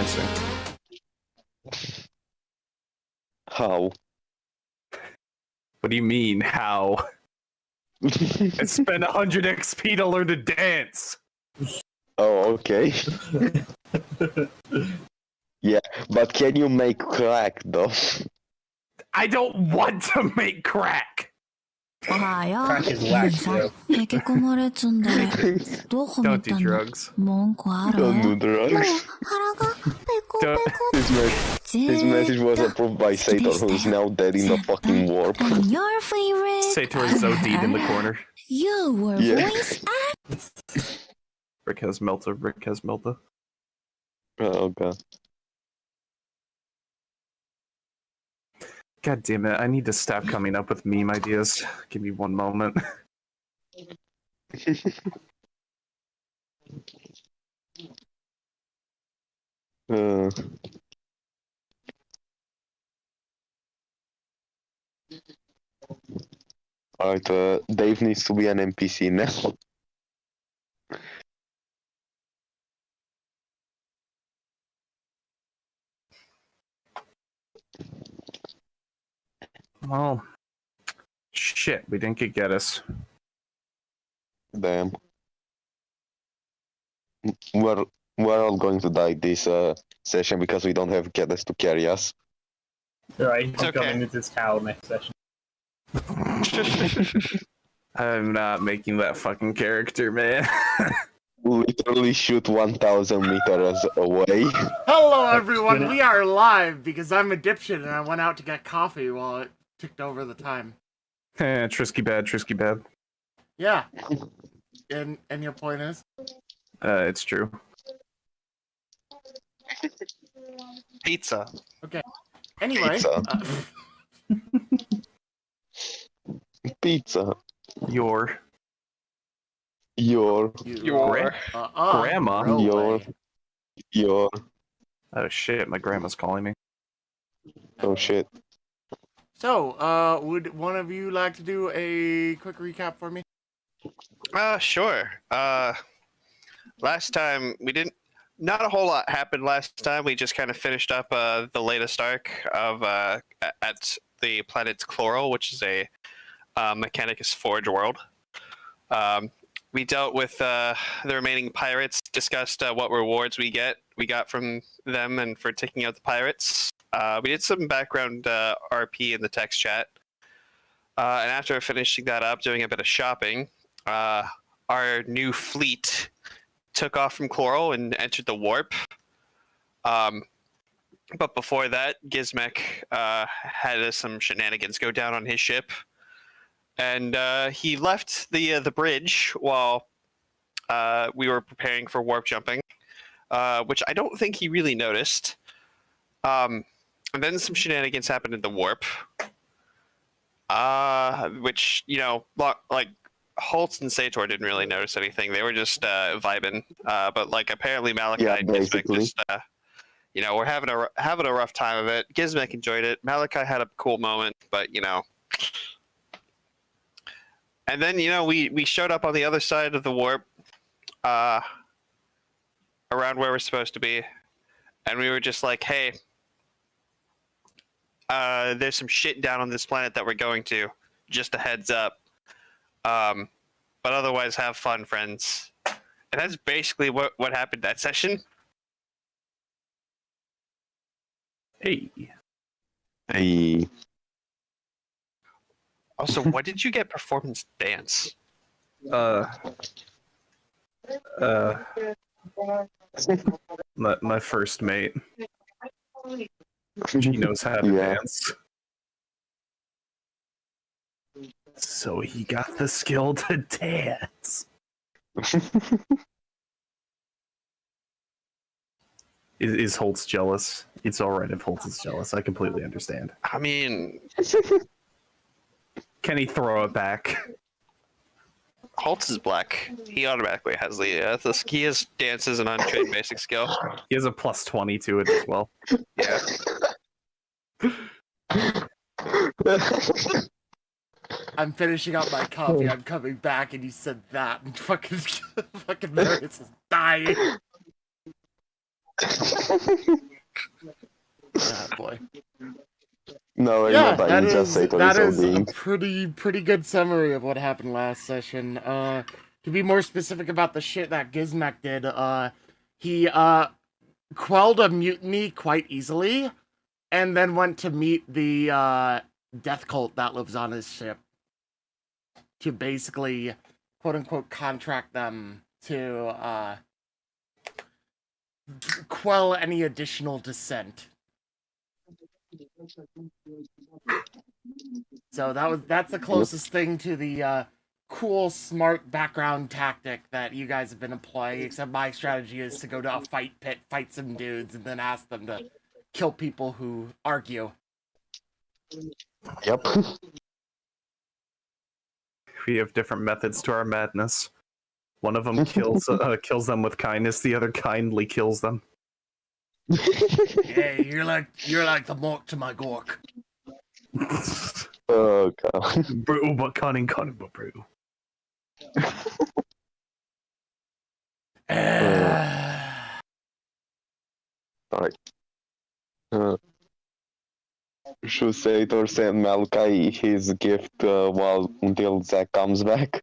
embarrassing. How? What do you mean, how? I spent 100 XP to learn to dance! Oh, okay. Yeah, but can you make crack, though? I don't want to make crack! Crack is whack, yo. Don't do drugs. Don't do drugs. His message was approved by Sator, who is now dead in the fucking warp. Sator is OD'd in the corner. You were voice Rick has Melta, Rick has Melta. Oh, god. God damn it, I need to stop coming up with meme ideas. Give me one moment. Alright, Dave needs to be an NPC now. Oh. Shit, we didn't get Geddes. Damn. We're all going to die this session because we don't have Geddes to carry us. Alright, It's I'm okay. coming into this tower next session. I'm not making that fucking character, man. Literally shoot 1,000 meters away. Hello, everyone. We are live because I'm a dipshit and I went out to get coffee while it ticked over the time. Trisky bad, Trisky bad. Yeah. And your point is? It's true. Pizza. Okay. Anyway. Pizza. Pizza. Your grandma. No Your. Oh shit, my grandma's calling me. Oh shit. So, would one of you like to do a quick recap for me? Sure. Last time we didn't. Not a whole lot happened last time. We just kind of finished up the latest arc of at the planet Chloral, which is a Mechanicus Forge world. We dealt with the remaining pirates, discussed what rewards we got from them and for taking out the pirates. We did some background RP in the text chat. And after finishing that up, doing a bit of shopping, our new fleet took off from Chloral and entered the warp. But before that, Gizmek had some shenanigans go down on his ship. And he left the bridge while we were preparing for warp jumping, which I don't think he really noticed. And then some shenanigans happened in the warp, which, you know, like Holtz and Sator didn't really notice anything. They were just vibing. But like apparently Malachi and Gizmek just, you know, we're having a rough time of it. Gizmek enjoyed it. Malachi had a cool moment, but you know. And then, you know, we showed up on the other side of the warp, around where we're supposed to be, and we were just like, hey, there's some shit down on this planet that we're going to. Just a heads up. But otherwise, have fun, friends. And that's basically what happened that session. Hey. Hey. Also, what did you get performance dance? My first mate. She knows how to dance. So he got the skill to dance. Is Holtz jealous? It's alright if Holtz is jealous. I completely understand. I mean, Can he throw it back? Holtz is black. He automatically has the he has dance as an untrained basic skill. He has a plus 20 to it as well. Yeah. I'm finishing up my coffee. I'm coming back, and you said that, and fucking Marius is dying. Ah, boy. No, I'm Yeah, not dying, just Sator that is is a ODing. pretty good summary of what happened last session. To be more specific about the shit that Gizmek did, he quelled a mutiny quite easily, and then went to meet the death cult that lives on his ship to basically, quote unquote, contract them to quell any additional dissent. So that's the closest thing to the cool, smart background tactic that you guys have been employing, except my strategy is to go to a fight pit, fight some dudes, and then ask them to kill people who argue. Yep. We have different methods to our madness. One of them kills them with kindness. The other kindly kills them. Hey, you're like the Mork to my Gork. Oh god. Brutal but cunning, cunning but brutal. Alright. Should Sator send Malachi his gift until Zach comes back?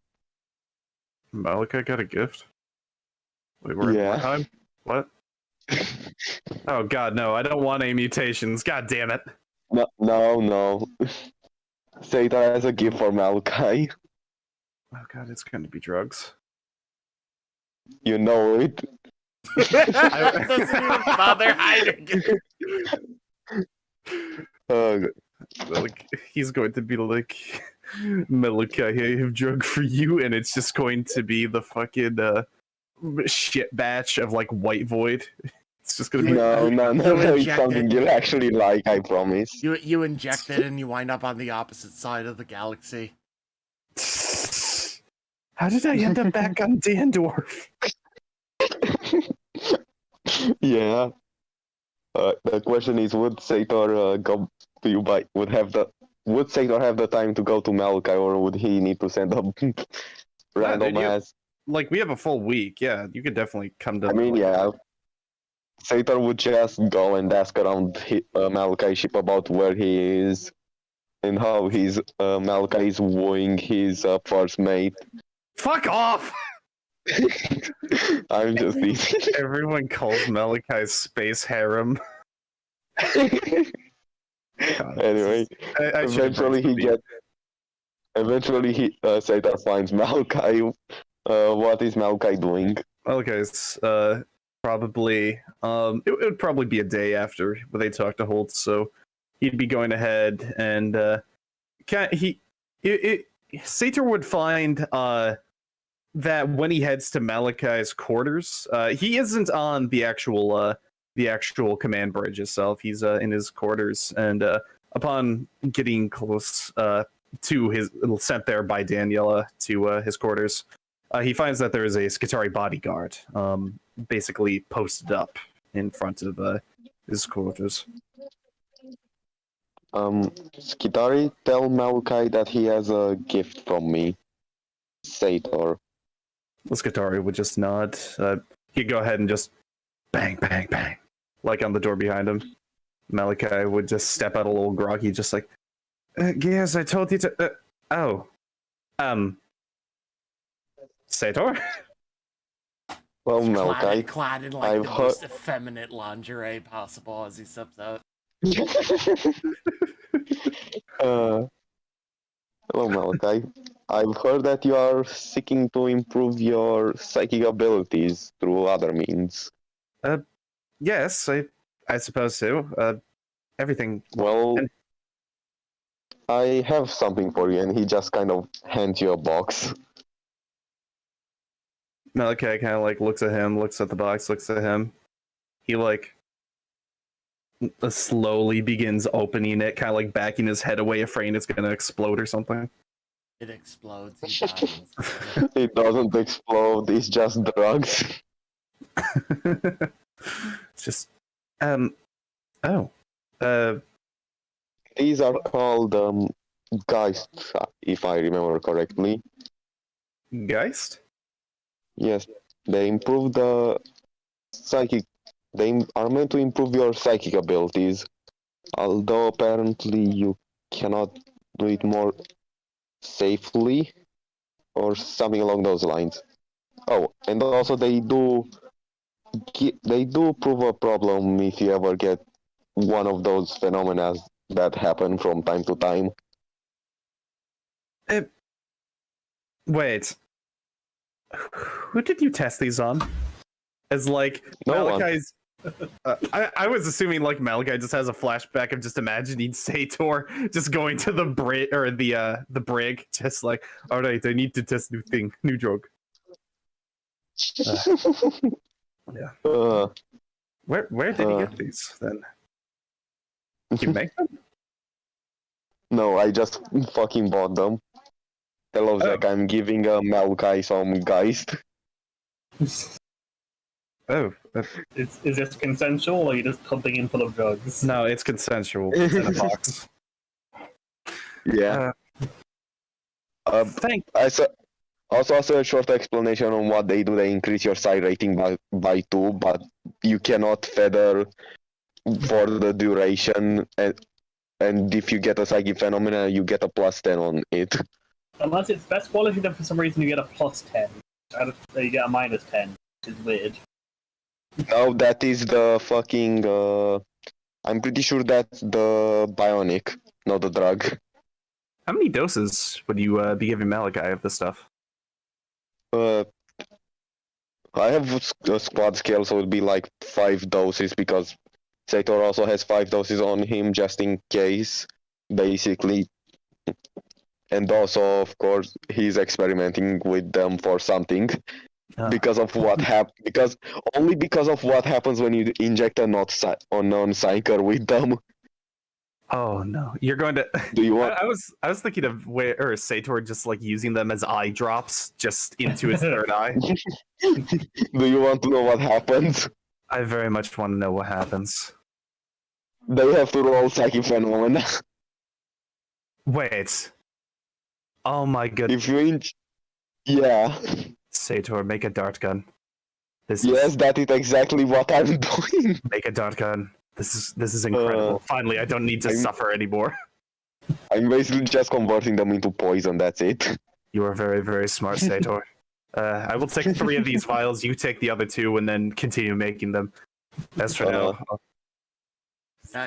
Malachi got a gift? Wait, we're in Yeah. wartime? What? Oh god, no, I don't want any mutations. God damn it. No. Sator has a gift for Malachi. Oh god, it's gonna be drugs. You know it. Doesn't even bother hiding it. Like, he's going to be like, Malachi, I have drug for you, and it's just going to be the fucking shit batch of like white void. It's just gonna be No, it's inject something it. you'll actually like, I promise. You inject it and you wind up on the opposite side of the galaxy. How did I end up back on Dandorf? Yeah. The question is, would Sator go to you by would Sator have the time to go to Malachi, or would he need to send a random dude, ass? Like, we have a full week. Yeah, you could definitely come to. I mean, yeah. Sator would just go and ask around Malachi's ship about where he is and how Malachi is wooing his first mate. Fuck off! I'm just teasing. Everyone calls Malachi's space harem. God, Anyway, I should've eventually Sator finds Malachi. What is Malachi doing? Malachi's probably it would probably be a day after when they talk to Holt, so he'd be going ahead and Sator would find that when he heads to Malachi's quarters, he isn't on the actual command bridge itself. He's in his quarters, and upon getting close to his sent there by Daniela to his quarters, he finds that there is a Skitari bodyguard basically posted up in front of his quarters. Skitari, tell Malachi that he has a gift from me. Sator. The Skitari would just nod. He'd go ahead and just bang, bang, bang, like on the door behind him. Malachi would just step out a little groggy, just like, yes, I told you to. Sator? Well, Malachi, clad in like I've the heard- most effeminate lingerie possible as he steps out. Hello, Malachi. I've heard that you are seeking to improve your psychic abilities through other means. Yes, I suppose so. Everything. Well, I have something for you, and he just kind of hands you a box. Malachi kind of like looks at him, looks at the box, looks at him. He like slowly begins opening it, kind of like backing his head away, afraid it's gonna explode or something. It explodes. He dies. It doesn't explode, it's just drugs. It's just These are called Geists, if I remember correctly. Geist? Yes, they improve the psychic they are meant to improve your psychic abilities, although apparently you cannot do it more safely or something along those lines. Oh, and also they do prove a problem if you ever get one of those phenomena that happen from time to time. Wait, who did you test these on? As like No one. Malachi's. I was assuming like Malachi just has a flashback of just imagining Sator just going to the brig or the brig, just like, all right, I need to test new drug. Yeah. Where did you get these then? Did you make them? No, I just fucking bought them. Hello, Zach, I'm giving Malachi some Geist. Oh, Is this consensual, or are you just pumping in full of drugs? no, it's consensual. It's in a box. Yeah. Thank. Also a short explanation on what they do. They increase your psi rating by 2, but you cannot feather for the duration. And if you get a psychic phenomena, you get a +10 on it. Unless it's best quality, then for some reason you get a +10. You get a -10, which is weird. No, that is the fucking. I'm pretty sure that's the bionic, not the drug. How many doses would you be giving Malachi of this stuff? I have a squad scale, so it'd be like 5 doses because Sator also has 5 doses on him just in case, basically. And also, of course, he's experimenting with them for something. Because of what because of what happens when you inject a unknown psyker with them. Oh no, you're going to. Do you want? I was thinking of Sator just like using them as eye drops just into his third eye. Do you want to know what happens? I very much want to know what happens. They have to roll psychic phenomena. Wait. Oh my goodness. If you yeah. Sator, make a dart gun. That is exactly what I'm doing. Make a dart gun. This is incredible. Finally, I don't need to suffer anymore. I'm basically just converting them into poison. That's it. You are very, very smart, Sator. I will take 3 of these vials. You take the other 2, and then continue making them. As for now.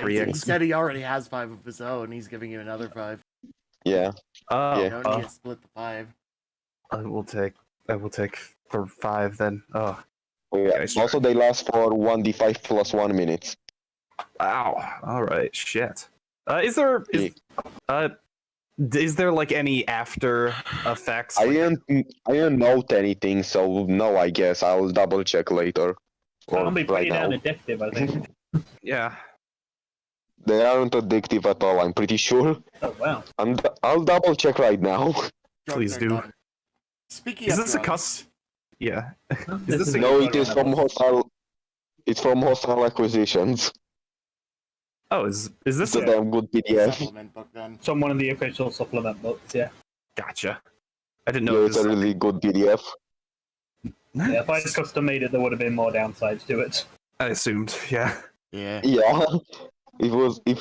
He said he already has 5 of his own. He's giving you another 5. Yeah. Oh, You don't need to split the 5. I will take for 5 then. Oh. Yeah. Okay, sure. Also, they last for 1d5 plus 1 minutes. Ow. All right. Shit. Is there like any after effects? I didn't note anything, so no. I guess I'll double check later. That'll be pretty right damn now. addictive, I think. Yeah. They aren't addictive at all. I'm pretty sure. Oh wow. I'll double check right now. Please do. Done. Speaking Is of this a drugs, cuss? Yeah. This this is a- No, it is from hostile. It's from hostile acquisitions. Oh, is this It's a a damn good PDF. supplement book then. From one of the official supplement books, yeah. gotcha? I didn't know Yeah, it it's was a really good PDF. Yeah, if I just custom made it, there would have been more downsides to it. I assumed, yeah. Yeah. Yeah. If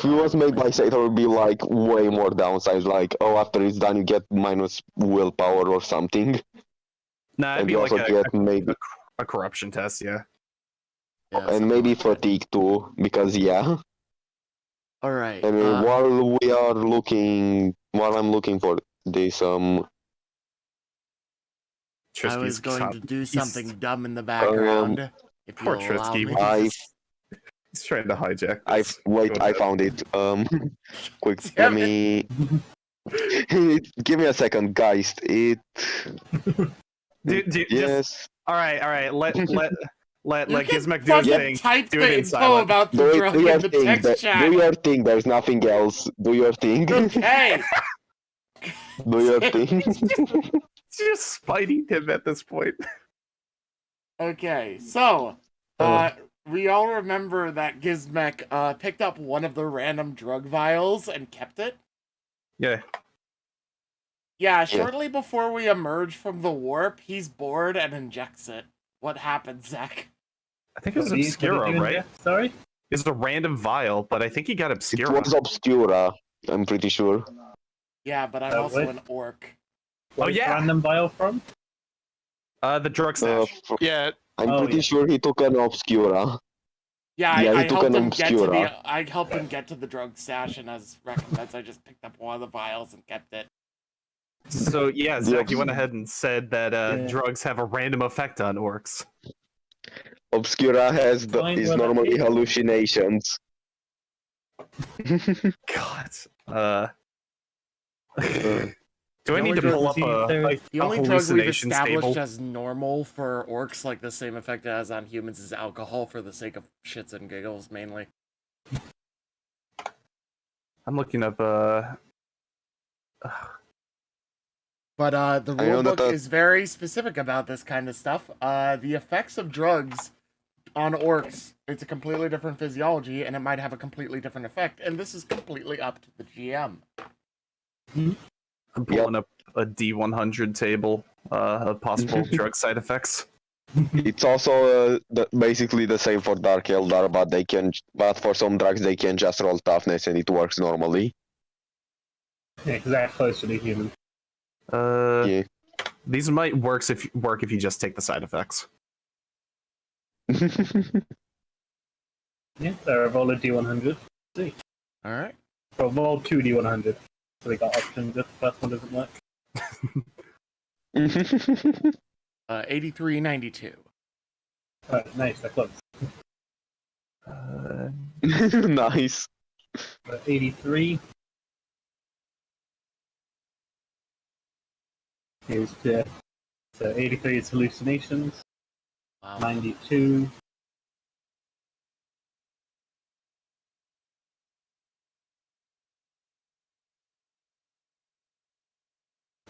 it was made by Sator, it would be like way more downsides. Like, oh, after it's done, you get minus willpower or something, Nah, it'd and be you like also get maybe a corruption test, yeah. and maybe fatigue too, because yeah. All right. I mean, while I'm looking for this, I Trisky's was going to do he's- something dumb in the background. If Poor you'll allow Trisky. me. He's trying to hijack. I this. I found it. Quick, Damn let me. Give me a second, guys. It. Just, Yes. all right. Let You can Gizmek do his fucking thing. type Do it the in info silent. about the Do drug your in the thing. text chat. Do your thing. There's nothing else. Do your thing. Okay. Do your thing. It's just spiting him at this point. Okay, so we all remember that Gizmek picked up one of the random drug vials and kept it. Yeah. Yeah, shortly before we emerge from the warp, he's bored and injects it. What happens, Zach? I think it was What did you Obscura, right? inject? Sorry? It's a random vial, but I think he got It Obscura. was Obscura, I'm pretty sure. Yeah, but I'm Oh, also wait. an orc. Where's the yeah. random vial from? The drug stash. Yeah, I'm Oh, pretty yeah. sure he took an Obscura. Yeah, Yeah, he I took helped an him get to Obscura. I helped him get to the drug stash, and as recompense, I just picked up one of the vials and kept it. So yeah, Zach, you went Obs- ahead and said that Yeah. drugs have a random effect on orcs. Obscura has Find is where that normally is. hallucinations. God. Do I The need only to pull drugs up a The only drug we've hallucinations established table? as normal for orcs, like the same effect it has on humans, is alcohol for the sake of shits and giggles, mainly. I'm looking up But the I know that rulebook is very specific about this kind of stuff. The effects of drugs on orcs, it's a completely different physiology, and it might have a completely different effect, and this is completely up to the GM. I'm pulling up a D100 table of possible drug side effects. It's also basically the same for Dark Eldar, but for some drugs they can just roll toughness and it works normally. Yeah, because they're closer to human. Yeah. These might work if you just take the side effects. Yeah, so roll a D100. Alright. Or roll 2 D100. So they got options if the first one doesn't work. 8392. Right, nice, they're close. Nice. 83. Here's the. So 83 is hallucinations. Wow. 92.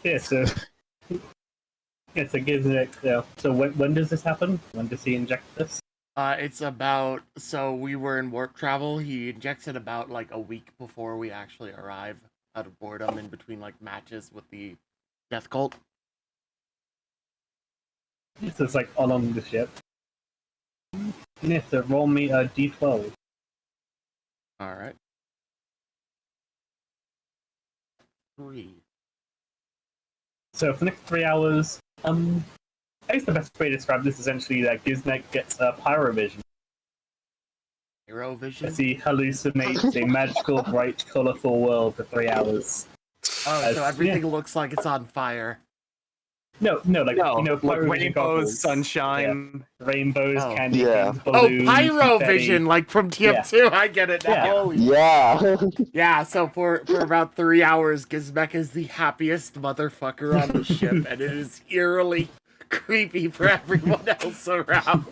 Yeah, so. Yeah, so gives it. So when does this happen? When does he inject this? It's about, so we were in warp travel, he injects it about like a week before we actually arrive, out of boredom, in between like matches with the death cult. So it's like along the ship. Yeah, so roll me a D12. Alright. 3. So for the next 3 hours, I guess the best way to describe this is essentially that Gizmek gets pyrovision. Hero vision? As he hallucinates a magical, bright, colourful world for 3 hours. Oh, so everything looks like it's on fire. No, like, No, you know, like pyrovision rainbows, goggles. sunshine. Yeah. Rainbows, Oh. candy Yeah. canes, Oh, balloons, pyro confetti. vision, like from TM2, I get it now. Yeah. Holy Yeah. Yeah, so for about 3 hours, Gizmek is the happiest motherfucker on the ship, and it is eerily creepy for everyone else around.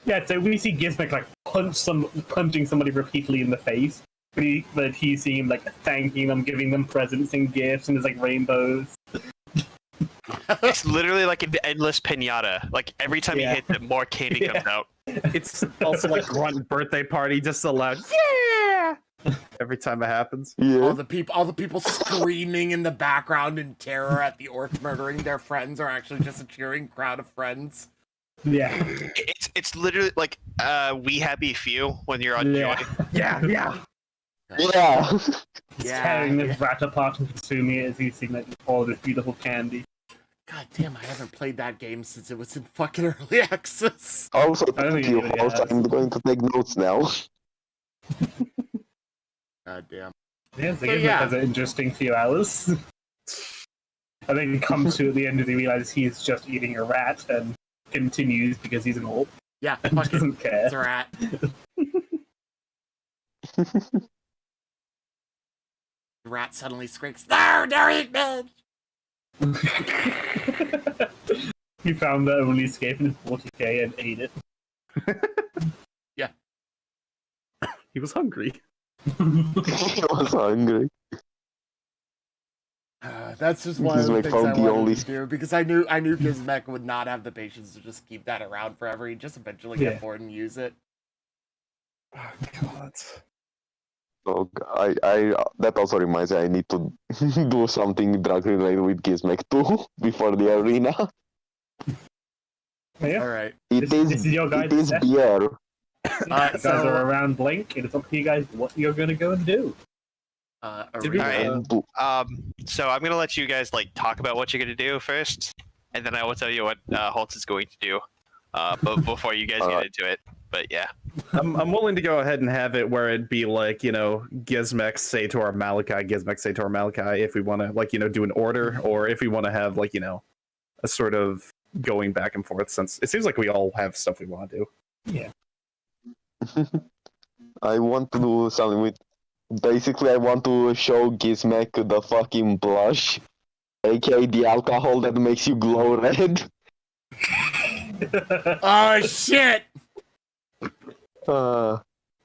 Yeah, so we see Gizmek like punching somebody repeatedly in the face, but he seemed like thanking them, giving them presents and gifts, and there's like rainbows. it's literally like an endless pinata. Like every time Yeah. you hit it, more candy Yeah. comes out. It's also like grunt birthday party, just a loud yeah every time it happens. Yeah. All the people screaming in the background in terror at the orcs murdering their friends are actually just a cheering crowd of friends. Yeah. It's literally like We Happy Few when you're on Yeah. Joy. Yeah. Yeah. He's Yeah. tearing this rat apart and consuming it as he's seeing like all this beautiful candy. God damn, I haven't played that game since it was in fucking early access. Also, I don't thank think you, anybody host. has. I'm going to take notes now. God damn. Yeah, so So, Gizmek yeah. has an interesting few hours. And then comes to at the end of the realizes he's just eating a rat and continues because he's an orc Yeah, and fuck it. doesn't care. It's a rat. The rat suddenly squeaks, "No, don't eat me!" He found the only escape in his 40k and ate it. He was hungry. I was hungry. That's just one of the Gizmek things I found the wanted only- to do, because I knew Gizmek would not have the patience to just keep that around forever. He'd just eventually get Yeah. bored and use it. Oh, God. So that also reminds me I need to do something drug related with Gizmek too before the arena. Yeah. All right. It This is your it guys' is session. beer. You guys are around Blink, and it's up to you guys what you're gonna go and do. Did we- Arena. Alright. So I'm gonna let you guys like talk about what you're gonna do first, and then I will tell you what Holtz is going to do. But before you guys get into it. But yeah. I'm willing to go ahead and have it where it'd be like, Gizmek say to our Malachi, Gizmek say to our Malachi, if we want to, like, do an order, or if we want to have, like, a sort of going back and forth, since it seems like we all have stuff we want to do. Yeah. I want to do something with. Basically, I want to show Gizmek the fucking blush, aka the alcohol that makes you glow red. Oh shit! Uh,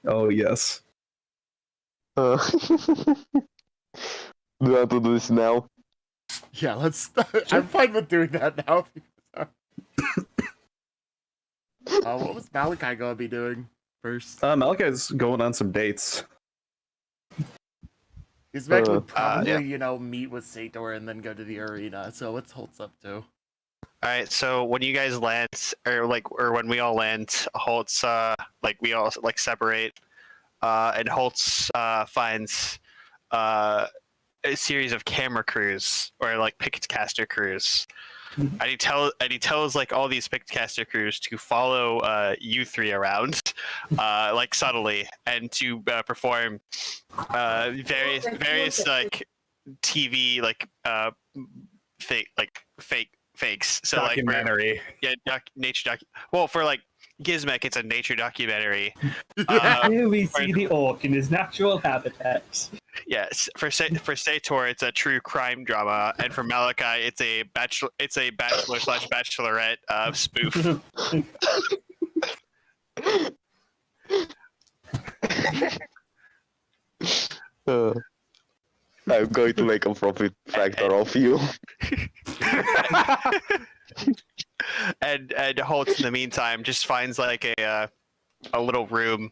Oh, yes. do you want to do this now? Yeah, let's. I'm fine with doing that now. What was Malachi gonna be doing first? Malachi's going on some dates. He's would probably, yeah. meet with Sator and then go to the arena. So what's Holtz up to? Alright, so when you guys land, or when we all land, Holtz, we all separate, and Holtz finds a series of camera crews or pickcaster crews, and he tells all these pickcaster crews to follow you three around, subtly, and to perform various TV fake fakes. So Documentary. Well, for Gizmek, it's a nature documentary. Here we see the orc in his natural habitat. Yes, for Sator, it's a true crime drama, and for Malachi, it's a bachelor/bachelorette spoof. I'm going to make a profit factor of you. and Holtz, in the meantime, just finds a little room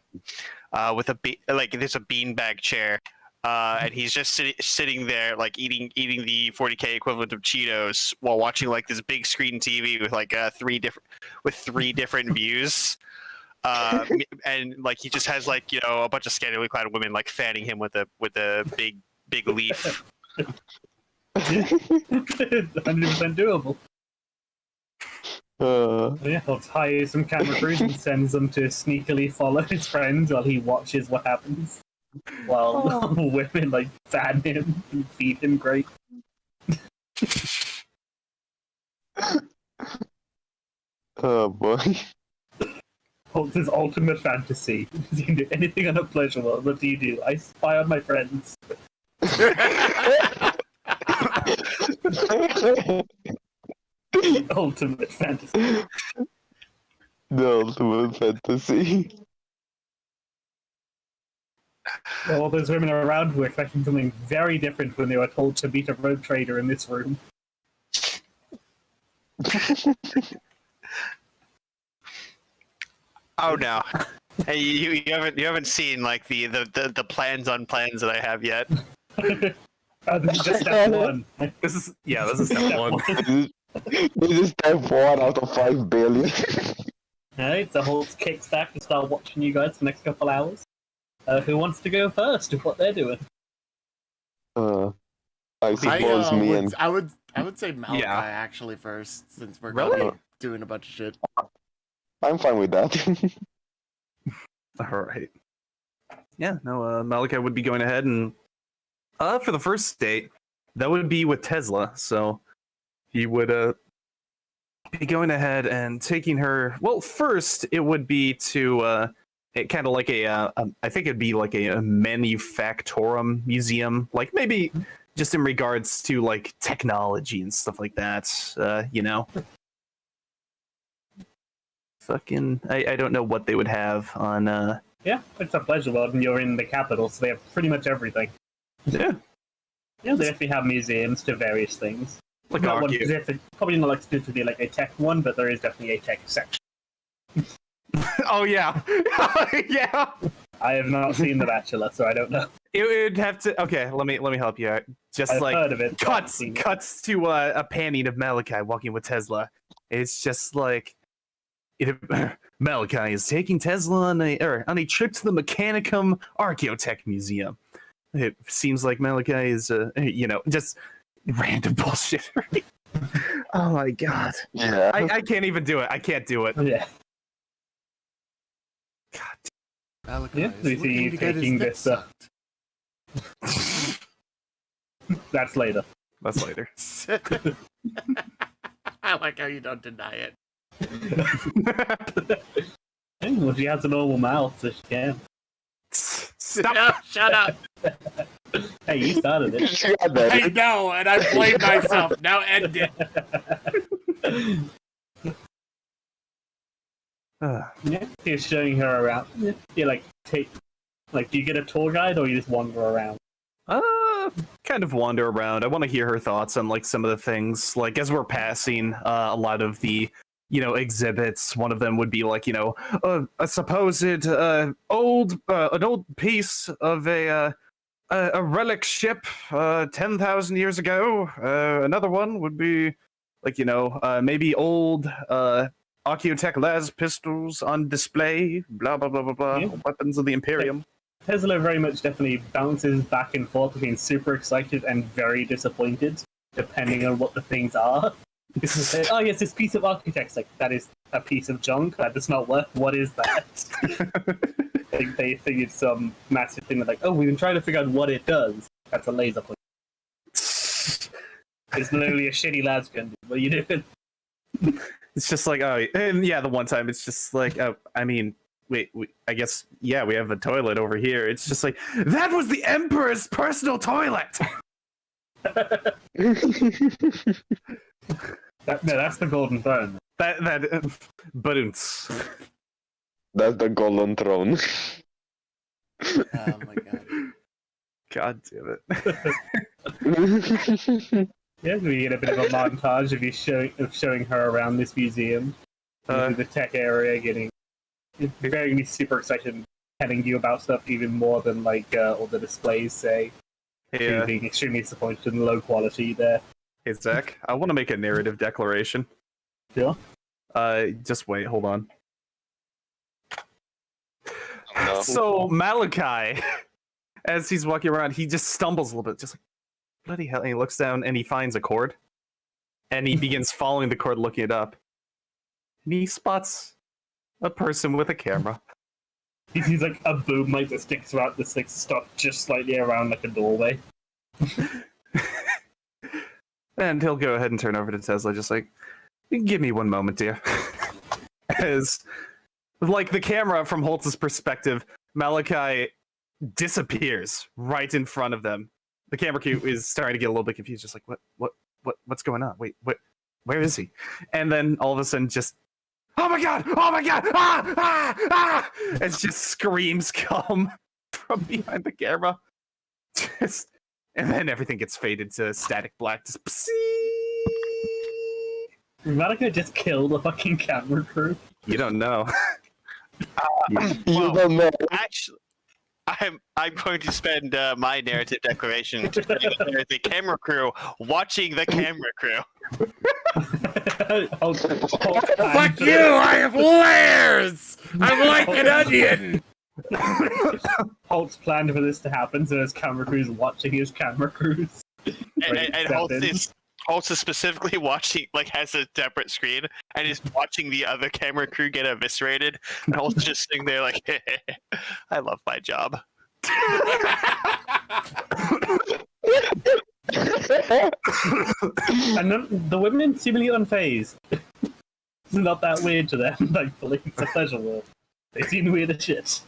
with there's a beanbag chair, and he's just sitting there eating the 40K equivalent of Cheetos while watching this big screen TV with three different views. And he just has a bunch of scantily clad women fanning him with a big leaf. 100% doable. Yeah, Holtz hires some camera crews and sends them to sneakily follow his friends while he watches what happens. While women fan him and feed him great. Oh boy. Holtz's ultimate fantasy. You can do anything unpleasurable. What do you do? I spy on my friends. Ultimate fantasy. The ultimate fantasy. Well, all those women around were expecting something very different when they were told to meet a rogue trader in this room. Oh no! Hey, you haven't seen the plans on plans that I have yet. This is just step one. This is step one. This is step 1 out of 5 billion. Alright, so Holtz kicks back to start watching you guys for the next couple hours. Who wants to go first with what they're doing? I suppose me and I would say Malachi actually first, since we're gonna be doing a bunch of shit. I'm fine with that. All right. Yeah, no, Malachi would be going ahead and for the first date, that would be with Tesla. So he would be going ahead and taking her. Well, first it would be to kind of I think it'd be a manufactorum museum, maybe just in regards to technology and stuff like that. Fucking, I don't know what they would have on. Yeah, it's a pleasure world, and you're in the capital, so they have pretty much everything. Yeah. Yeah, they definitely have museums to various things. Not one probably not specifically a tech one, but there is definitely a tech section. Oh yeah, yeah. I have not seen The Bachelor, so I don't know. It would have to. Okay, let me help you out. Just I've heard of it. cuts to a panning of Malachi walking with Tesla. It's just Malachi is taking Tesla on a trip to the Mechanicum Archaeotech Museum. It seems like Malachi is, just random bullshit. Oh my god. Yeah. I can't even do it. I can't do it. Yeah. Malachi Yeah, is we see looking you to get his taking dick this, sucked. That's later. That's later. I like how you don't deny it. Well, she has a normal mouth, so she can. Stop. No, shut up. Hey, you started it. Yeah, that I know, and I blame myself. Now end it. Yeah, he's showing her around. Yeah, you do you get a tour guide or you just wander around? Kind of wander around. I want to hear her thoughts on like some of the things. Like as we're passing a lot of the exhibits. One of them would be like a supposed an old piece of a relic ship 10,000 years ago. Another one would be like maybe old Archaeotech las pistols on display. Blah blah blah blah blah. Yeah. Weapons of the Imperium. Tesla very much definitely bounces back and forth between super excited and very disappointed, depending on what the things are. Oh yes, this piece of architects, like that is a piece of junk. That does not work. What is that? They think it's some massive thing. They're like, oh, we've been trying to figure out what it does. That's a laser point. It's literally a shitty las gun. What are you doing? It's just like, oh, and yeah, the one time it's just like, oh, I mean, wait, I guess, yeah, we have a toilet over here. It's just like, that was the Emperor's personal toilet! That's the golden throne. Badunts. That's the golden throne. Oh my god. God damn it. Yeah, we get a bit of a montage of you showing her around this museum, through the tech area, getting very super excited, and telling you about stuff even more than like all the displays say. Hey, Being extremely disappointed in the low quality there. hey, Zach, I want to make a narrative declaration. Sure. Just wait, hold on. No. So, Malachi, as he's walking around, he just stumbles a little bit, just like, bloody hell, and he looks down and he finds a cord. And he begins following the cord, looking it up. And he spots a person with a camera. He sees like a boom light that sticks out this like stuff just slightly around like a doorway. And he'll go ahead and turn over to Tesla, just like, give me one moment, dear. As, like, the camera from Holtz's perspective, Malachi disappears right in front of them. The camera crew is starting to get a little bit confused, just like, what's going on? Wait, where is he? And then all of a sudden, just, oh my god, ah! As just screams come from behind the camera. Just, and then everything gets faded to static black. Just, Malachi just killed the fucking camera crew. you don't know. You don't know. Actually, I'm going to spend my narrative declaration to the camera crew watching the camera crew. Fuck you! I have layers! I'm like an onion! Holtz planned for this to happen, so his camera crew's watching his camera crews. And Holtz is specifically watching, like, has a separate screen and is watching the other camera crew get eviscerated. And Holtz is just sitting there like, I love my job. And then the women seemingly unfazed. It's not that weird to them, thankfully. It's a pleasure world. They seem weird as shit.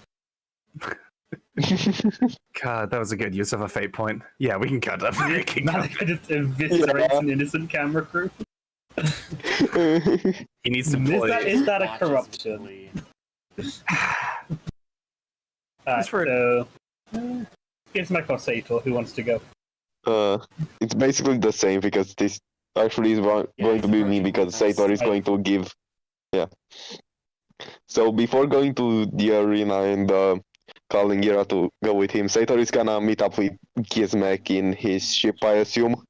God, that was a good use of a fate point. Yeah, we can cut that. We can cut Malachi just eviscerates an innocent camera crew. He needs to play. Is that a corruption? That's for- So, here's my Sator. Who wants to go? It's basically the same because this actually is going to be me because Sator is going to give. Yeah. So before going to the arena and calling Gira to go with him, Sator is gonna meet up with Gizmek in his ship, I assume.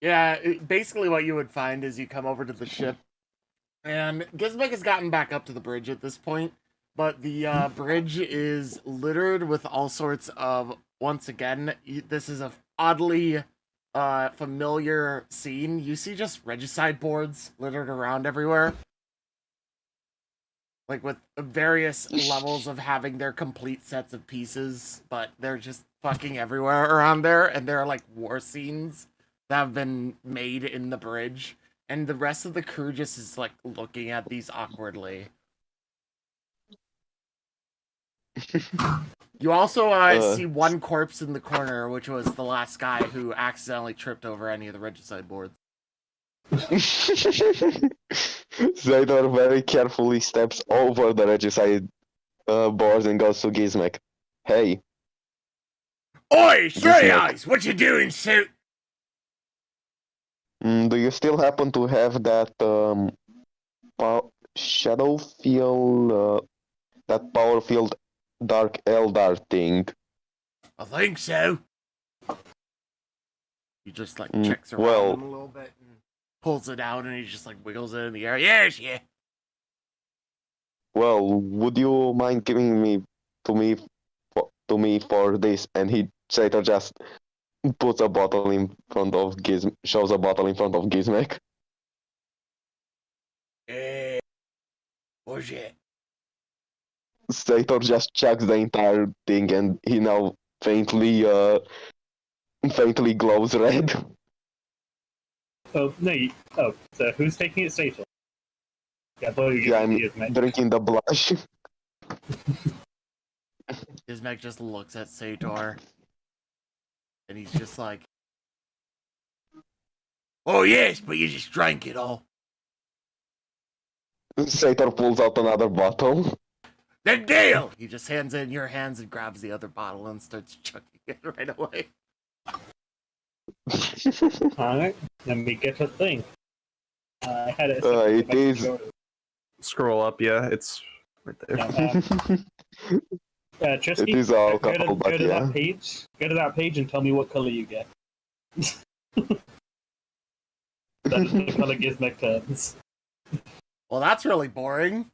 Yeah, basically what you would find is you come over to the ship, And Gizmek has gotten back up to the bridge at this point, but the bridge is littered with all sorts of, once again, this is a oddly familiar scene. You see just regicide boards littered around everywhere. Like with various levels of having their complete sets of pieces, but they're just fucking everywhere around there, and there are like war scenes that have been made in the bridge, and the rest of the crew just is like looking at these awkwardly. You also see one corpse in the corner, which was the last guy who accidentally tripped over any of the regicide boards. Zaydor very carefully steps over the regicide boards and goes to Gizmek. Hey. Oi, Three Gizmek. Eyes, what you doing, suit? Do you still happen to have that shadow field, that power field dark Eldar thing? I think so. He just like checks around well- him a little bit and pulls it out, and he just like wiggles it in the air. Yes, yeah. Well, would you mind giving to me for this? And Zaydor just puts a bottle in front of shows a bottle in front of Gizmek. What's it? Zaydor just chucks the entire thing, and he now faintly glows red. Oh, no. So who's taking it, Sator? Yeah, Yeah, I'm drinking the blush. Gizmek just looks at Sator, and he's just like, "Oh yes, but you just drank it all." Sator pulls out another bottle. The deal! He just hands it in your hands and grabs the other bottle and starts chucking it right away. Alright, let me get a thing. I had it. It is. Scroll up, yeah, it's right there. Trisky, It is go alcohol, to but yeah. that page. Go to that page and tell me what color you get. That is the color Gizmek turns. Well, that's really boring.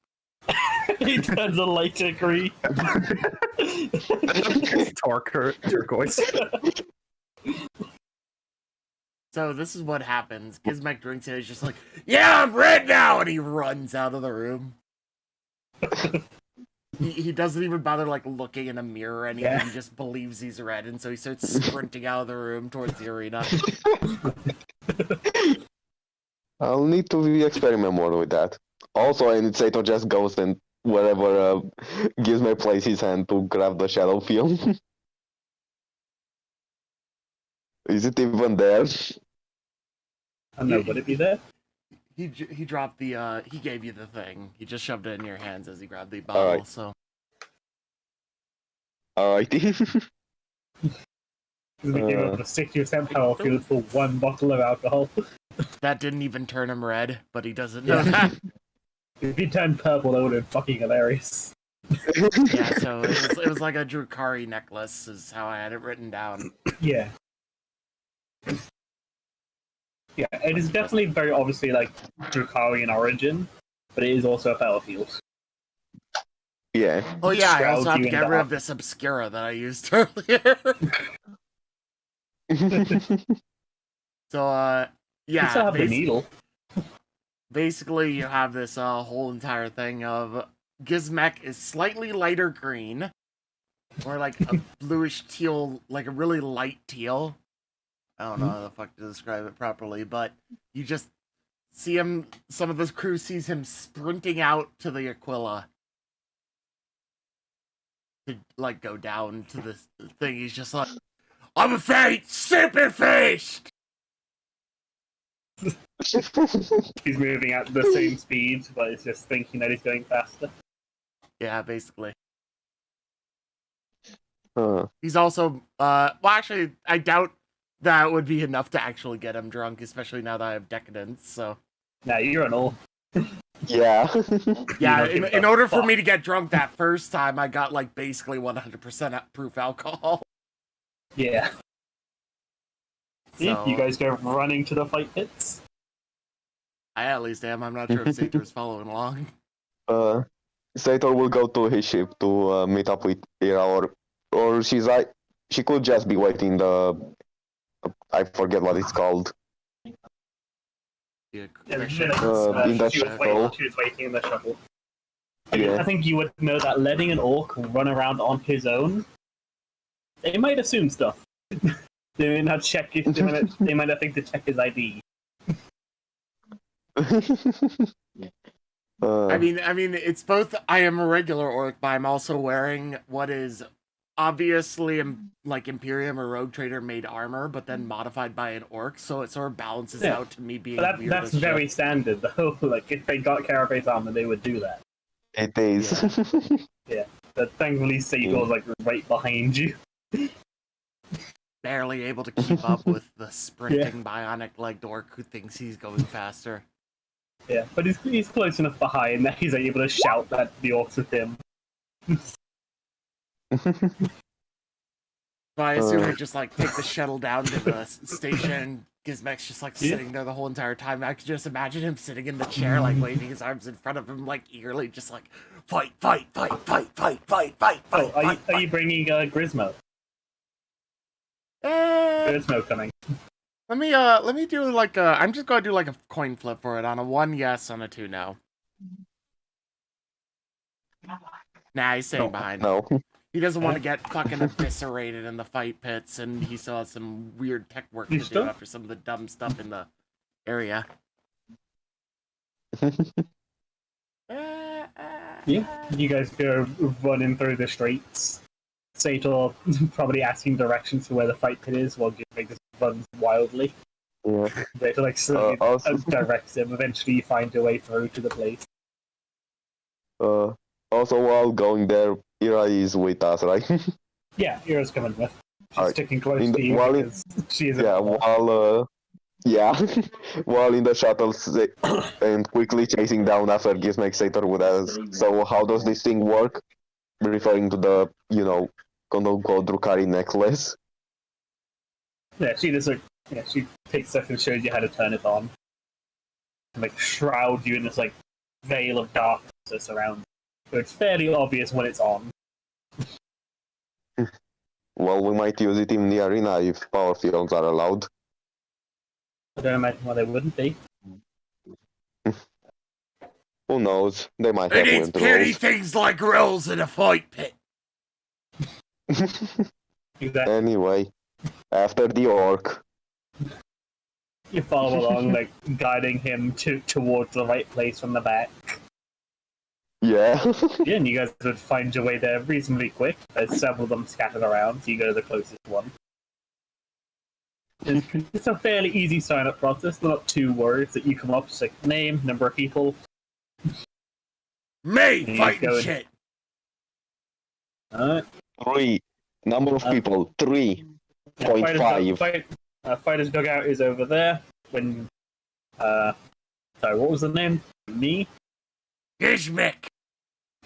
He turns a lighter green. Turquoise. So this is what happens. Gizmek drinks it. He's just like, "Yeah, I'm red now," and he runs out of the room. He doesn't even bother like looking in a mirror or anything. Yeah. He just believes he's red, and so he starts sprinting out of the room towards the arena. I'll need to experiment more with that. Also, and Sator just goes and wherever Gizmo places his hand to grab the shadow field. Is it even there? I don't know, would it be there? He dropped the he gave you the thing. He just shoved it in your hands as he grabbed the bottle. Alright. So Alrighty. We gave up a 60% power field for one bottle of alcohol. that didn't even turn him red, but he doesn't know that. If he turned purple, that would have been fucking hilarious. Yeah, so it was like a Drukari necklace, is how I had it written down. Yeah. Yeah, it is definitely very obviously like Drukari in origin, but it is also a power field. Yeah. Oh yeah, I also Shrouds have you to in get rid dark. of this Obscura that I used earlier. So You still yeah, have the needle. basically you have this whole entire thing of Gizmek is slightly lighter green, or like a bluish teal, like a really light teal. I don't know how the fuck to describe it properly, but you just see him, some of the crew sees him sprinting out to the Aquila to like go down to this thing. He's just like, "I'm afraid, super faced!" He's moving at the same speed, but it's just thinking that he's going faster. Yeah, basically. Huh. He's also, well, actually, I doubt that would be enough to actually get him drunk, especially now that I have Decadence, so. Nah, you're an all. Yeah. Yeah, don't give in a order for fuck. me to get drunk that first time, I got, like, basically 100% proof alcohol. Yeah. See, So, you guys go running to the fight pits. I at least am. I'm not sure if Sator's following along. Sator will go to his ship to meet up with Ira, or she could just be waiting I forget what it's called. Yeah, Yeah, the she ship. in the was shuttle. she was waiting in the shuttle. I Yeah. think you would know that letting an orc run around on his own, they might assume stuff. They may not check if they might not think to check his ID. I mean, it's both. I am a regular orc, but I'm also wearing what is obviously like Imperium or Rogue Trader made armor, but then modified by an orc, so it sort of balances Yeah. out to me being But weird. that's as very shit. standard, though. Like, if they got carapace armor, they would do that. It is. But thankfully, Sator's like right behind you. Barely able to keep up with the sprinting bionic legged orc who thinks he's going faster. Yeah, but he's close enough behind that he's able to shout at the orcs with him. So I assume we just like take the shuttle down to the station. Gizmek's just like sitting there the whole entire time. I could just imagine him sitting in the chair, like waving his arms in front of him, like eagerly, just like fight, fight, fight, fight, fight, fight, fight, Oh, fight. are you bringing Grismo? Grismo coming. Let me do like a. I'm just gonna do like a coin flip for it on a 1 yes, on a 2 no. Nah, he's staying behind. No. He doesn't want to get fucking eviscerated in the fight pits, and he still has some weird tech work to do after some of the dumb stuff in the area. Yeah, you guys go running through the streets. Sator probably asking directions to where the fight pit is, while Gizmek just runs wildly. Yeah. Sator like slowly also- directs him. Eventually, you find your way through to the place. Also, while going there, Ira is with us, right? Yeah, Ira's coming with. She's Alright. sticking close to you while because she is. Yeah, while while in the shuttle and quickly chasing down after Gizmek, Sator would ask, so how does this thing work? Referring to the, quote-unquote Drukari necklace. Yeah, she just she takes stuff and shows you how to turn it on. And, like, shroud you in this like veil of darkness that surrounds you. So it's fairly obvious when it's on. Well, we might use it in the arena if power fields are allowed. I don't imagine why they wouldn't be. Who knows? They might It have needs went purely rolls. things like rolls in a fight pit. Exactly. Anyway, after the orc. You follow along, like guiding him towards the right place from the back. Yeah. Yeah, and you guys would find your way there reasonably quick. There's several of them scattered around, so you go to the closest one. It's a fairly easy sign-up process. They're not too worried that you come up, just like name, number of people. Me Yeah, fighting go in. shit. 3. Number of people, 3.5. Fighter's dugout is over there. When, sorry, what was the name? Me? Gizmek.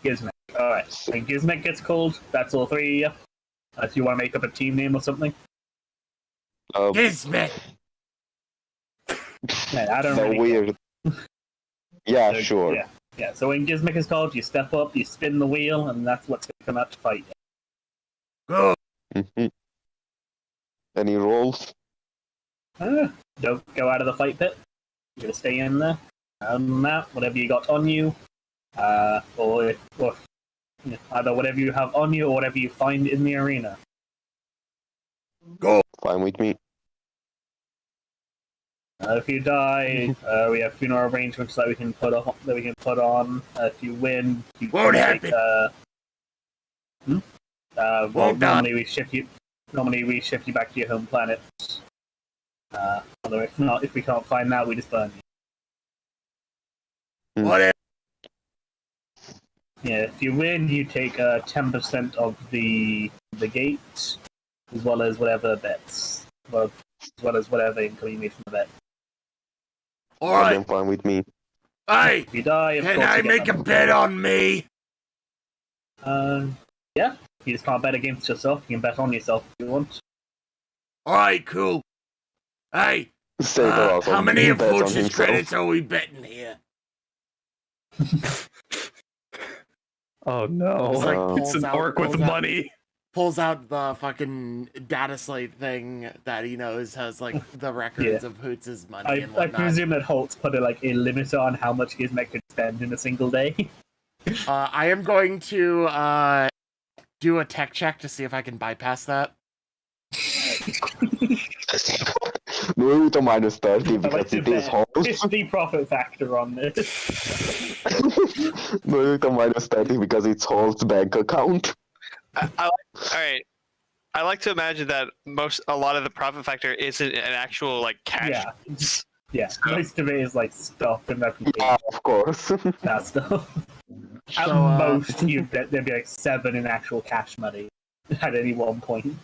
Gizmek. Alright, when Gizmek gets called, that's all three of you. If you want to make up a team name or something. Gizmek. Yeah, I don't So really weird. Yeah, So, sure. Yeah, so when Gizmek is called, you step up, you spin the wheel, and that's what's going to come out to fight. Go. Mhm. Any rolls? Don't go out of the fight pit. You're going to stay in there. That, whatever you got on you, or either whatever you have on you or whatever you find in the arena. Fine with me. If you die, we have funeral arrangements that we can put on. If you win, you Won't can happen. well, Won't die. normally we ship you back to your home planet. Although if not, if we can't find that, we just burn you. Whatever. Yeah, if you win, you take 10% of the gate, as well as whatever bets, as well as whatever income you made from the bet. All Then right. fine with me. Hey, If you die, of can course I you get make a nothing. bet on me? Yeah. You just can't bet against yourself. You can bet on yourself if you want. All right, cool. Hey, Sator also how many of bets on Hooch's himself. credits are we betting here? Oh no! It's like It's It's an pulls out- orc with pulls out- money. Pulls out the fucking data slate thing that he knows has like the records of Hoots' money and I whatnot. presume that Holtz put a limiter on how much Gizmek could spend in a single day. I am going to do a tech check to see if I can bypass that. Maybe to minus 30 I like because to it is bet Holtz. 50 profit factor on this. Maybe to minus 30 because it's Holt's bank account. All right. I like to imagine that a lot of the profit factor isn't an actual like cash. Yeah. Yeah, most of it is like stuff and everything. Yeah, of course. That stuff. At So, most, there'd be like 7 in actual cash money at any one point.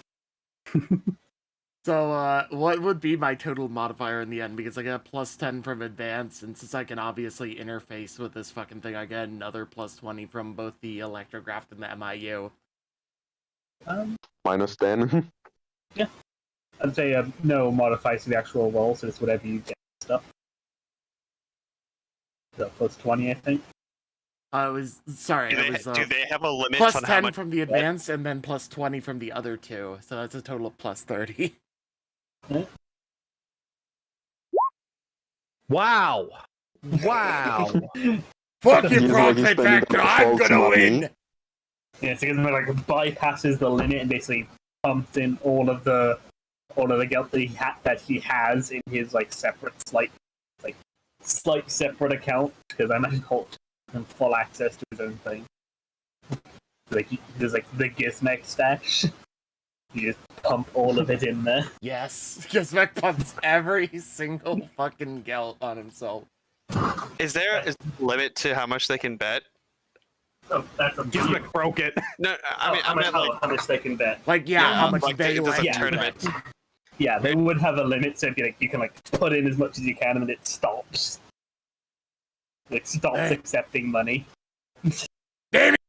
So, what would be my total modifier in the end? Because I get a plus 10 from advance, and since I can obviously interface with this fucking thing, I get another plus 20 from both the Electrograph and the MIU. Minus 10. I'd say no modifiers to the actual roll, so it's whatever you get stuff. So plus 20, I think. Do they have a limit plus on 10 how much? from the advance, and then plus 20 from the other two, so that's a total of plus 30. Wow! Wow! Fucking He's profit spending factor, the I'm false gonna money. win! Yeah, so it like bypasses the limit and basically pumps in all of the geld that he has in his like separate slight separate account, because I imagine Holt has full access to his own thing. Like there's like the Gizmek stash. You just pump all of it in there. Yes, Gizmek pumps every single fucking gelt on himself. Is there a limit to how much they can bet? Oh, that's a Gizmek broke it. No, I mean, how much they can bet. Like, yeah, how much like they it's let a you tournament. bet. Yeah, they would have a limit, so it'd be like you can like put in as much as you can, and then it stops. It stops Hey. accepting money. Damn it!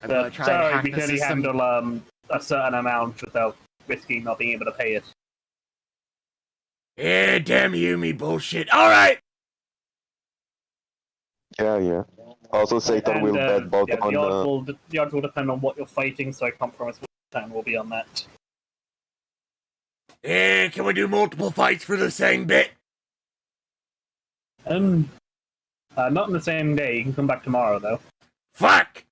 I'm gonna try and Sorry, hack we the can only system. handle a certain amount without risking not being able to pay it. Yeah, damn you, me bullshit. Alright! Yeah. Also, Sator And, will bet both yeah, on... the odds will depend on what you're fighting, so I can't promise what time will be on that. Yeah, can we do multiple fights for the same bit? Not in the same day. You can come back tomorrow, though. Fuck!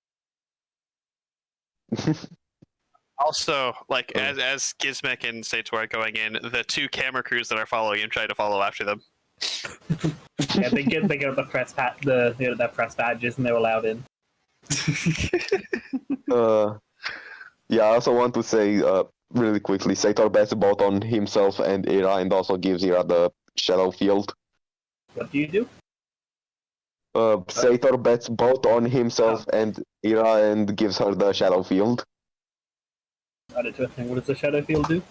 Also, like as Gizmek and Sator are going in, the 2 camera crews that are following him try to follow after them. Yeah, they get the press their press badges, and they're allowed in. Yeah, I also want to say really quickly, Sator bets both on himself and Ira, and also gives Ira the shadow field. What do you do? Sator bets both on himself and Ira and gives her the shadow field. Add it to a thing. What does the shadow field do?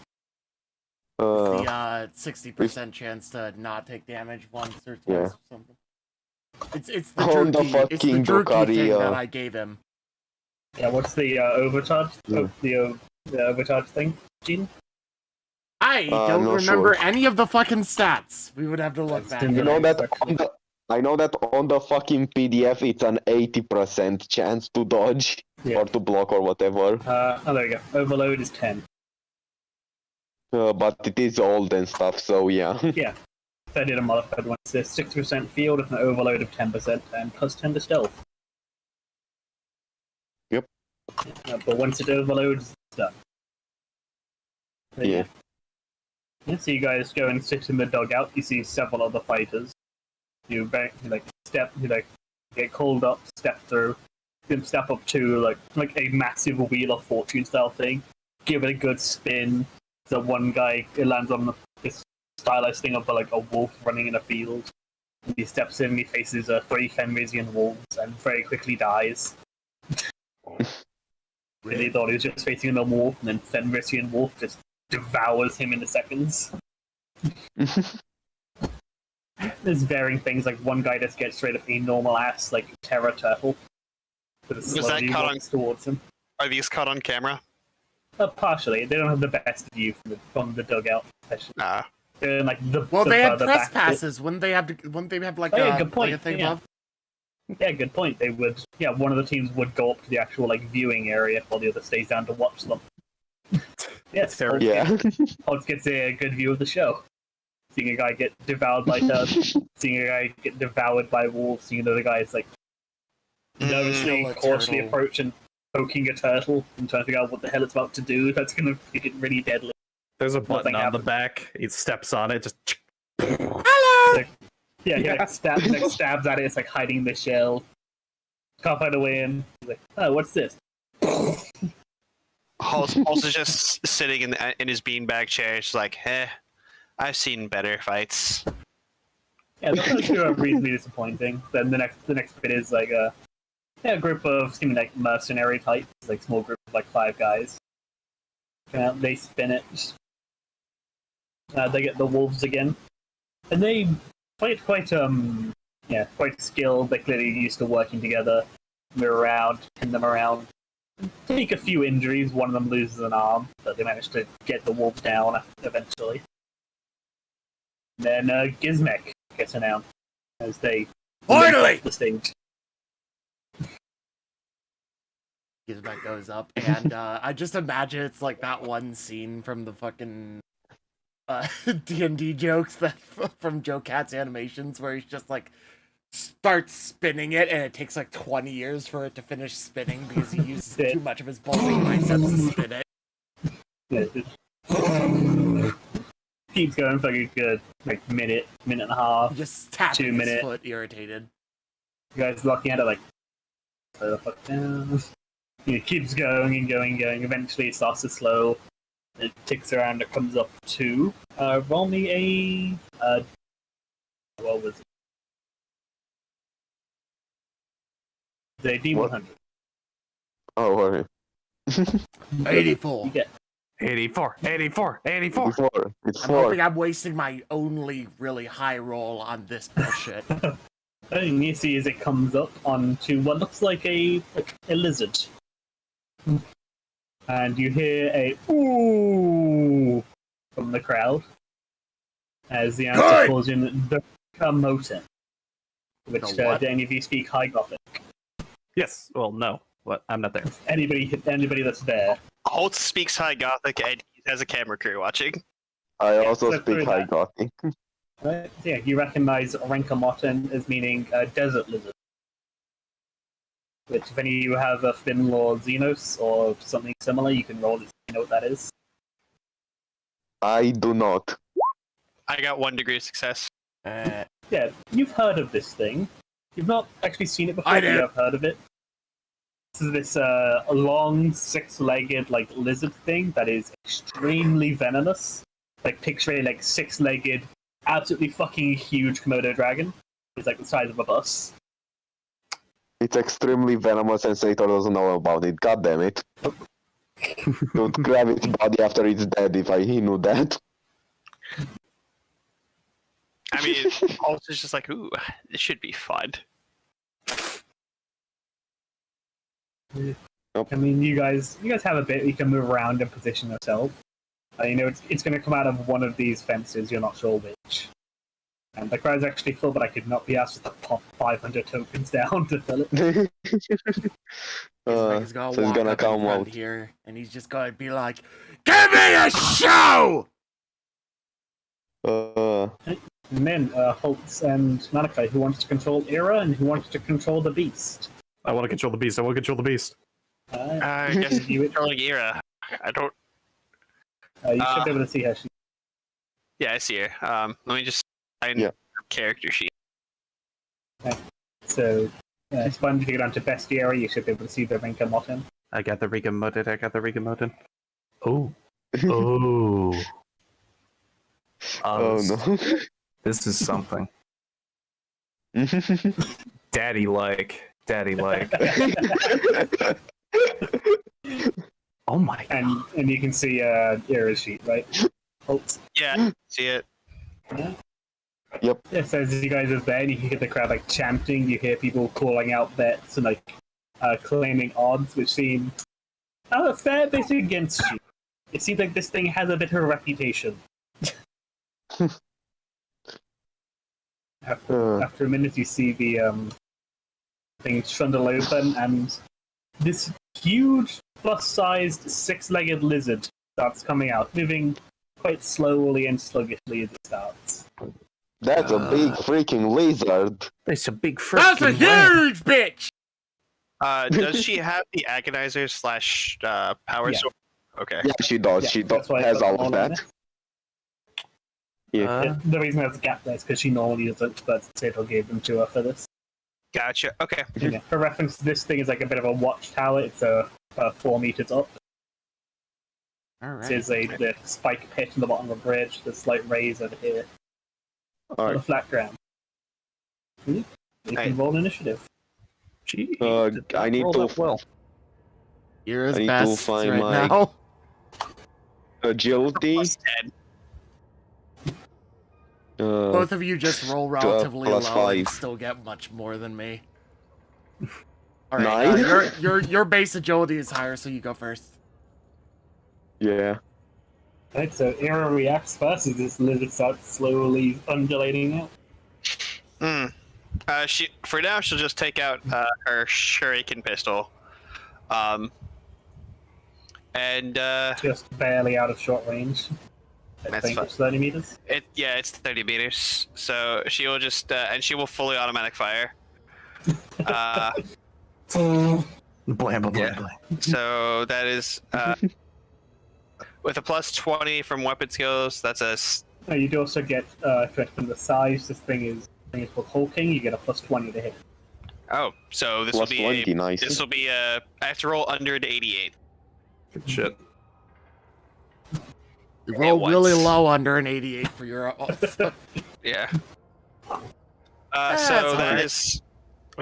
The 60% chance to not take damage once or twice Yeah. or something. It's the On the jerky, it's the fucking jerky Dokari, thing that I gave him. Yeah, what's the overcharge? Yeah. The overcharge thing, Gene? I I'm don't not remember sure. any of the fucking stats. We would have to look back. in You the know next that section. I know that on the fucking PDF it's an 80% chance to dodge Yeah. or to block or whatever. There you go. Overload is 10. But it is old and stuff, so yeah. Yeah. I did a modified one. It's a 60% field with an overload of 10% and plus 10 to stealth. Yep. But once it overloads, it's done. There you Yeah. go. Yeah, so you guys go and sit in the dugout. You see several other fighters. You get called up, step through, then step up to like a massive wheel of fortune style thing. Give it a good spin. So one guy lands on this stylized thing of like a wolf running in a field. And he steps in and he faces 3 Fenrisian wolves and very quickly dies. Really thought he was just facing a normal wolf, and then Fenrisian wolf just devours him in seconds. There's varying things, like one guy just gets straight up a normal ass, like terror turtle. That that slowly caught walks towards him. Are these caught on camera? Partially, they don't have the best view from the dugout, especially. They're in, like the Well, the they had further back bit. trespasses. Wouldn't they have like Oh, yeah, a good point, like a thing yeah. above? Yeah, good point. They would. Yeah, one of the teams would go up to the actual like viewing area while the other stays down to watch them. Yes, Fair. Yeah. Hodge gets a good view of the show. Seeing a guy get devoured by turtles, seeing a guy get devoured by wolves, seeing another guy is like nervously, Kill a cautiously turtle. approaching, poking a turtle, and trying to figure out what the hell it's about to do. That's gonna make it really deadly. There's a button Nothing on the happens. back. He steps on it. Just Hello. Yeah, he Yeah. like, stabs at it. It's like hiding the shell. Can't find a way in. He's like, oh, what's this? Also just sitting in his beanbag chair, just like, I've seen better fights. Yeah, the first two are reasonably disappointing. Then the next bit is like a group of seeming like mercenary types, like small group of like 5 guys. They spin it. They get the wolves again, and they fight quite skilled. They're clearly used to working together. Move around, pin them around. Take a few injuries. One of them loses an arm, but they manage to get the wolves down eventually. Then Gizmek gets announced as they Finally! leap off the stage. Gizmek goes up, and I just imagine it's like that one scene from the fucking D&D jokes that from Joe Cat's animations, where he's just like starts spinning it, and it takes like 20 years for it to finish spinning because he uses too much of his bulging biceps to spin it. Keeps going for like a good minute and a half. He just tapping 2 his minutes. foot, irritated. You guys looking at it like, slow the fuck down. It keeps going and going and going. Eventually it starts to slow. It ticks around. It comes up to roll me a what was it? The D100. Oh, worry. 84. You get 84, 84, 84. It's 4. It's I'm 4. hoping I'm wasting my only really high roll on this bullshit. and you see as it comes up onto what looks like a lizard. And you hear a ooh from the crowd as the announcer Hey! calls in the Moten, which The what? do any of you speak High Gothic? Yes. Well, no. What? I'm not there. Anybody that's there. Holt speaks High Gothic and he has a camera crew watching. I also so through speak High that. Gothic. Right? So yeah, you recognize Renkamoten as meaning desert lizard. Which, if any of you have a Finl or Xenos or something similar, you can roll it. You know what that is. I do not. I got 1 degree of success. Yeah, you've heard of this thing. You've not actually seen it before, I but you did. have heard of it. This is this long, 6-legged lizard thing that is extremely venomous. Picture a 6-legged, absolutely fucking huge Komodo dragon. It's the size of a bus. It's extremely venomous and Sator doesn't know about it. God damn it. Don't grab its body after it's dead if he knew that. I mean, Holt is just like, ooh, this should be fun. I mean, you guys have a bit. You can move around and position yourself. It's going to come out of one of these fences. You're not sure which. And the crowd's actually full, but I could not be asked to pop 500 tokens down to fill it. He's So gonna he's walk gonna up in come front out. here, and he's just gonna be like, "Give me a show!" And then Holtz and Malachi, who wanted to control Era and who wanted to control the Beast. I want to control the beast. I want to control the beast. I guess You controlling Era. I don't. you should be able to see her. Yeah, I see her. Let me just find Yeah. her character sheet. So, Sponge, if you go down to Bestiary, you should be able to see the Renkamoten. I got the Riga Moten. Oh. Oh. Oh no. This is something. Daddy like. Oh my god. And you can see Era's sheet, right? Holtz. Yeah, see it. Yeah, so as you guys are there, and you can hear the crowd chanting. You hear people calling out bets and claiming odds, which seem fair basically against you. It seems like this thing has a bit of a reputation. After a minute, you see the thing trundle open, and this huge, plus-sized, six-legged lizard starts coming out, moving quite slowly and sluggishly as it starts. That's a big freaking lizard. It's a big That's a huge bitch! Does she have the agonizer slash power Yeah. sword? Okay. Yeah, she does. Yeah, She that's why has it's all all of on that. there. Yeah. The reason there's a gap there is because she normally doesn't, but Sato gave them to her for this. Gotcha. Okay. Yeah. For reference, this thing is like a bit of a watchtower. It's 4 meters up. Alright. There's the spike pit in the bottom of the bridge. The slight raise over here. All On the right. flat ground. You can roll initiative. Gee, I need rolled to up well. You're his I need to best find right my- now. agility. Plus 10. Both of you just roll relatively plus low and 5. still get much more than me. Alright, 9. your base agility is higher, so you go first. Yeah. Right, so Era reacts first as this lizard starts slowly undulating out. She for now she'll just take out her shuriken pistol, and Just barely out of short range. I That's think fine. it's 30 meters. it's 30 meters. So she will just and she will fully automatic fire. Blam, blam, blam, Yeah. blam. So that is with a plus 20 from weapon skills. That's a You do also get, from the size, this thing is called hulking, you get a plus 20 to hit. so this Plus will be 20, nice. this will be I have to roll under an 88. Good shit. You roll once. really low under an 88 for your... Yeah. That's So all that right. is.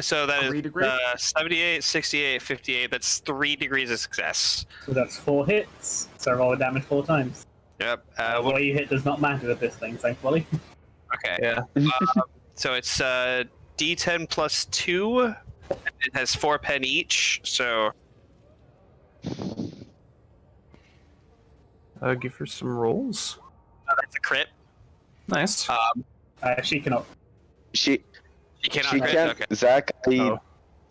So that 3 is degrees? 78, 68, 58. That's 3 degrees of success. So that's 4 hits, so roll damage 4 times. Yep. The way you hit does not matter with this thing, thankfully. Okay. Yeah. So it's D10 plus 2. It has 4 pen each. So Give her some rolls. that's a crit. Nice. She cannot. She You cannot she crit. can't. Okay. Zach, Oh.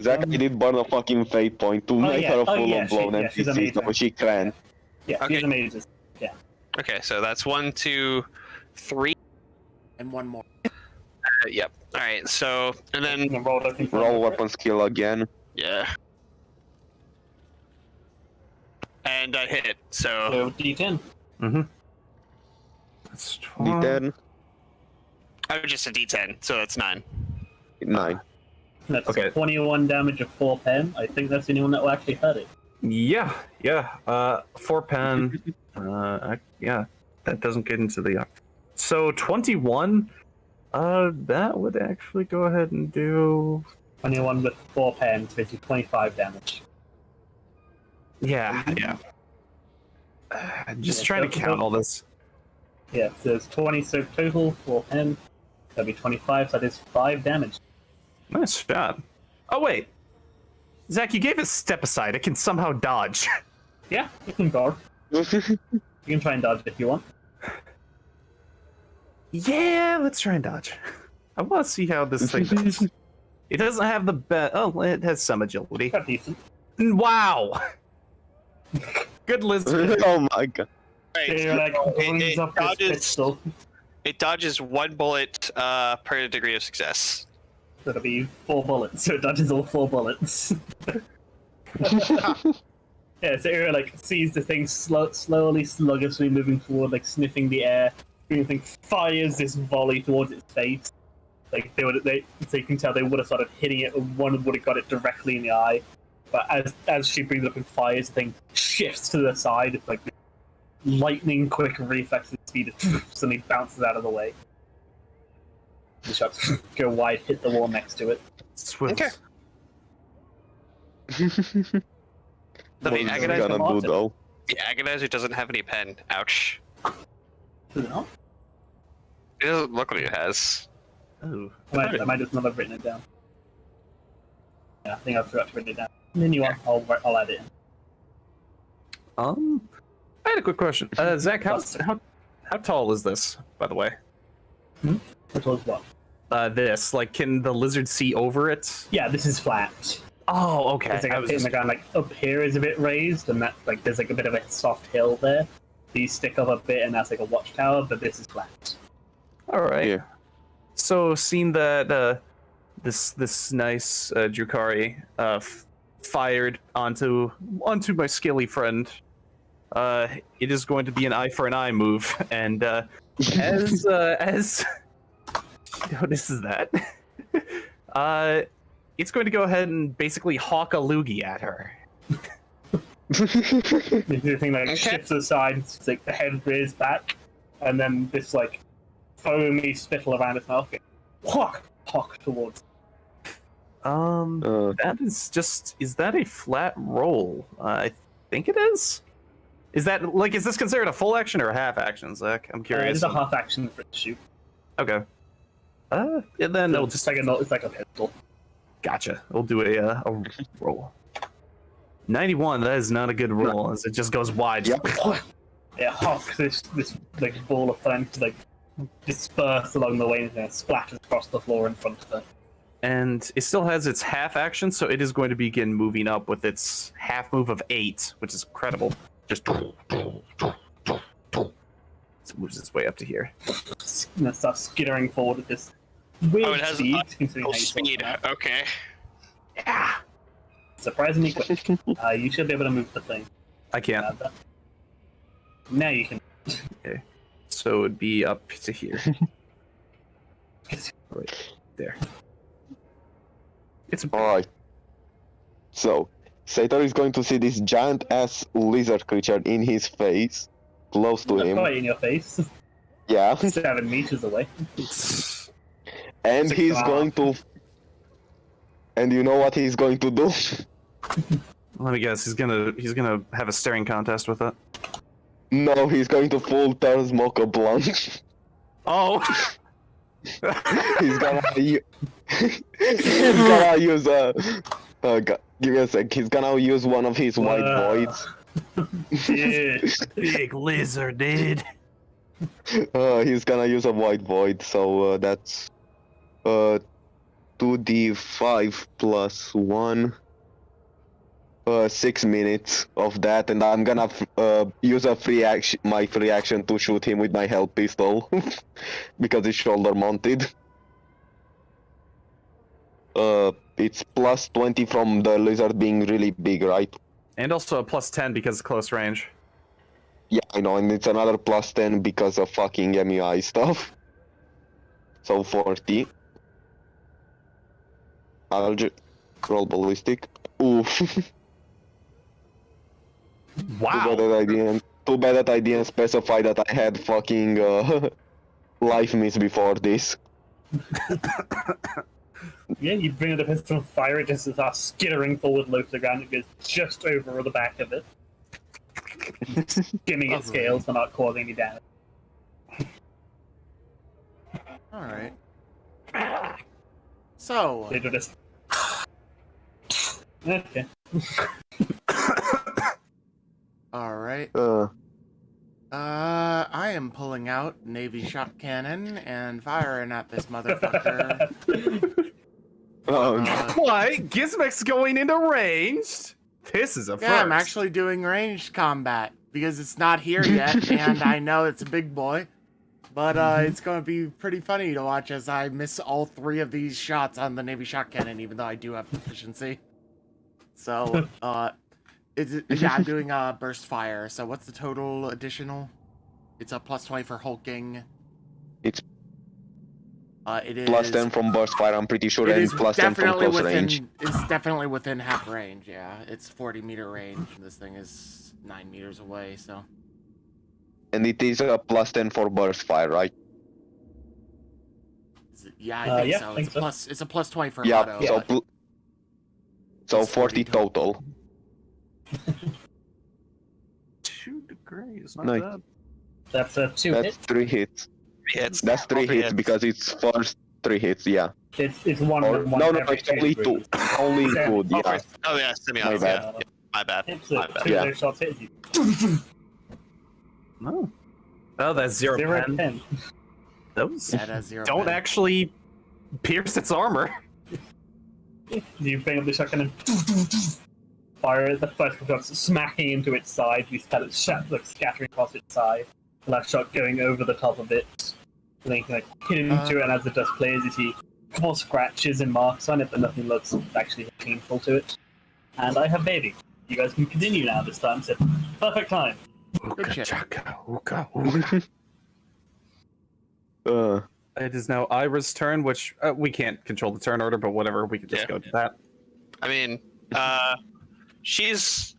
I did burn a fucking fate point to make her a full yeah, on blown she's NPC, amazing. so she can. Yeah, Okay. she's amazing. Okay. So that's 1, 2, 3. And one more. Yep. All right. So and You then can roll looking for Roll the crit. weapon skill again. yeah. And I hit. So So D10. Mm-hmm. That's 12. D10, I was just a D10. So that's 9. 9. That's Okay. 21 damage of 4 pen. I think that's the only one that will actually hurt it. Yeah. 4 pen. Yeah. That doesn't get into the. So 21. That would actually go ahead and do. 21 with 4 pen, so it's 25 damage. Yeah. I'm just trying to count all this. Yeah, so there's 20 so total, 4 pen. That'd be 25, so that is 5 damage. Nice job. Oh wait, Zach, you gave a step aside. It can somehow dodge. Yeah, you can dodge. You can try and dodge if you want. Yeah, let's try and dodge. I want to see how this thing does. It doesn't have the best. Oh, it has some agility. Got decent. Wow. Good lizard. Oh my god. Right, So you're like, so brings up this pistol. it dodges 1 bullet per degree of success. That'll be 4 bullets, so it dodges all 4 bullets. Yeah, so Ira like sees the thing slowly, sluggishly moving forward, like sniffing the air. The thing fires this volley towards its face. Like so you can tell they would have started hitting it, and one would have got it directly in the eye. But as she brings it up and fires, the thing shifts to the side. It's like lightning quick reflexes speed. It suddenly bounces out of the way. The shots go wide, hit the wall next to it. Swivels. Okay. What is it agonizer gonna do Martin. though? The agonizer doesn't have any pen. Ouch. Does it not? It doesn't look like it has. Oh. I might just not have written it down. Yeah, I think I forgot to write it down. And then you want, I'll add it in. I had a quick question. Zach, how tall is this, by the way? Which was what? This, like, can the lizard see over it? Yeah, this is flat. Oh, okay. It's like a pit in the ground. Like up here is a bit raised, and that like there's like a bit of a soft hill there. These stick up a bit, and that's like a watchtower. But this is flat. All right. Yeah. So, seeing that this nice Drukari fired onto my skilly friend, it is going to be an eye for an eye move, and as notices that, it's going to go ahead and basically hawk a loogie at her. The thing like shifts aside, it's like the head rears back, and then this like foamy spittle around its mouth, hawk towards. That is that a flat roll? I think it is. Is this considered a full action or a half action, Zach? I'm curious. It's a half action for it to shoot. Okay. And then So it'll it's like a pistol. Gotcha. We'll do a roll. 91. That is not a good roll, as it just goes wide. Yep. It hawks this like ball of fun to like disperse along the way and then splatters across the floor in front of her. And it still has its half action, so it is going to begin moving up with its half move of 8, which is incredible. Just so it moves its way up to here. And it starts skittering forward at this weird Oh, it has speed. a Considering how you speed. talk about it. Okay. Yeah. Surprisingly quick. You should be able to move the thing. I can't. Grab that. Now you can. Okay. So it'd be up to here. Right there. It's Alright. So, Sator is going to see this giant ass lizard creature in his face, close to him. Right in your face. Yeah. 7 meters away. And Six he's and a going to. And you know what he's going to do? Let me guess. He's gonna have a staring contest with it. No, he's going to full turn smoke a blunt. Oh. He's gonna he's gonna use give me a sec. He's gonna use one of his white voids. Yeah. Big lizard, dude. He's gonna use a white void, so that's 2d5 plus 1. 6 minutes of that, and I'm gonna use my free action to shoot him with my held pistol because it's shoulder mounted. It's plus 20 from the lizard being really big, right? And also a plus 10 because it's close range. Yeah, I know, and it's another plus 10 because of fucking MUI stuff. So 40. I'll just roll ballistic. Oof. Wow. Too bad that I didn't specify that I had fucking life miss before this. Yeah, you bring the pistol, fire it, just starts skittering forward low to the ground. It goes just over the back of it, skimming its scales but not causing any damage. All right. So, They do this. Okay. all right. I am pulling out Navy shot cannon and firing at this motherfucker. What? Gizmek's going into ranged? This is a first. Yeah, I'm actually doing ranged combat because it's not here yet, and I know it's a big boy. But it's going to be pretty funny to watch as I miss all 3 of these shots on the Navy shot cannon, even though I do have proficiency. So, yeah, I'm doing burst fire. So what's the total additional? It's a plus 20 for hulking. It's it is plus 10 from burst fire, I'm pretty sure, it and is plus 10 from definitely close range. It's definitely within half range. Yeah, it's 40-meter range. And this thing is 9 meters away. So. And it is a plus 10 for burst fire, right? Yeah, I think yeah, so. I think so. It's a plus 20 for Yeah, auto. so 40 total. 2 degrees. Not Nice. bad. That's a 2 That's hits. 3 hits. Hits. That's 3 hits because it's first 3 hits, yeah. It's one. Or, one no, every it's only 2. rounds. Only Yeah. 2, Oh, yeah. oh yeah, semi My bad. My bad. It's My two bad. Yeah. of those shots hit you. Oh, that's 0 0 pen. 10. Those That has 0 don't pen. actually pierce its armor. You bring up the shotgun and fire the first shot smacking into its side. You kind of scattering across its side. The last shot going over the top of it. And then you can hit into it, and as the dust plays, you see a couple scratches and marks on it, but nothing looks actually painful to it. And I have baby. You guys can continue now this time. So perfect time. Good shit. It is now Ira's turn, which we can't control the turn order, but whatever, we can just go to that. I mean, she's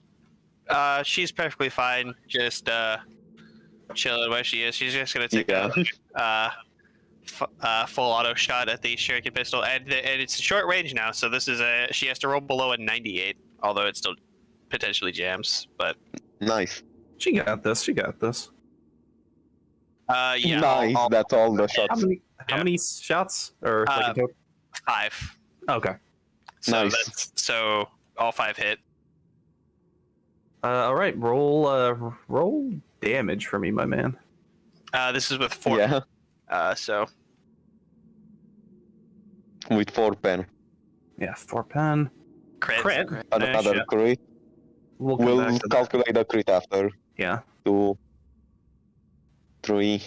perfectly fine, just chilling where she is. She's just gonna take a full auto shot at the shuriken pistol, and it's short range now, so this is she has to roll below a 98, although it still potentially jams. But Nice. She got this. She got this. yeah, Nice. That's all the How shots. many shots? Or like a total? 5. Okay. So Nice. so all 5 hit. All right. Roll damage for me, my man. This is with 4. Yeah. So With 4 pen. Yeah, 4 pen. crit. Crit. Another shit. crit. We'll come We'll back to that. calculate the crit after. Yeah. 2, 3.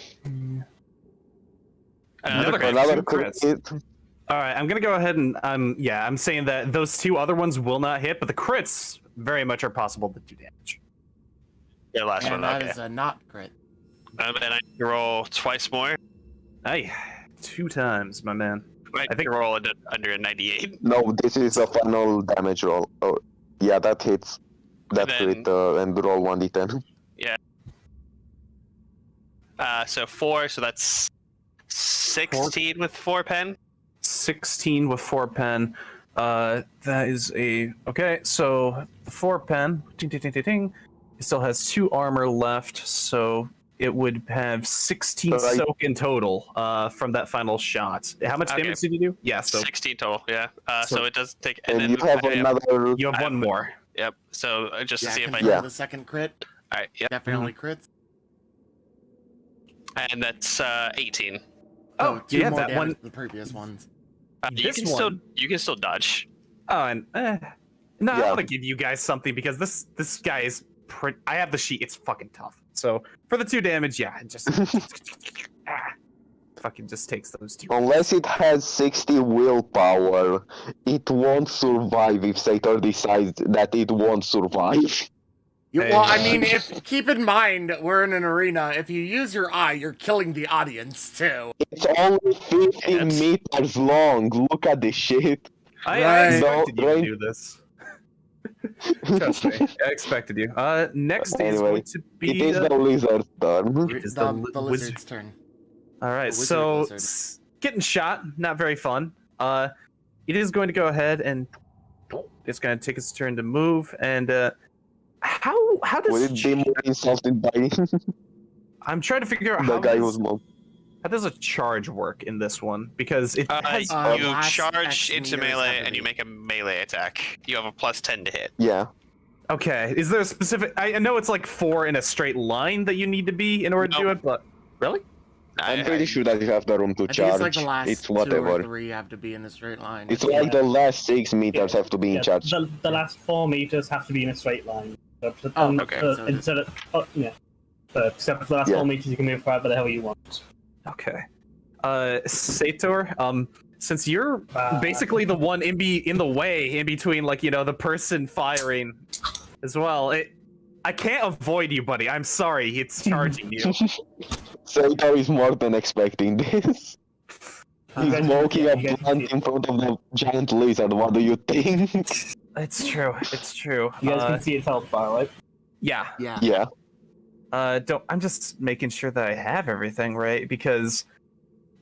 Another crit. Another Two crit. crits. All right, I'm gonna go ahead and I'm saying that those 2 other ones will not hit, but the crits very much are possible to do damage. Yeah, last And one. that Okay. is a not crit. And I can roll twice more. Hey, 2 times, my man. I think roll under a 98. No, this is a final damage roll. Oh, yeah, that hits. That And then- crit and roll 1d10. So 4, so that's 16 with 4 pen. 16 with 4 pen. That is a okay. So the 4 pen. Ding, ding, ding, ding, ding. It still has 2 armor left, so it would have 16 Right. soak in total from that final shot. How much Okay. damage did you do? Yeah, so 16 total, yeah. So it does take. And then you have I another. you have I 1 have- more. Yep. So just to Yeah, see if I. confirm Yeah. the second crit. All right. Yep. Definitely crits. And that's 18. Oh, two yeah, more that damage one. than the previous ones. You This can one- still dodge. Oh, and no, I Yeah. want to give you guys something because this guy is. I have the sheet. It's fucking tough. So for the 2 damage, yeah, it just fucking just takes those 2. Unless it has 60 willpower, it won't survive if Sator decides that it won't survive. Well, I mean, if keep in mind we're in an arena. If you use your eye, you're killing the audience too. It's only 15 Yes. meters long. Look at this shit. I Right. expected you No, to do this. Trust me, I expected you. Next is Anyway, going to be. It is the lizard's turn. It is The, the the wizard. lizard's turn. All right, the wizard so lizard. getting shot, not very fun. It is going to go ahead and it's going to take its turn to move. And how Would does it be more insulted by I'm trying to figure out the how guy does, who's more? how does a charge work in this one because it has. You last charge X into meters melee have to and you be. make a melee attack. You have a +10 to hit. Yeah. Okay, is there a specific? I know it's like 4 in a straight line that you need to be in order to do Nope. it, but really? I'm pretty sure that you have the room to I think charge. it's like the last It's 2 or whatever. 3 have to be in a straight line. It's like the last 6 meters have to be in Yeah, charge. the last 4 meters have to be in a straight line. Oh, okay, so it is. Instead of except for the last Yeah. 4 meters, you can move wherever the hell you want. Okay. Sator, since you're Uh, basically the one in the way in between, like, you know, the person firing as well. I can't avoid you, buddy. I'm sorry. It's charging you. Sator is more than expecting this. He's guys- smoking you a guys- blunt in front of the giant lizard. What do you think? It's true. It's true. You guys can see its health bar, right? Yeah. Yeah. Yeah. I'm just making sure that I have everything right because.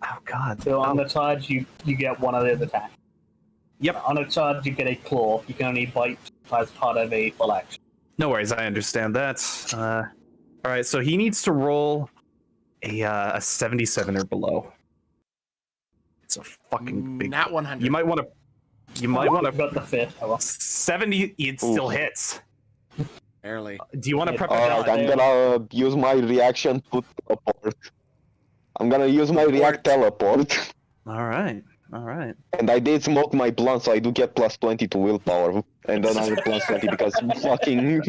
Oh God. So on the charge, you get one of the attack. Yep. On a charge, you get a claw. You can only bite as part of a full action. No worries. I understand that. All right. So he needs to roll a 77 or below. It's a fucking big. Not 100. You might want to. You might want to. Got the fit. Oh, well. 70. It still hits. Barely. Do you want to prep a Alright, shot? I'm gonna use my reaction to teleport. I'm gonna use my react teleport. Alright, alright. And I did smoke my blunt, so I do get plus 20 to willpower. And another plus 20 because fucking...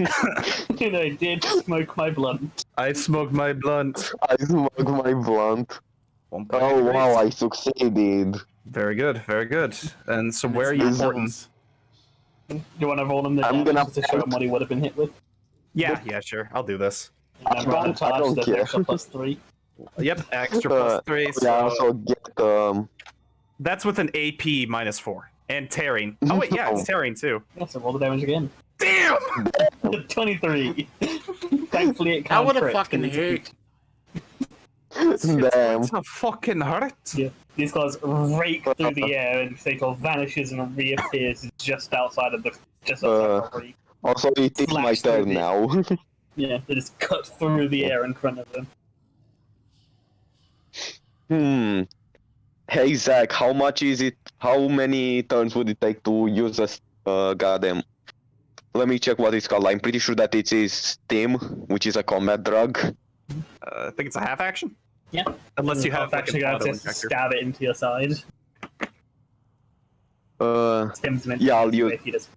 And I did smoke my blunt. I smoked my blunt. I smoked my blunt. One point Oh increase. wow, I succeeded. Very good, very good. And so And where are it's you not porting? levels. You want to roll him the I'm damage gonna just to show him what he would have been hit with? Yeah, sure. I'll do this. And then roll I charge, don't there's care. extra +3. Yep, extra plus 3. So Yeah, I also get that's with an AP -4. And tearing. Oh wait, yeah, it's tearing too. Yeah, so roll the damage again. Damn! 23. Thankfully it That can't would have crit, fucking 'cause hit. damn. It's a fucking hurt. Yeah. These claws rake through the air and Sator vanishes and reappears just outside of the property. Also, it is my Flash through turn the- now. Yeah, they just cut through the air in front of them. Hey Zach, how much is it? How many turns would it take to use a goddamn? Let me check what it's called. I'm pretty sure that it is Stim, which is a combat drug. I think it's a half action. Yeah. Unless you have like actually an got auto to injector. stab it into your side. Tim's meant Yeah, to I'll do use- it if you just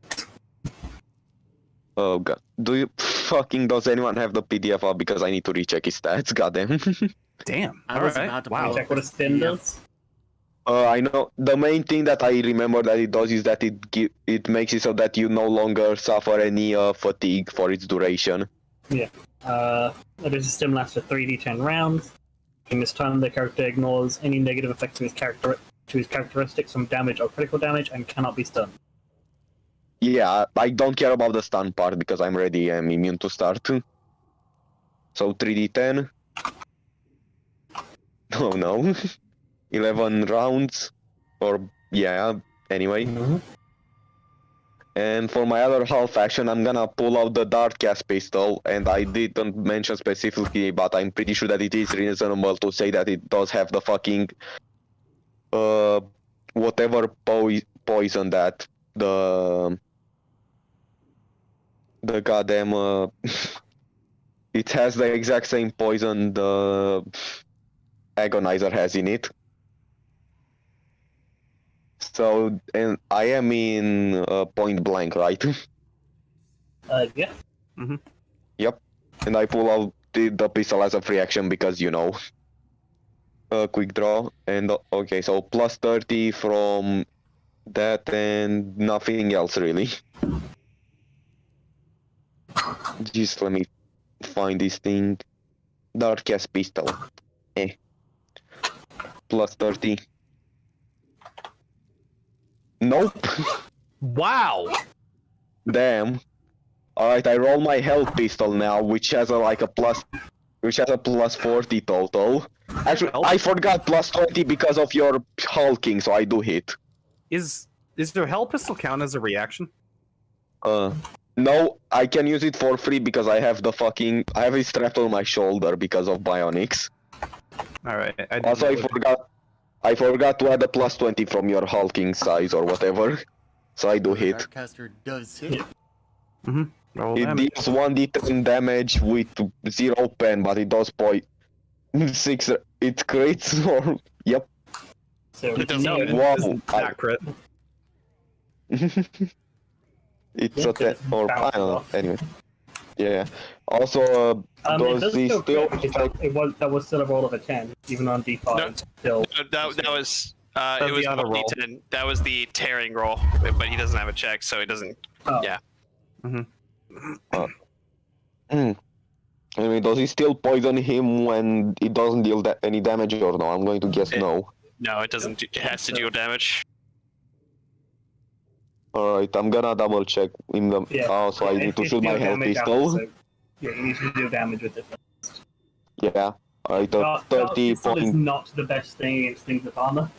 Oh god, does anyone have the PDF up because I need to recheck his stats? Goddamn. Damn. I was Alright. about to Wow. pull check what a stim does. I know the main thing that I remember that it does is that it makes it so that you no longer suffer any fatigue for its duration. It is a stim lasts for 3d10 rounds. In this time, the character ignores any negative effects to his characteristics from damage or critical damage and cannot be stunned. Yeah, I don't care about the stun part because I'm immune to start. So 3d10. Oh no. 11 rounds. Or, yeah, anyway. And for my other half action, I'm gonna pull out the Dart Cast pistol, and I didn't mention specifically, but I'm pretty sure that it is reasonable to say that it does have the fucking whatever poison that the goddamn it has the exact same poison the Agonizer has in it. So, and I am in point blank, right? Yeah. Yep. And I pull out the pistol as a free action because, you know, quick draw. And okay, so plus 30 from that and nothing else really. Just let me find this thing. Darkest pistol. Plus 30. Nope. Wow. Damn. Alright, I roll my health pistol now, which has a plus 40 total. Actually, I forgot plus 20 because of your hulking, so I do hit. Is your hell pistol count as a reaction? No, I can use it for free because I have it strapped on my shoulder because of bionics. Alright. Also, I forgot to add a plus 20 from your hulking size or whatever. So I do hit. Darkcaster does hit. Roll It damage. deals 1d10 damage with 0 pen, but it does 6. It crits or. Yep. So It doesn't- No, it Wow. isn't that crit. It's Yeah, a 10 it's or I bounce don't know. off. Anyway. Yeah. Also, it does does he still still. crit because that was still a roll of a 10, even on d5. No. Still, That was Of it was the other roll. 1d10. That was the tearing roll, but he doesn't have a check, so he doesn't. Oh. Yeah. I mean, does he still poison him when it doesn't deal any damage or no? I'm going to guess no. No, it doesn't. It has to deal damage. Alright, I'm gonna double check in the. yeah. Oh, so I need to It's shoot my deal health damage pistol. after, so- yeah, you need to deal damage with it. Yeah. Alright, Dark 30 pistol is point. not the best thing against things with armor.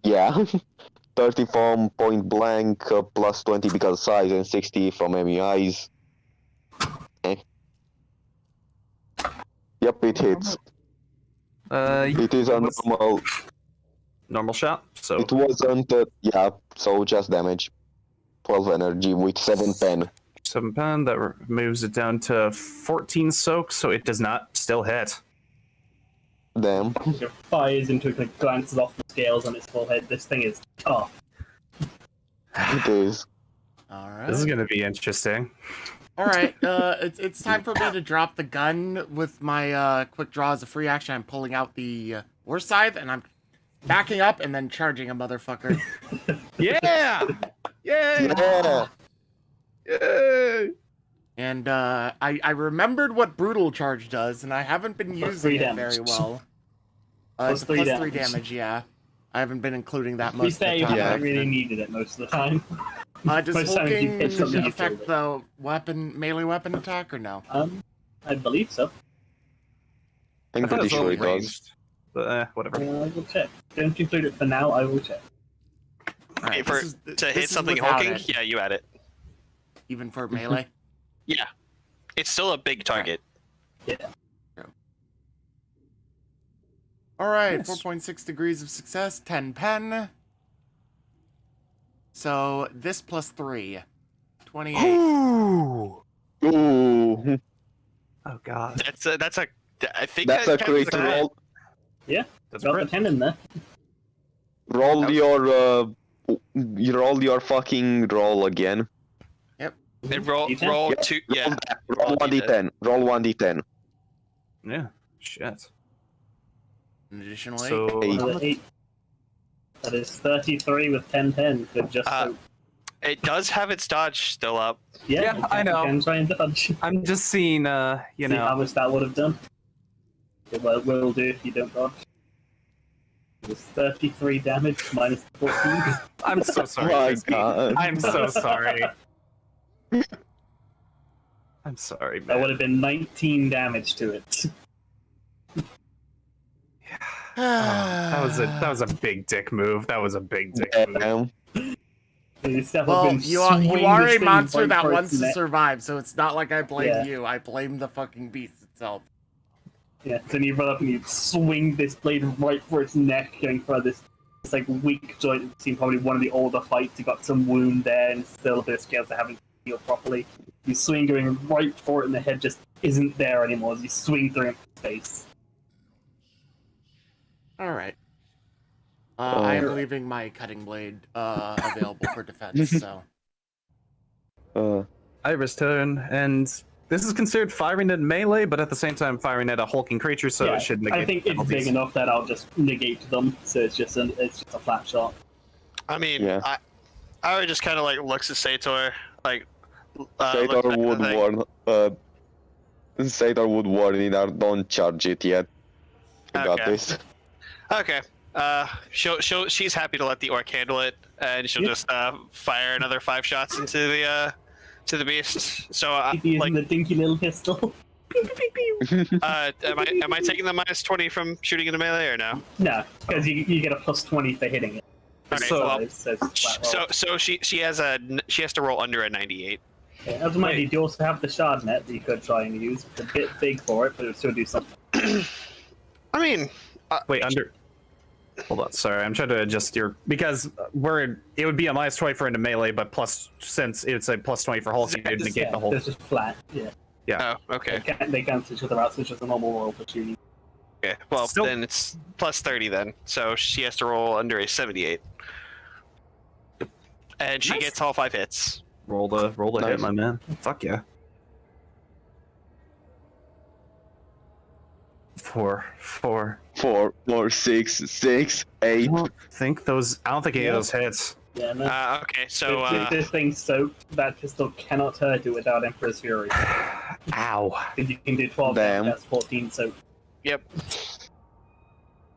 Yeah. 30 from point blank, plus 20 because size, and 60 from MEIs. Yep, it hits. It is a what's- normal. Normal shot. So It wasn't. Yeah, so just damage. 12 energy with 7 pen. 7 pen. That moves it down to 14 soak, so it does not still hit. Damn. It fires into it, like, glances off the scales on its forehead. This thing is tough. It is. All right. This is gonna be interesting. All right. It's time for me to drop the gun with my quick draw as a free action. I'm pulling out the war scythe and I'm backing up and then charging a motherfucker. Yeah! Yay! Yeah. Yay! And I remembered what brutal charge does, and I haven't been Plus using 3 it very damage. well. Plus It's a 3 plus 3 damage. damage, yeah. I haven't been including that We most of say the you time. Yeah. haven't really needed it most of the time. Does most times you hulking hit something, you affect killed the melee weapon attack, or no? I believe so. I'm I thought it pretty was sure only it does. ranged. But whatever. I will check. Don't include it for now, I will check. All right, For, this to this hit is something without hulking, it, yeah, you add it. even for melee. Yeah. It's still a big target. Yeah. All right, Nice. 4.6 degrees of success, 10 pen. So this plus 3, 28. Ooh! Ooh. Oh god. That's a. I think That's that a counts as crit. Roll, That's Got the great. 10 in there. roll you roll your fucking roll again. And roll D10? roll Yeah, two. Yeah. Roll 1d10. Roll 1d10. Yeah. Shit. An additional 8. So Eight. Another 8. That is 33 with 10 pen. So just so, It does have its dodge still up. Yeah, I know. You can try and dodge. I'm just seeing See how much that would have done. It will do if you don't dodge. It was 33 damage minus 14. I'm so sorry. My Frisky. God. I'm so sorry. I'm sorry, That man. would have been 19 damage to it. That was a big dick move. That was a big dick move. Damn. It's definitely Well, been you are swinging a this thing monster right that for its wants to neck. survive, so it's not like I blame Yeah. you. I blame the fucking beast itself. Yeah, then you run up and you swing this blade right for its neck, going for this like weak joint. It's seen probably one of the older fights. You got some wound there, and still a bit of scales that haven't healed properly. You swing going right for it, and the head just isn't there anymore as you swing through its face. All right. I am leaving my cutting blade available for defense, so. Iris turn, and this is considered firing at melee, but at the same time firing at a hulking creature, so Yeah, it should negate I think it's penalties. big enough that I'll just negate them. So it's just a flat shot. I mean, Yeah. I just kind of like looks at Sator, like. looks Sator back at the would thing. warn. Sator would warn Inar, don't charge it yet. I got Okay. this. Okay. She's happy to let the orc handle it, and she'll Yep. just fire another 5 shots into the beast. So, Keep using like, the dinky little pistol. am I taking the minus 20 from shooting into melee or no? No, because you get a plus 20 for hitting it. Okay, So- well, it's flat roll. so she has to roll under a 98. Yeah, as a mind, you do also have the shard net that you could try and use. It's a bit big for it, but it would still do something. I mean, Wait, under. Hold on, sorry, I'm trying to adjust your because it would be a minus 20 for into melee, but plus since it's a plus 20 for hulking, it would negate the whole. It's just flat. Yeah, oh, okay. they cancel each other out, so it's just a normal roll for shooting. Okay. Well, Still- then it's plus 30 then. So she has to roll under a 78. And she Nice. gets all 5 hits. Roll the Nice. hit, my man. Fuck yeah. 4. 4, 6, 6, 8. I don't think any of those hits. Yeah, no. Okay, so This thing's soaked. That pistol cannot hurt it without Emperor's Fury. Ow. If you can do 12 Damn. damage, that's 14 soaked. yep.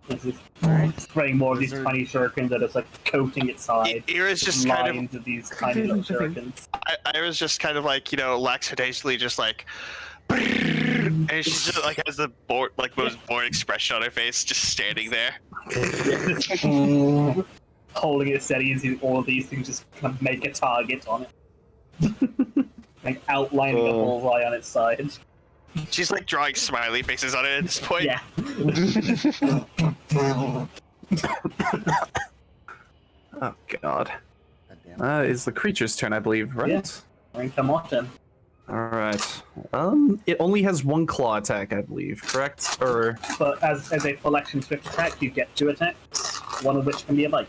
This is Alright. spraying more of these Wizard. tiny shurikens that are like coating its side. Ira's just kind of Lines of these tiny little shurikens. Ira's just kind of like, lackadaisically just like and she's just like has the most bored expression on her face, just standing there. Holding it steady as all of these things just kind of make a target on it. Like outlining a bullseye on its side. She's like drawing smiley faces on it at this point. Yeah. Oh god. God damn. It's the creature's turn, I believe, right? Yeah. Rinkamotten. All right. It only has one claw attack, I believe. Correct? Or But as a full action swift attack, you get 2 attacks, one of which can be a bite.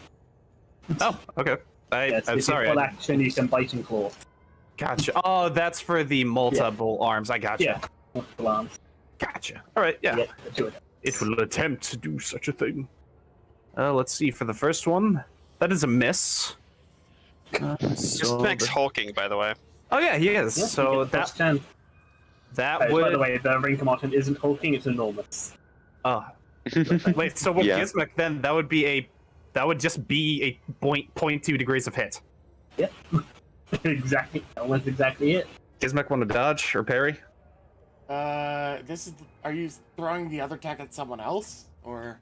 oh, okay. Yes, I'm if sorry. you full I- action, you can bite and claw. Gotcha. Oh, that's for the multiple arms. I gotcha. Yeah, multiple arms. Gotcha. All right. Yeah. You get 2 attacks. It will attempt to do such a thing. Let's see. For the first one, that is a miss. Just Max hulking, by the way. Oh yeah, he is. Yeah, you So get plus 10. that By the would. way, the Rinkamotten isn't hulking; it's enormous. Oh, wait. So with Yeah. Gizmek, then that would be a. That would just be a 0.2 degrees of hit. Yep. Exactly. Almost exactly it. Gizmek want to dodge or parry? This is. Are you throwing the other attack at someone else, or?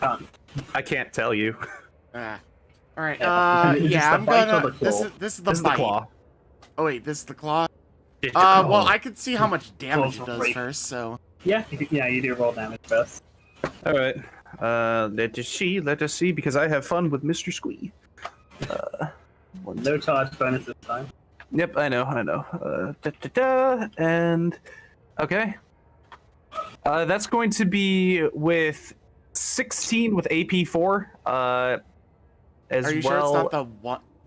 Can't. I can't tell you. Ah. All right. Yeah. Is this Yeah, the I'm bite or gonna. the This claw? is the This is the bite. claw. Oh wait, this is the claw. It's the claw. Well, I could see how much damage it Claw does break. first. So. Yeah, you do roll damage first. All right. Let us see, because I have fun with Mr. Squee. No charge bonus this time. Yep, I know. And okay. That's going to be with 16 with AP4. As Are you well. sure it's not the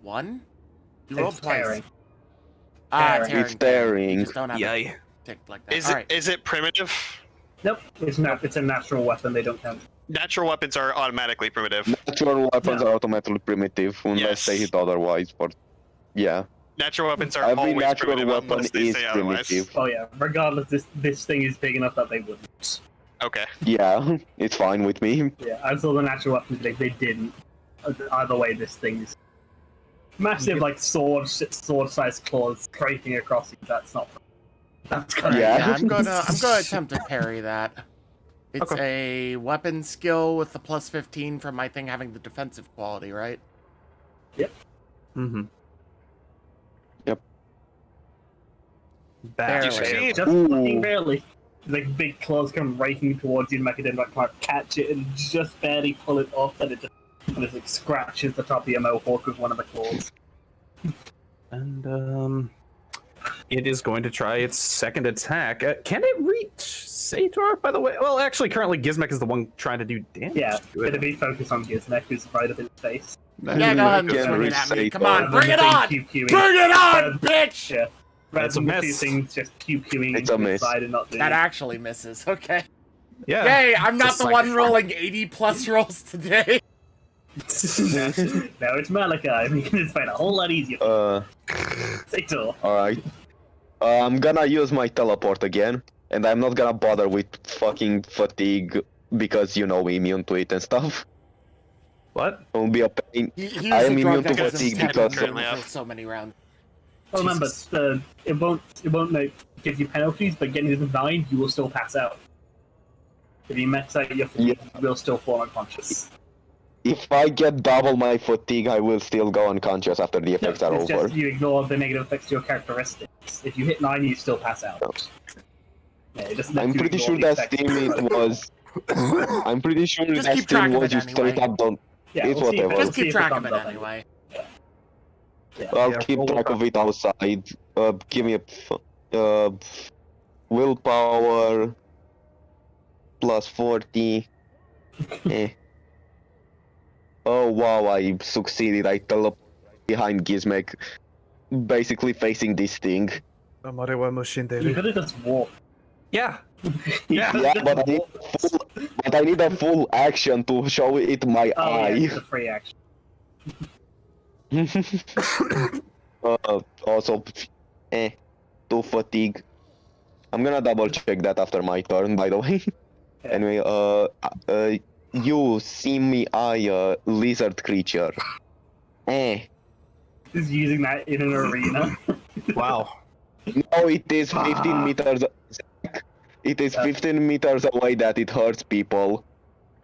one? You rolled It's twice. tearing. Ah, Tearing. tearing. It's tearing. You just don't have Yay. it ticked like that. Is All it right. is it primitive? Nope, it's not. It's a natural weapon. They don't count. Natural weapons are automatically primitive. Natural weapons No. are automatically primitive unless Yes. they hit otherwise. But yeah, Natural weapons are every always natural primitive weapon unless they is say otherwise. primitive. Oh yeah. Regardless, this thing is big enough that they wouldn't. Okay. Yeah, it's fine with me. Yeah, I saw the natural weapons big. They didn't. Either way, this thing's massive, like sword-sized claws scraping across you. That's not. That's All kind right, Yeah. yeah, I'm gonna attempt to parry that. It's a weapon skill with the plus 15 from my thing having the defensive quality, right? Mm-hmm. Yep. Bad. You Barely. succeed. just Ooh. fucking barely. Like big claws come raking towards you, and Macadam can't catch it and just barely pull it off, and it just like scratches the top of your mohawk with one of the claws. And it is going to try its second attack. Can it reach Sator, by the way? Well, actually, currently Gizmek is the one trying to do damage. Yeah, to it'll it. be focused on Gizmek, who's right up in his face. Yeah, go ahead and Can swing it at me. reach Come on, And bring then it the on! thing Bring QQing. it on, bitch! Yeah. Rather That's a than the two miss. things just QQing It's a to the miss. side and not doing That it. actually misses. Okay. Yeah. Yay, I'm not Just the like one fuck. rolling 80 plus rolls today. No, it's Malachi. We can just fight a whole lot easier. Sator. Alright. I'm gonna use my teleport again, and I'm not gonna bother with fucking fatigue because you know immune to it and stuff. What? It will be a pain. He I used am the drug immune to that gives him fatigue 10 because of- immune for so many rounds. Well, remember, Jesus. it won't like give you penalties, but getting to the 9, you will still pass out. If you max out your fatigue, you will still fall unconscious. if I get double my fatigue, I will still go unconscious after the effects are It's over. just you ignore the negative effects to your characteristics. If you hit 9, you still pass out. Yeah, it just lets I'm you pretty ignore sure the that effects. Steam it was. I'm pretty sure Just that keep track Steam of was it you straight anyway. up don't. Yeah, it's we'll see if whatever. we'll Just see keep if track it of it comes up anyway. I'll Yeah, keep roll track it of it outside. Give me a willpower plus 40. Eh. Oh wow! I succeeded. I teleport behind Gizmek, basically facing this thing. You could have just walked. Yeah. Yeah, Yeah, but I need a full action to show it my Oh, yeah, it's eye. a free action. Also, to fatigue. I'm gonna double check that after my turn, by the way. Yeah. Anyway, you see me, I lizard creature. Just using that in an arena. Wow. No, it is 15 meters. It is 15 meters away that it hurts people.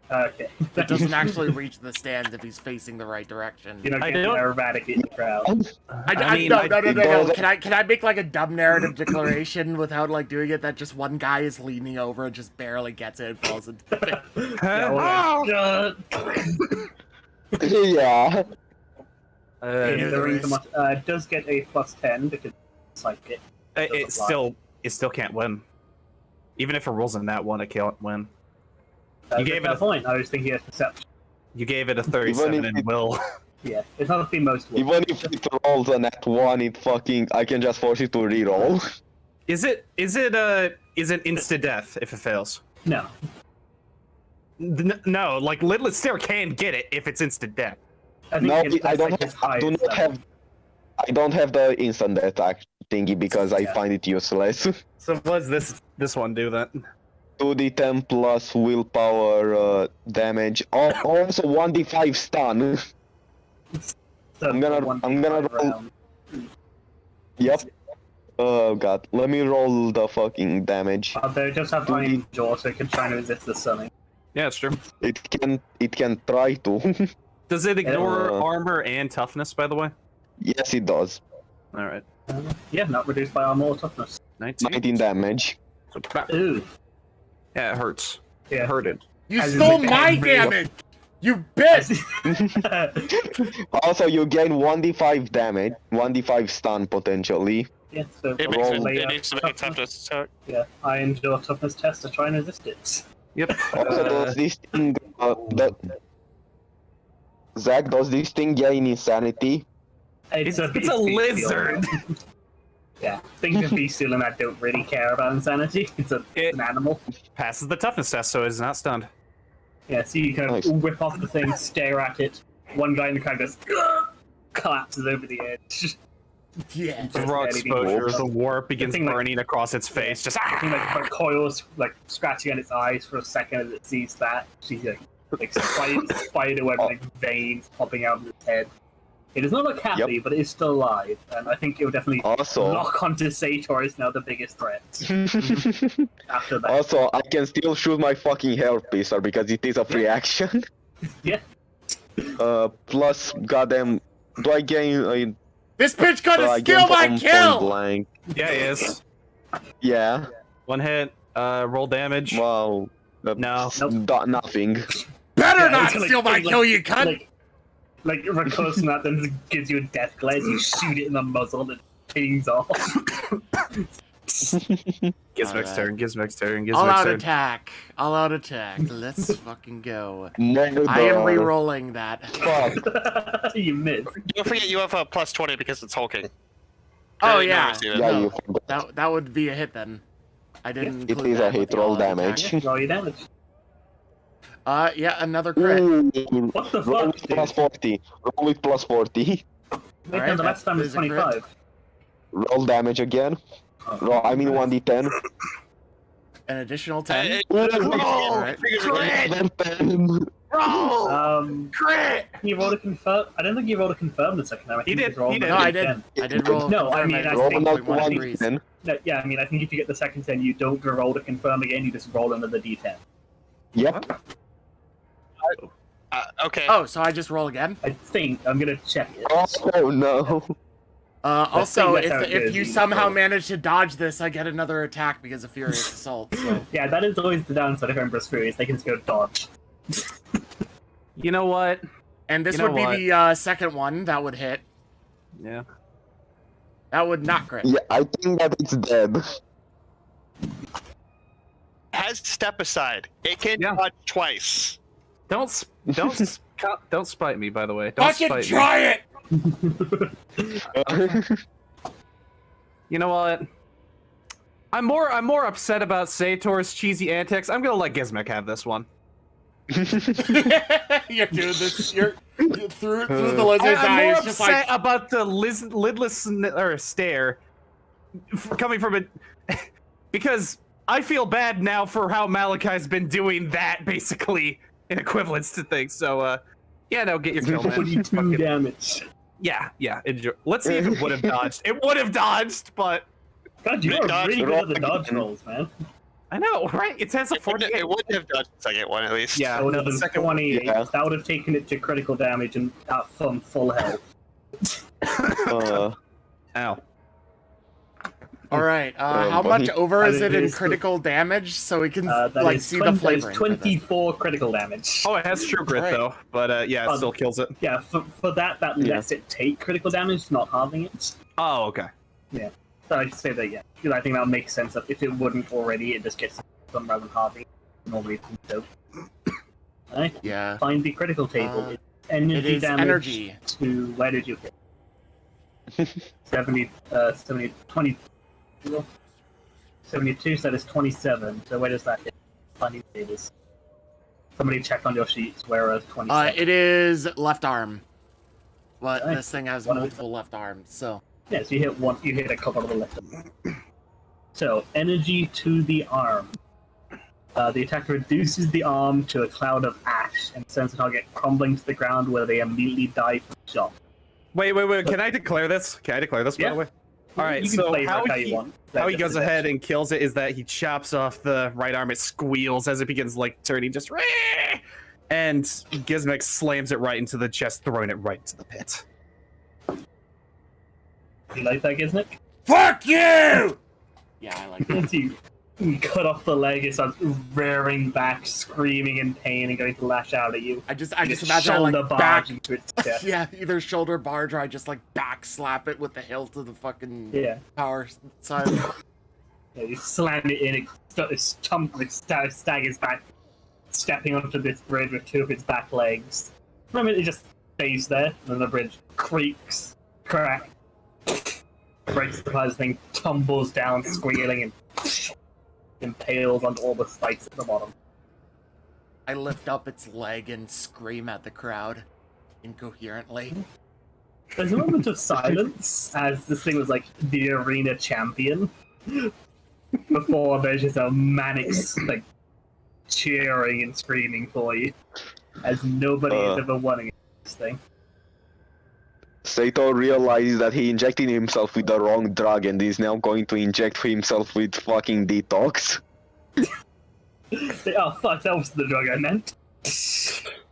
Okay. It doesn't actually reach the stands if he's facing the right direction. You're not I getting don't- eradicate the crowd. No. Can I make like a dumb narrative declaration without like doing it that just one guy is leaning over and just barely gets it and falls into the pit? Yeah, Yeah. the ring does get a plus 10 because It's like it It still can't win. Even if it rolls in that one, it can't win. That's You gave it a a point. I was thinking of perception. You gave it a 37 and will. Yeah, it's not the most. Even if it rolls a nat 1, I can just force it to reroll. Is it insta death if it fails? No. No, like Lidless Stare can get it if it's instant death. I think No, it's, I that's don't like have. his I do highest not level. have. I don't have the instant attack thingy because I Yeah. find it useless. So what does this one do then? 2d10 plus willpower damage. Also 1d5 stun. So I'm gonna roll. round. Yep. Oh god. Let me roll the fucking damage. They just have iron jaw, so it can try and resist the stunning. Yeah, it's true. It can try to. Does it ignore Uh, armor and toughness, by the way? Yes, it does. All right. Yeah, not reduced by armor or toughness. 19. 19 damage. Ooh. Yeah, it hurts. Yeah. It hurted. You As in stole the my every- damage! You bitch! Also, you gain 1d5 damage, 1d5 stun potentially. Yeah, so It, Roll. needs to make a toughness check. Yeah, iron jaw toughness test to try and resist it. Yep. Also, does this thing, Zach, does this thing gain insanity? It's a beast lizard. Yeah, things with bestial and that don't really care about insanity. It's an animal. Passes the toughness test, so it's not stunned. Yeah, so you kind of Nice. whip off the thing, stare at it. One guy in the crowd goes, "Ugh!" collapses over the edge. Yeah. The raw barely exposure, wolves. the warp begins thing, like- burning across its face. Just He like coils, like scratching at its eyes for a second as it sees that. She's like spider web like veins popping out of its head. It does not look happy, but it is still alive, and I think it will definitely Also, lock onto Sator is now the biggest threat after that. also, I can still shoot my fucking hair pistol because it is a free action. Yeah. Plus, goddamn, do I gain? This bitch I gonna gain steal my point kill! blank. yeah, he is. Yeah. One hit. Roll damage. Wow. No. Nothing. Better Yeah, not it's like- steal my like- kill, you cunt! Like reckless and that then gives you a death glare. You shoot it in the muzzle and it pings off. Gizmek's turn. Gizmek's turn. All Gizmek's out turn. attack. All out attack. Let's fucking go. Murder. I am re-rolling that. Fuck. You missed. Don't forget you have a plus 20 because it's hulking. Oh No, yeah. receive it. Yeah, No. you forgot. That would be a hit then. I didn't It include is a that with hit. the Roll all-out damage. attack. Roll your damage. Yeah, another crit. Ooh, What the roll fuck, with plus dude? 40. Roll with plus 40. Wait, Alright, no, the last time was that is a crit. 25. Roll damage again. Roll, I mean 1d10. An additional 10. Roll! Alright. Another 10. Crit! Can you roll to confirm? I don't think you rolled to confirm the second time. I think He you did, just rolled he the did. No, I D10. did. I did roll. No, I confirm mean, at I Roll think- another 16.1 degrees. 1d10. No, yeah, I mean, I think if you get the second 10, you don't roll to confirm again, you just roll another D10. Yep. Okay. Oh, so I just roll again? I think. I'm gonna check it. Oh no. Also, that's how it if goes, you you somehow roll. manage to dodge this, I get another attack because of Furious Assault. So. Yeah, that is always the downside of Emperor's Furious. They can just go dodge. You know what? And this You know would be what? the second one that would hit. Yeah. That would not crit. Yeah, I think that it's dead. Has step aside. It can Yeah. dodge twice. Don't spite me, by the way. Don't Fucking spite me. try it! You know what? I'm more upset about Sator's cheesy antics. I'm gonna let Gizmek have this one. You're doing this. You're through the lizard's I'm eye. more It's just upset like about the lidless or stare coming from it because I feel bad now for how Malachi's been doing that basically in equivalence to things. So yeah, no, get your kill, man. 42 Fucking- damage. yeah. Enjoy. Let's see if it would have dodged. It would have dodged, but God, you It are dodged really good at the roll dodge again. rolls, man. I know, right? It has a It 40. wouldn't have dodged the second one at least. Yeah, That would no, have the been second 28. yeah. That would have taken it to critical damage and from full health. Ow. all right. How but much he- over is that it in is the- critical damage so we can That like is see 20 the that is flavoring? for this? 24 critical damage. Oh, it has true grit Right. though, but yeah, it still kills it. Yeah, for that Yeah. lets it take critical damage, not halving it. Oh, okay. So I say that, yeah. Because I think that makes sense. That if it wouldn't already, it just gets done rather than Harvey. Normally, so. Alright. Yeah. Find the critical table. It's energy It is damage energy. to... Where did you hit? 70, 20... 72, so that is 27. So where does that hit? Finding tables. Somebody check on your sheets, whereas 27. It is left arm. But Nice. this thing has One of multiple left arms, so. Yeah, so you hit a couple of the left. So, energy to the arm. The attacker reduces the arm to a cloud of ash and sends the target crumbling to the ground where they immediately die from the shock. Wait. Can I declare this? By the way? All right. You can So play it how you want. he goes ahead and kills it is that he chops off the right arm. It squeals as it begins like turning, just and Gizmek slams it right into the chest, throwing it right into the pit. You like that, Giznik? Fuck you! Yeah, I like that. Once you cut off the leg, it starts rearing back, screaming in pain, and going to lash out at you. I just You imagine I shoulder like barge back. into its chest. Yeah, either shoulder barge or I just like back slap it with the hilt of the fucking Yeah. power side. Yeah, you slam it in, it staggers back, stepping onto this bridge with two of its back legs. For a minute, it just stays there, and then the bridge creaks, crack, breaks the thing, tumbles down, squealing, and impales onto all the spikes at the bottom. I lift up its leg and scream at the crowd incoherently. There's a moment of silence as this thing was like the arena champion. Before there's just a manic like cheering and screaming for you, as nobody has ever won this thing. Saito realizes that he injected himself with the wrong drug and is now going to inject himself with fucking detox. Oh fuck, that wasn't the drug I meant.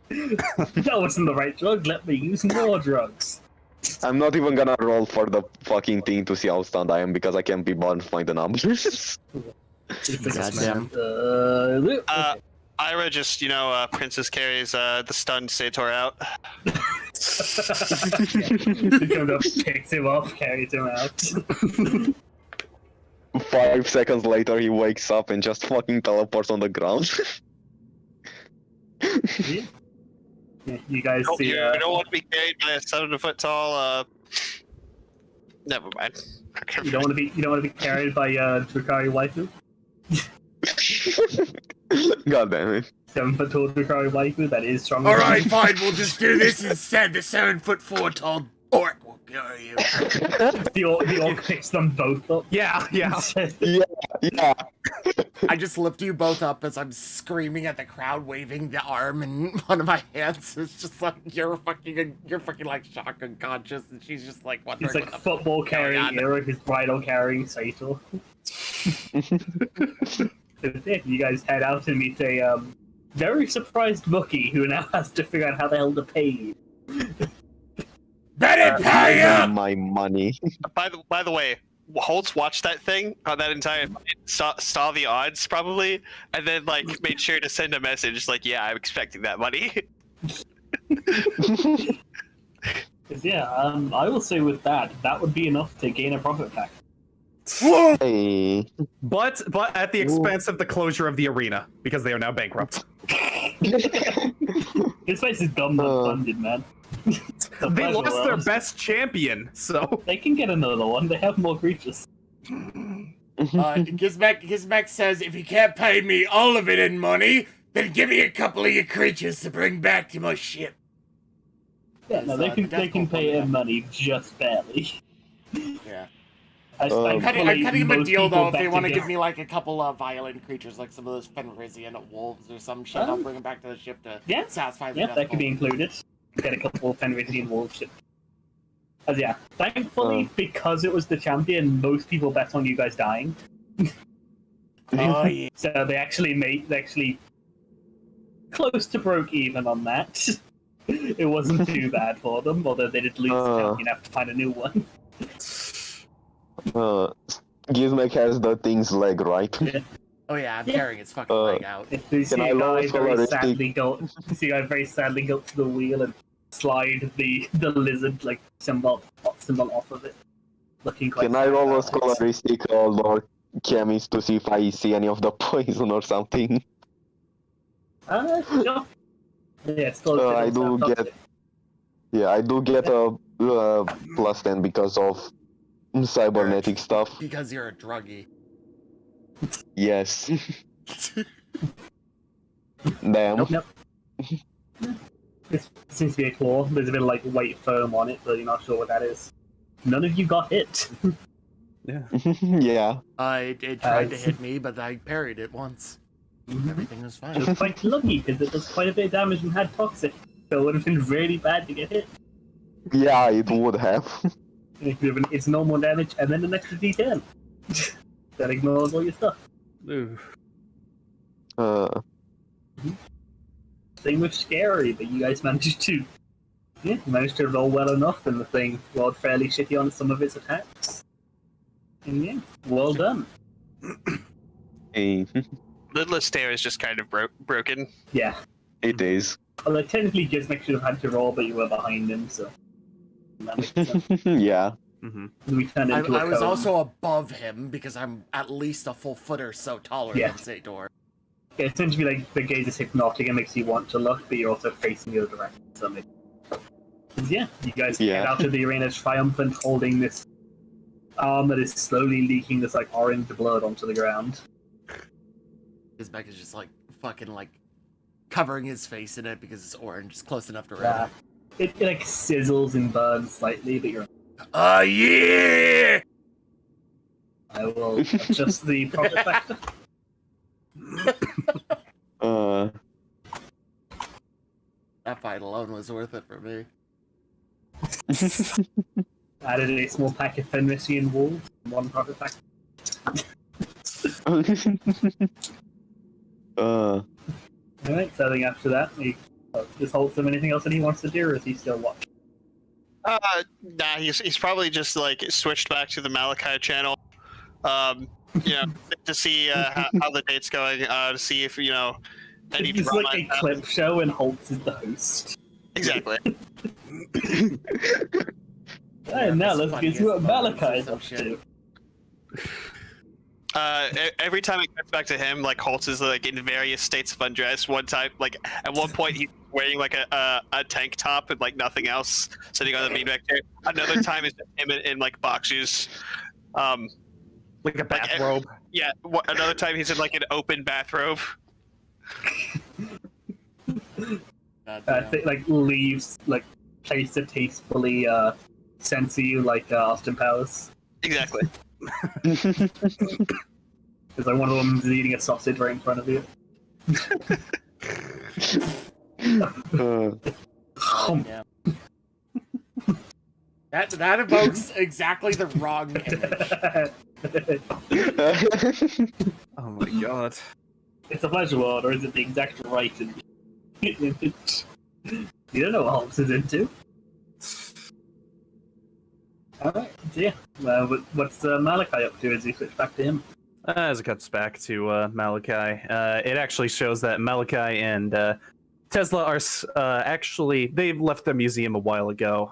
That wasn't the right drug, let me use more drugs. I'm not even gonna roll for the fucking thing to see how stunned I am because I can't be bothered to find the numbers. Goddamn. Okay. Ira just, Princess carries the stunned Sator out. He comes up, picks him up, carries him out. 5 seconds later he wakes up and just fucking teleports on the ground. Yeah, you guys see. You don't want to be carried by a 7-foot tall. Never mind. You don't want to be carried by Drukari waifu. God damn it. 7-foot tall Drukari waifu that is stronger. Alright, fine, we'll just do this instead. The 7'4" tall orc will carry you. The orc picks them both up. Yeah. Yeah. I just lift you both up as I'm screaming at the crowd, waving the arm in one of my hands. It's just like you're fucking like shocked unconscious, and she's just like wondering. He's like what the football carrying on. Ira, his bridle carrying Saito. You guys head out and meet a very surprised bookie who now has to figure out how the hell to pay you. Better pay up! My money. By the way, Holtz watched that thing on that entire saw the odds probably, and then like made sure to send a message like, "Yeah, I'm expecting that money." Yeah, I will say with that would be enough to gain a profit pack. Hey. But at the expense of the closure of the arena because they are now bankrupt. This place is dumb funded, man. They lost their best champion, so They can get another one. They have more creatures. Gizmek says, if you can't pay me all of it in money, then give me a couple of your creatures to bring back to my ship. Yeah, no, they can pay in money just barely. Yeah. I'm I'm cutting him a deal though if they want to give me like a couple of violent creatures, like some of those Fenrisian wolves or some shit. I'll bring them back to the ship to satisfy the Yeah, that could be included. Get a couple of Fenrisian wolves. As yeah, thankfully, because it was the champion, most people bet on you guys dying. Oh yeah. So they actually close to broke even on that. It wasn't too bad for them, although they did lose the champion, have to find a new one. Gizmek has the thing's leg, right? Yeah. Oh yeah, I'm carrying its fucking leg out. You see I a roll guy for very sadly go to the wheel and slide the lizard like symbol off of it. looking quite Can I roll a sad. scholaristic, or scholastic or chemist to see if I see any of the poison or something? Sure. Yeah, it's called I do get, I do get a plus 10 because of cybernetic stuff. Because you're a druggie. Yes. Damn. Nope. This seems to be a claw. There's a bit of like white foam on it, but you're not sure what that is. None of you got hit. Yeah. Yeah. It tried to hit me, but I parried it once. Everything was fine. It was quite lucky because it does quite a bit of damage and had toxic, so it would have been really bad to get hit. Yeah, it would have. It's normal damage and then an extra D10 that ignores all your stuff. Ooh. Thing was scary, but you guys managed to roll well enough, and the thing rolled fairly shitty on some of its attacks. And yeah, well done. Hey, Lidless stare is just kind of broken. Yeah. it is. Although technically Gizmek should have had to roll, but you were behind him, so that makes sense. Yeah. Mm-hmm. We turned into I a was cone. also above him because I'm at least a full foot or so taller Yeah. than Sator. Yeah, it tends to be like the gaze is hypnotic and makes you want to look, but you're also facing the other direction. So yeah, you guys get out of the arena triumphant, holding this arm that is slowly leaking this like orange blood onto the ground. His back is just like fucking like covering his face in it because it's orange. It's close enough to red. Yeah. It like sizzles and burns slightly, but you're. Yeah! I will adjust the profit factor. That fight alone was worth it for me. Added a small pack of Fenrisian wool, one profit factor. Alright, so I think after that, just Holtzum anything else that he wants to do, or is he still watching? Nah, he's probably just like switched back to the Malachi channel. To see how the date's going, to see if any It's drama like a clip show and Holtz is the host. Exactly. And now let's get to what Malachi is up to. Every time it comes back to him, like Holtz is like in various states of undress. One time, like at one point, he's wearing like a tank top and like nothing else, sitting on the beanbag chair. Another time is him in like boxers, Like a bathrobe. yeah. Another time he's in like an open bathrobe. Like leaves like place to tastefully censor you like Austin Powers. Exactly. Because like one of them is eating a sausage right in front of you. Yeah. That evokes exactly the wrong image. Oh my god. It's a pleasure world, or is it the exact right image? You don't know what Holmes is into. Alright, so yeah. What's Malachi up to as he switch back to him? As it cuts back to Malachi, it actually shows that Malachi and Tesla are actually, they've left the museum a while ago.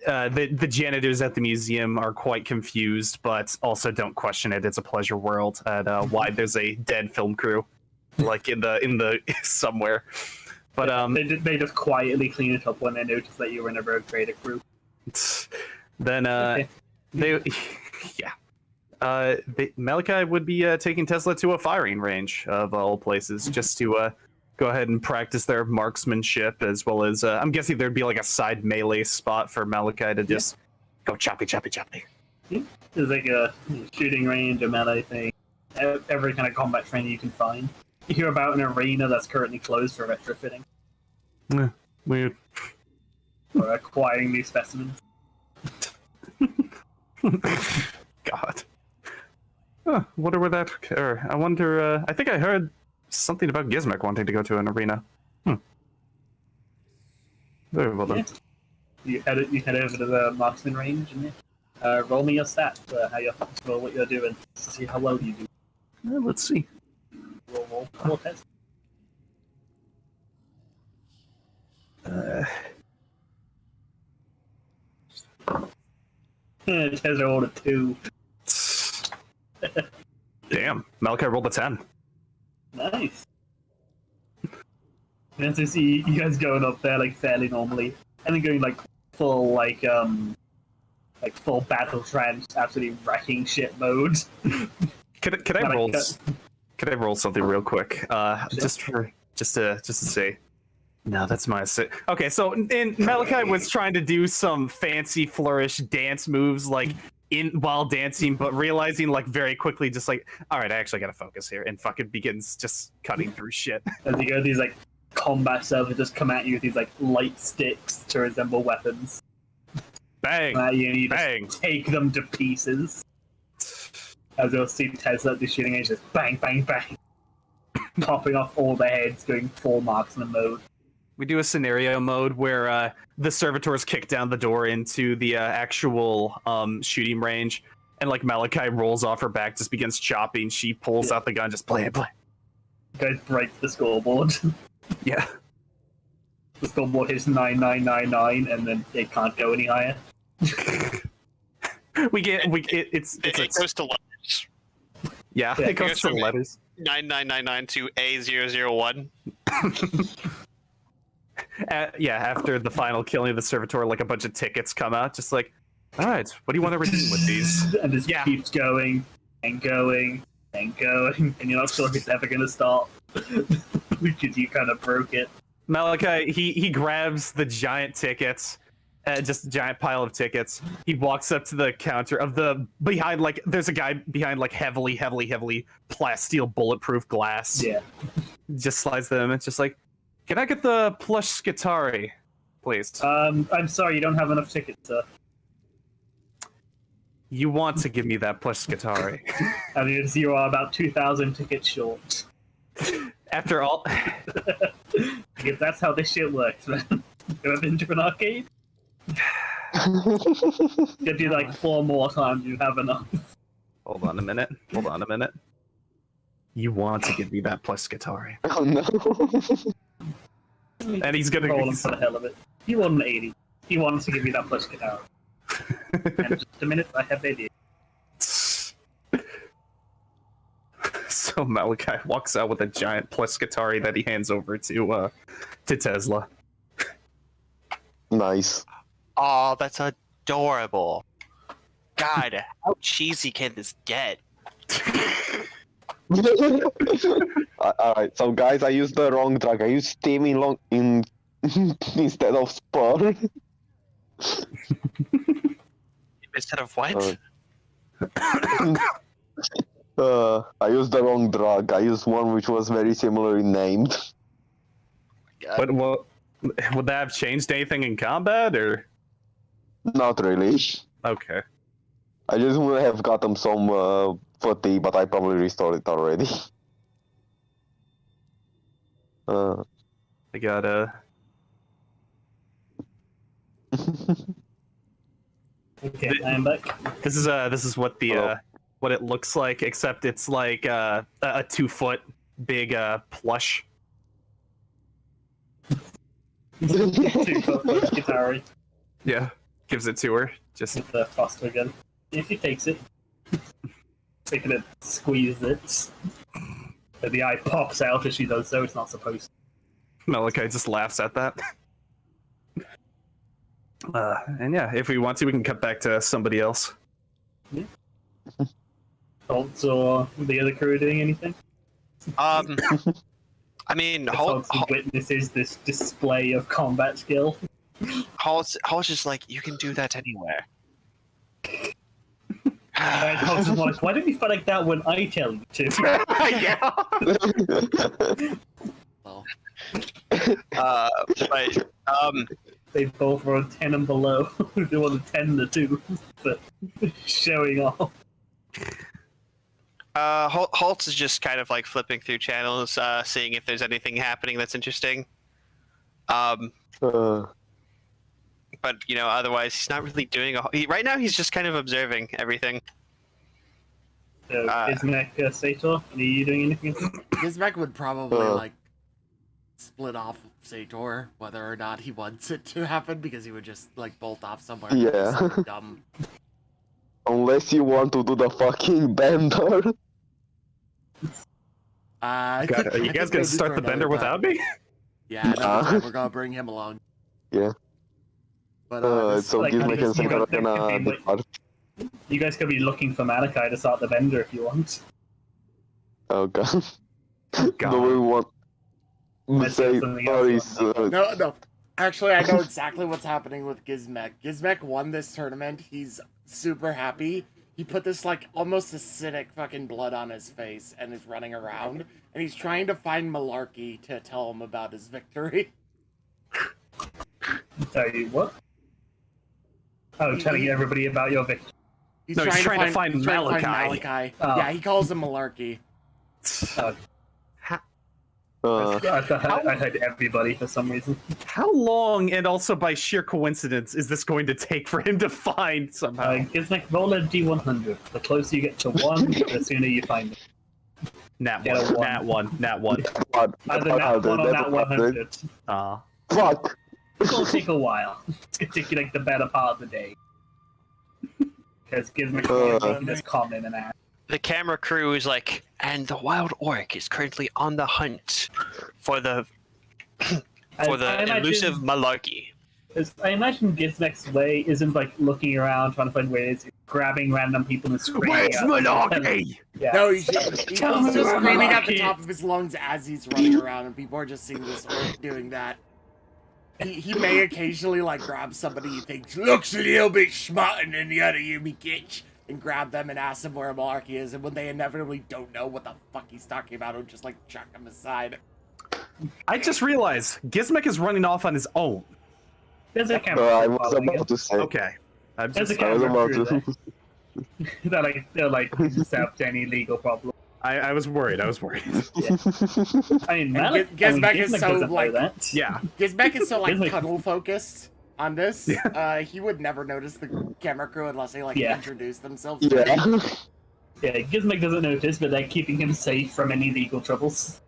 The janitors at the museum are quite confused, but also don't question it. It's a pleasure world, and why there's a dead film crew, like in the somewhere. But they just quietly clean it up when they notice that you were in a road trader crew. Then Malachi would be taking Tesla to a firing range of all places, just to go ahead and practice their marksmanship, as well as I'm guessing there'd be like a side melee spot for Malachi to just go choppy. There's like a shooting range, a melee thing, every kind of combat training you can find. You hear about an arena that's currently closed for retrofitting Weird. or acquiring new specimens. God. Huh, wonder where that. Or I wonder. I think I heard something about Gizmek wanting to go to an arena. Very well done. Yeah. You head over to the marksman range and roll me your stats, how you're roll what you're doing, to see how well you do. Let's see. Roll test. Tezra rolled a 2. Damn, Malachi rolled a 10. Nice. And to see you guys going up there like fairly normally, and then going like full full battle trance, absolutely wrecking shit mode. Could I roll? Could I roll something real quick? Just to say. No, that's my okay. So Malachi was trying to do some fancy flourish dance moves, like while dancing, but realizing like very quickly, just like, all right, I actually gotta focus here, and fucking begins just cutting through shit. As you go, these like combat servitors come at you with these like light sticks to resemble weapons. Bang! And you Bang! just take them to pieces. As you'll see Tesla at the shooting range, just bang, bang, bang, popping off all the heads, going full marksman mode. We do a scenario mode where the servitors kick down the door into the actual shooting range, and like Malachi rolls off her back, just begins chopping. She pulls out the gun, just play. Guys break the scoreboard. Yeah. The scoreboard hits 9999, and then it can't go any higher. It's It goes to letters. yeah, it goes to letters. 9999 to A001. Yeah, after the final killing of the servitor, like a bunch of tickets come out, just like, all right, what do you want to redeem with these? And this keeps going and going and going, and you're not sure if it's ever going to stop because you kind of broke it. Malachi, he grabs the giant tickets, just a giant pile of tickets. He walks up to the counter of the behind, like there's a guy behind like heavily plasteel bulletproof glass. Yeah. Just slides them. It's just like, can I get the plush Skitari, please? I'm sorry, you don't have enough tickets, sir. You want to give me that plush Skitari. I mean, you are about 2,000 tickets short. After all... Because that's how this shit works, man. You ever been to an arcade? If you like 4 more times, you have enough. Hold on a minute. You want to give me that plush Skitari. Oh no. And he's gonna... roll him for the hell of it. He won an 80. He wants to give you that plush guitar. And just a minute, I have idea. So Malachi walks out with a giant plush Skitari that he hands over to Tesla. Nice. Oh, that's adorable. God, how cheesy can this get? Alright, so guys, I used the wrong drug. I used steaming long in instead of spur. Instead of what? I used the wrong drug. I used one which was very similarly named. But would that have changed anything in combat, or? Not really. Okay. I just would have gotten some fatigue, but I probably restored it already. I got Okay, I'm back. This is what the what it looks like, except it's like a 2-foot big plush. Guitar. Yeah, gives it to her. Just The foster gun. If he takes it, taking it, squeeze it. But the eye pops out as she does so. It's not supposed to. Malachi just laughs at that. And yeah, if we want to, we can cut back to somebody else. Holtz or the other crew doing anything? I mean, Holtz witnesses this display of combat skill. Holt's just like, you can do that anywhere. And Holtz is like, why don't you fight like that when I tell you to? They both were on 10 and below. They were on 10 and the 2 for showing off. Holtz is just kind of like flipping through channels, seeing if there's anything happening that's interesting. But you know, otherwise he's not really doing right now. He's just kind of observing everything. So, Ismek, Sator, are you doing anything? Gizmek would probably like split off Sator, whether or not he wants it to happen, because he would just like bolt off somewhere. Yeah. Something dumb. Unless you want to do the fucking bender. I God, think- are I you think guys gonna maybe start for the bender another time. without me? Yeah, another Nah. time we're gonna bring him along. Yeah. But So like, give I me just- a you second. guys could be Depart. You guys could be looking for Malachi to start the bender if you want. Oh god. God. Do we want Unless you have something else you Satori's No. Actually, I know exactly what's happening with Gizmek. Gizmek won this tournament. He's super happy. He put this, like, almost acidic fucking blood on his face and is running around. And he's trying to find Malarkey to tell him about his victory. Tell you what? Oh, telling everybody about your victory. He's No, he's trying to find he's trying to find Malachi. Malachi. Oh. Yeah, he calls him Malarkey. I heard everybody for some reason. How long, and also by sheer coincidence, is this going to take for him to find somehow? Gizmek, roll a D100. The closer you get to 1, the sooner you find it. Nat Get a one, one. nat one, nat one. Either nat 1 or nat 100. Fuck! It's gonna take a while. It's gonna take you like the better part of the day. Because Gizmek can just come in and out. The camera crew is like, and the wild orc is currently on the hunt for the I elusive Malarkey. I imagine Gizmek's way isn't like looking around trying to find ways, grabbing random people and screaming. Where's at them. Malarkey? Yeah. No, he's just Tell me where screaming at the Malarkey- top of his lungs as he's running around, and people are just seeing this orc doing that. He may occasionally, like, grab somebody he thinks looks a little bit smarter than the other you, me bitch, and grab them and ask them where Malarkey is, and when they inevitably don't know what the fuck he's talking about, he'll just, like, chuck him aside. I just realized Gizmek is running off on his own. There's a camera. I crew was following about to say. Okay. I'm There's just, a I was camera about crew to. there. They're like accept any legal problem. I was worried. I mean, And Gizmek is so, doesn't know like- that. Yeah. Gizmek is so, like, Gizmek- cuddle focused on this. He would never notice the camera crew unless they, like, Yeah. introduce themselves to him. Yeah. Yeah, Gizmek doesn't notice, but they're keeping him safe from any legal troubles.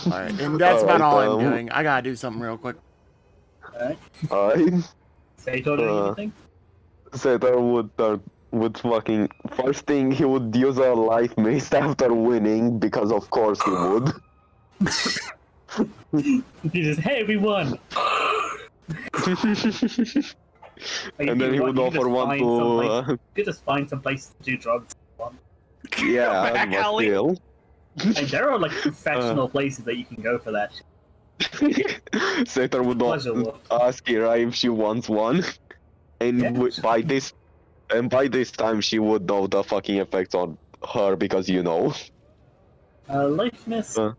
Alright, and that's about all I'm Alright, doing. I gotta do something real quick. Alright. I Sato doing anything? Sator would fucking first thing he would use a life mist after winning because of course he would. He just, hey, we won! Like, And then he would offer one to You could just find some place to do drugs. yeah, Back but alley. still. Like, there are like professional places that you can go for that. Sator would Pleasure work. ask Kira if she wants one, and Yeah. by this time she would know the fucking effects on her because you know. Life Mist. Uh.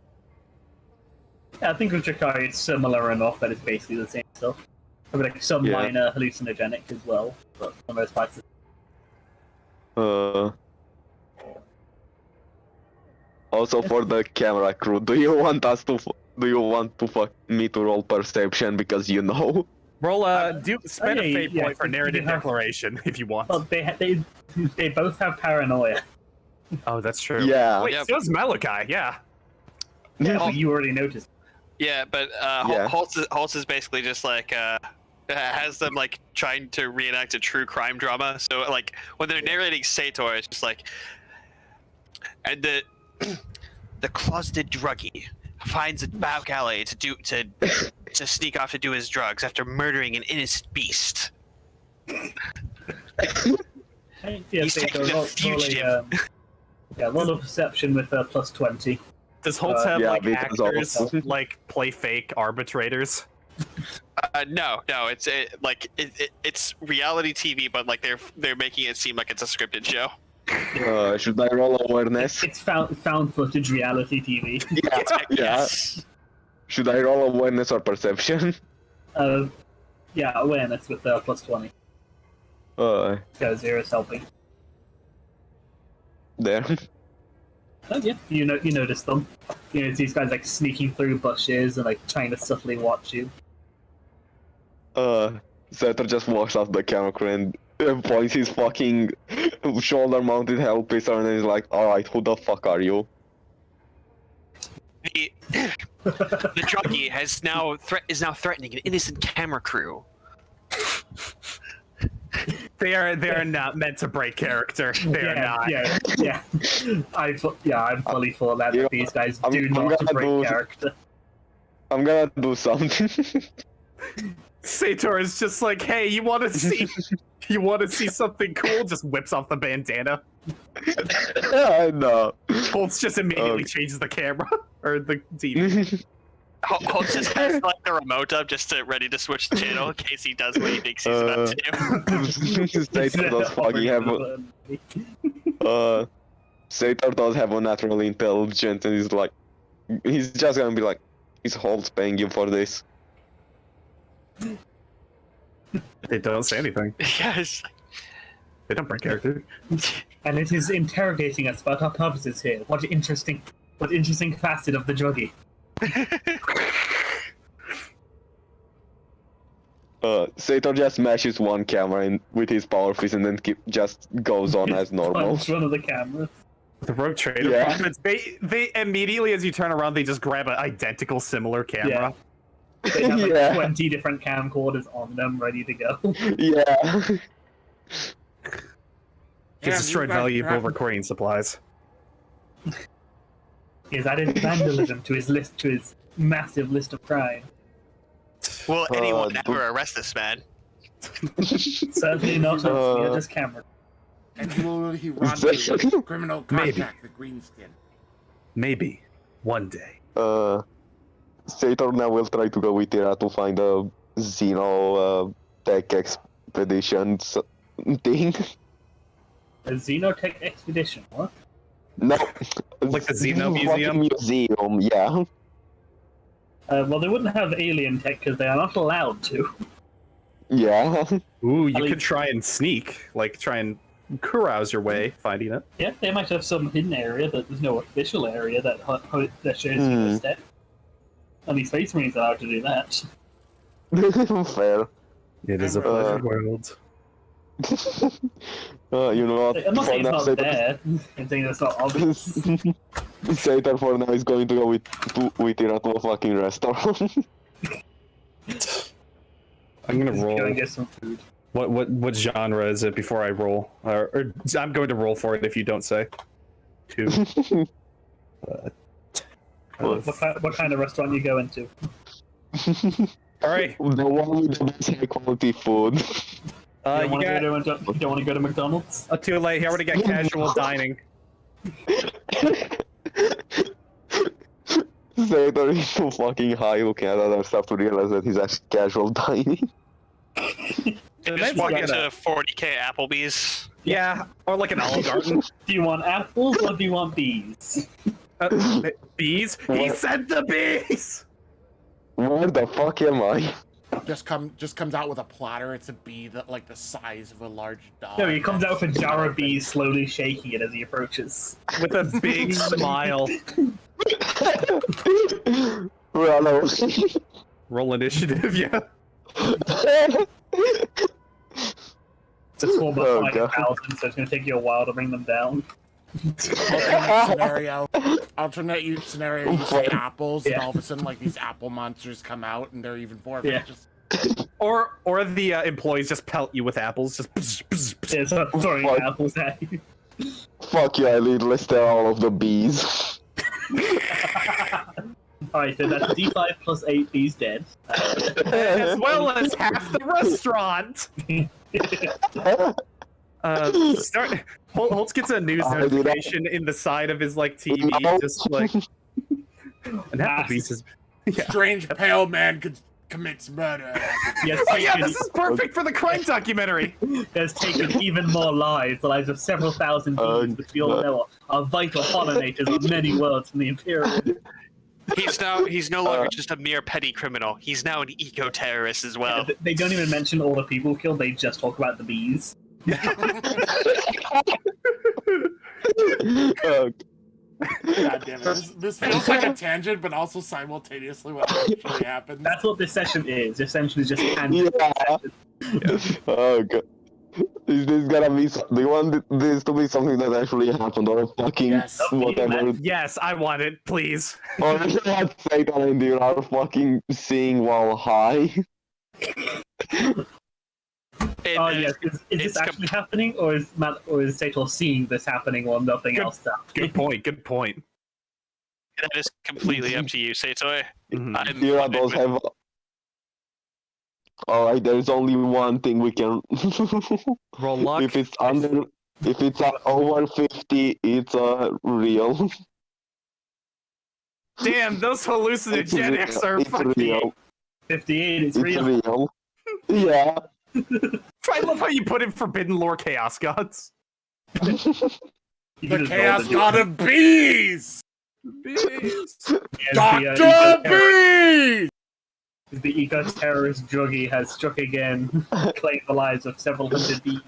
Yeah, I think with Jakari it's similar enough that it's basically the same stuff. Probably like some Yeah. minor hallucinogenic as well, but for the most part, Also for the camera crew, do you want me to roll perception because you know? Roll spend okay, a fate yeah, point for you narrative have- declaration if you want. well, they both have paranoia. Oh, that's true. Yeah. Wait, Yep. so is Malachi, yeah. Yeah, but you already noticed. Yeah, but Yeah. Holtz is basically just like has them like trying to reenact a true crime drama. So like when they're narrating Sator, it's just like, and the closeted druggie finds a back alley to sneak off to do his drugs after murdering an innocent beast. Hey, yeah, He's taking the fugitive. Roll of perception with plus 20. Does Holtz have Yeah, like because actors also- like play fake arbitrators? No, it's reality TV, but like they're making it seem like it's a scripted show. Should I roll awareness? It's found footage reality TV. Yeah. Yes. Should I roll awareness or perception? Yeah, awareness with plus 20. Because Zera's helping. There. Oh yeah, you notice them. You know, these guys like sneaking through bushes and like trying to subtly watch you. Setter just walks off the camera crew and points his fucking shoulder-mounted hell pistol and is like, "Alright, who the fuck are you?" The druggie is now threatening an innocent camera crew. They are not meant to break character. They are not. Yeah. I'm fully for that. Yeah, These guys I'm do not gonna break do- character. I'm gonna do something. Sator is just like, hey, you want to see something cool? Just whips off the bandana. I know. Holtz just immediately changes the camera or the TV. Holt just has like the remote up just ready to switch the channel in case he does what he thinks he's about to do. Sator does fucking have Sator does have a natural intelligence, and he's just gonna be like, is Holt paying you for this? They don't say anything. Yes. They don't break character. And it is interrogating us about our purposes here. What interesting facet of the druggie. Sator just smashes one camera with his power fist and then just goes on as normal. Punch one of the cameras. The rogue trader Yeah. profits, they immediately, as you turn around, they just grab an identical similar camera. They have like Yeah. 20 different camcorders on them ready to go. Yeah. He's destroyed valuable recording supplies. He's added vandalism to his massive list of crime. Will anyone dude. ever arrest this man? Certainly not us, we are just camera. And will he rendezvous with criminal Maybe. contact the Greenskin? Maybe. One day. Sator now will try to go with Tira to find a Xeno tech expedition thing. A Xenotech expedition, what? No. Like the Xeno fucking Museum? Museum, yeah. Well, they wouldn't have alien tech because they are not allowed to. Yeah. Ooh, you I mean- could try and sneak. Like, try and carouse your way, finding it. Yeah, they might have some hidden area, but there's no official area that shows you the step. Only Space Marines are allowed to do that. Fair. It is a pleasure world. You know what? I'm not saying For now, it's not there. I'm saying it's not obvious. Sator for now is going to go with Tira to a fucking restaurant. I'm gonna Go and roll. get some food. What genre is it before I roll? Or I'm going to roll for it if you don't say. 2. What kind of restaurant you go into? All right. The one with the best high quality food. You You don't want got to go to McDonald's? too late. Here, already got casual dining. Sator is so fucking high looking at other stuff to realize that he's actually casual dining. You That's just walk like into a- 40k Applebee's. Yeah, or like an Olive Garden. Do you want apples or do you want bees? Bees? He said the bees! Where the fuck am I? Just comes out with a platter. It's a bee that like the size of a large dog. No, he comes out with a jar of bees, slowly shaking it as he approaches. With a big smile. Rallo. Roll initiative, yeah. It's a swarm of Oh, 5,000, God. so it's going to take you a while to bring them down. Alternate scenario, you say apples, and all of a sudden, like, these apple monsters come out, and they're even more Yeah. just... Or the employees just pelt you with apples. Just bzz, bzz, bzz. Yeah, so throwing Fuck. apples at you. Fuck you, I listed all of the bees. Alright, so that's D5 plus 8 bees dead. As well as half the restaurant. Holtz gets a news I do that. notification in the side of his like TV, No. just like. And Applebee's is. Yeah. Strange pale man commits murder. Yes, Oh yeah, this is perfect for the crime documentary. has taken even more lives, the lives of several thousand bees, which we all know are vital pollinators of many worlds from the Imperial. He's no longer just a mere petty criminal. He's now an eco-terrorist as well. They don't even mention all the people killed, they just talk about the bees. God damn it. This feels like a tangent, but also simultaneously what actually happens. That's what this session is. This session is just tangent. Yeah. Oh god. Is this gonna be? Do you want this to be something that actually happened, or a fucking Yes. whatever? Yes, I want it, please. Or what Satan and you are fucking seeing while high? Oh yes, is this actually happening, or is Sator seeing this happening while nothing else is happening? Good point. Good point. That is completely up to you, Sator. Mhm. I'm Here fine those with- have. Alright, there's only one thing we can. Roll luck. If it's over 50, it's real. Damn, those hallucinogenics are It's fucking. real. 58, it's It's real. real. Yeah. I love how you put in Forbidden Lore Chaos Gods. You The just Chaos rolled a God of Bees! Beast. Yes, Dr. Bees! The eco-terrorist druggie has struck again, claimed the lives of several hundred bees.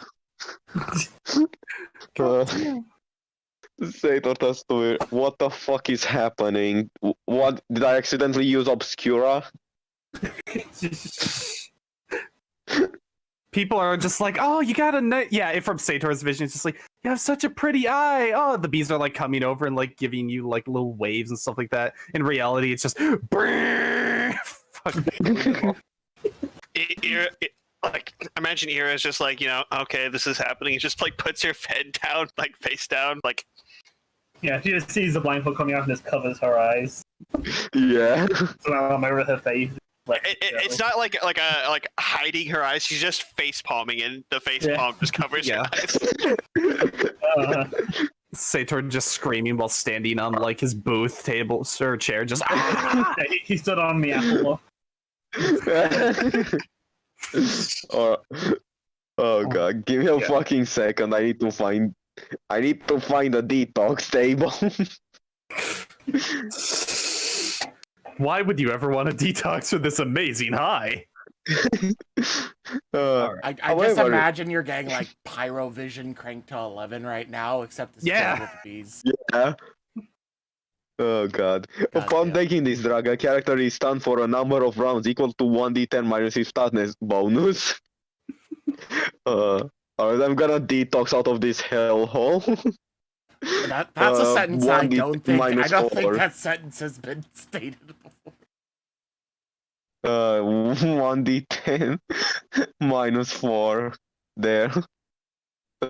Say to us to me, what the fuck is happening? What did I accidentally use Obscura? People are just like, oh, you got a nice. Yeah, from Sator's vision, it's just like, you have such a pretty eye. Oh, the bees are like coming over and like giving you like little waves and stuff like that. In reality, it's just. Like, imagine Ira is just like, okay, this is happening. He just like puts her head down, like face down, like. Yeah, she just sees the blindfold coming out and just covers her eyes. Yeah. So I'm over her face. It's not like hiding her eyes. She's just face palming, and the face palm just covers her eyes. Sator just screaming while standing on like his booth table or chair, just. He stood on the apple block. Oh god, give me a fucking second. I need to find a detox table. Why would you ever want to detox with this amazing high? I just imagine your gang like Pyrovision cranked to 11 right now, except it's filled with bees. Yeah. Oh god. Upon taking this drug, a character is stunned for a number of rounds equal to 1d10 minus his toughness bonus. Alright, I'm gonna detox out of this hellhole. That's a sentence I don't think. I don't think 4. that sentence has been stated before. 1d10 minus 4. There.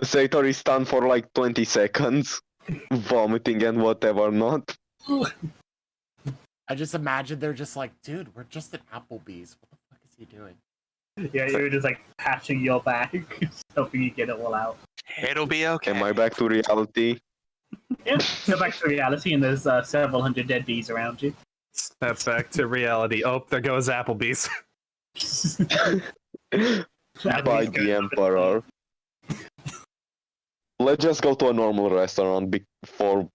Sator is stunned for like 20 seconds. Vomiting and whatever not. I just imagine they're just like, dude, we're just at Applebee's. What the fuck is he doing? Yeah, you were just like patching your back, hoping you get it all out. It'll be okay. Am I back to reality? Yeah, go back to reality, and there's several hundred dead bees around you. Snap back to reality. Oh, there goes Applebee's. By the Emperor. Let's just go to a normal restaurant before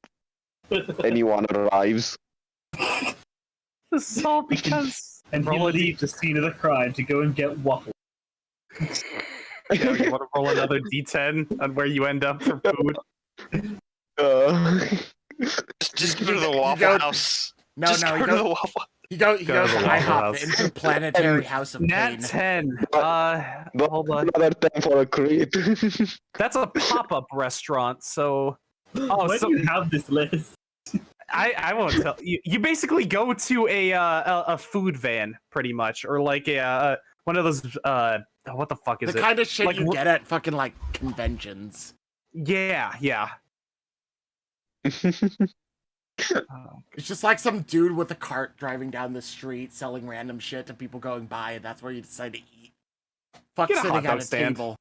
anyone arrives. This is all because. And you leave the scene of the crime to go and get waffles. Yeah, you want to roll another d10 on where you end up for food? Just go to the Waffle House. No, Just no, go to the Waffle. he goes to to the Waffle IHOP, House. the Interplanetary House of Nat Pain. 10. Hold on. Another 10 for a crit. That's a pop-up restaurant, so. Why do you have this list? I won't tell you. You basically go to a food van, pretty much, or like a one of those what the fuck is The it? kind of shit Like, you get at fucking like conventions. Yeah. It's just like some dude with a cart driving down the street selling random shit to people going by, and that's where you decide to eat. Fuck Get a sitting hot dog at a stand. table.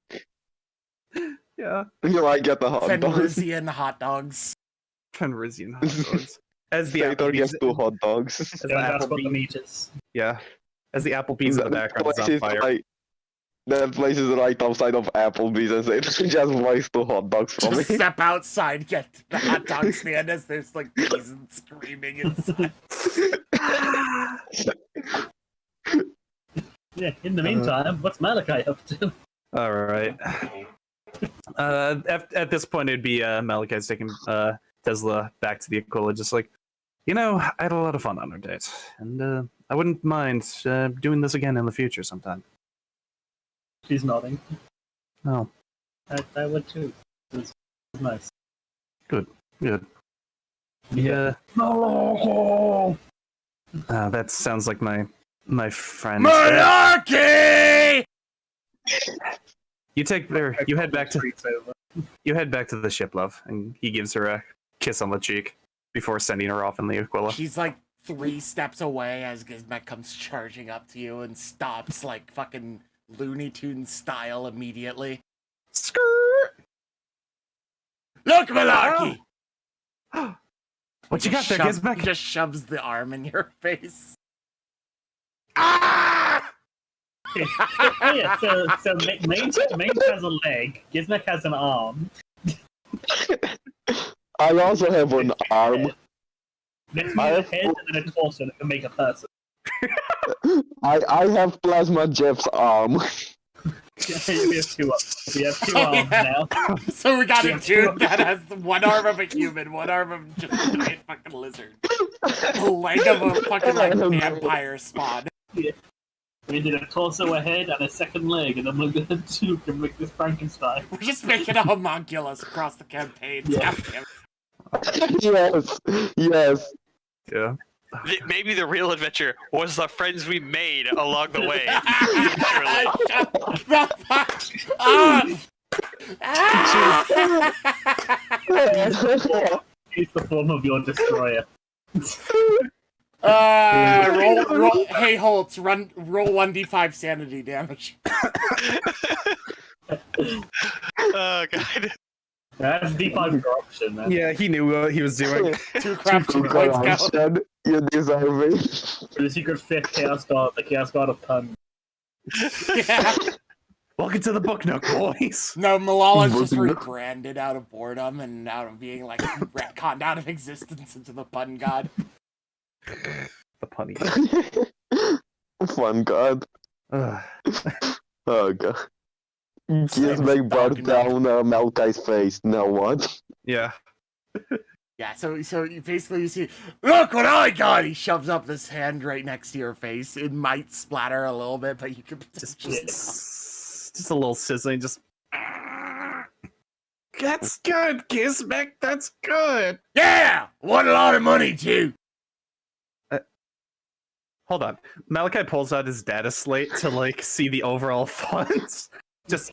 You might get the hot dog. Fenrisian hot dogs. Fenrisian hot dogs. As the Sator gets Applebee's, 2 hot dogs. as the That's what the Applebee's, meat is. yeah, as the Applebee's in the background is on fire. That place is right outside of Applebee's, and Sator just buys 2 hot dogs from Just me. step outside, get the hot dog stand as there's like peasants screaming inside. Yeah, in the meantime, what's Malachi up to? All right. At this point, it'd be Malachi's taking Tesla back to the Aquila, just like, I had a lot of fun on our date, and I wouldn't mind doing this again in the future sometime. She's nodding. Oh, I would too. It was nice. good. Yeah. That sounds like my friend. Monarchy! You head back to Streets over. the ship, love, and he gives her a kiss on the cheek before sending her off in the Aquila. She's like 3 steps away as Gizmek comes charging up to you and stops like fucking Looney Tunes style immediately. Skirt! Look, Malarkey! What you got there, He Gizmek? just shoves the arm in your face. Ah! Oh, yeah, so Mange has a leg, Gizmek has an arm. I also have an arm. Let's use a head and then a torso that can make a person. I have Plasma Jeff's arm. We have two arms now. So we got We a have two dude that has one arm of a human, one arm of just a giant fucking lizard. The leg of a fucking like vampire spawn. We did a torso, a head, and a second leg, and then we're gonna can make this Frankenstein. We're just making a homunculus across the campaign. Yeah. Yes. Yeah. Maybe the real adventure was the friends we made along the way. Shut the fuck up! It's the form of your destroyer. Roll. Hey Holtz, roll 1d5 sanity damage. Oh god. That's D5 corruption, man. Yeah, he knew what he was doing. 2 corruption points go. Corruption, you deserve it. For the secret fifth Chaos God, the Chaos God of Pun. Yeah. Welcome to the book nook, boys. No, Malala's just rebranded out of boredom and out of being like retconned out of existence into the pun god. The punny. Fun god. Ugh. Oh god. Gizmek brought down Malkai's face. Now what? Yeah. Yeah, so you basically see, look what I got! He shoves up this hand right next to your face. It might splatter a little bit, but you could Just a little sizzling, just. That's good, Gizmek. That's good. Yeah! What a lot of money, too! Hold on. Malachi pulls out his data slate to like see the overall funds. Just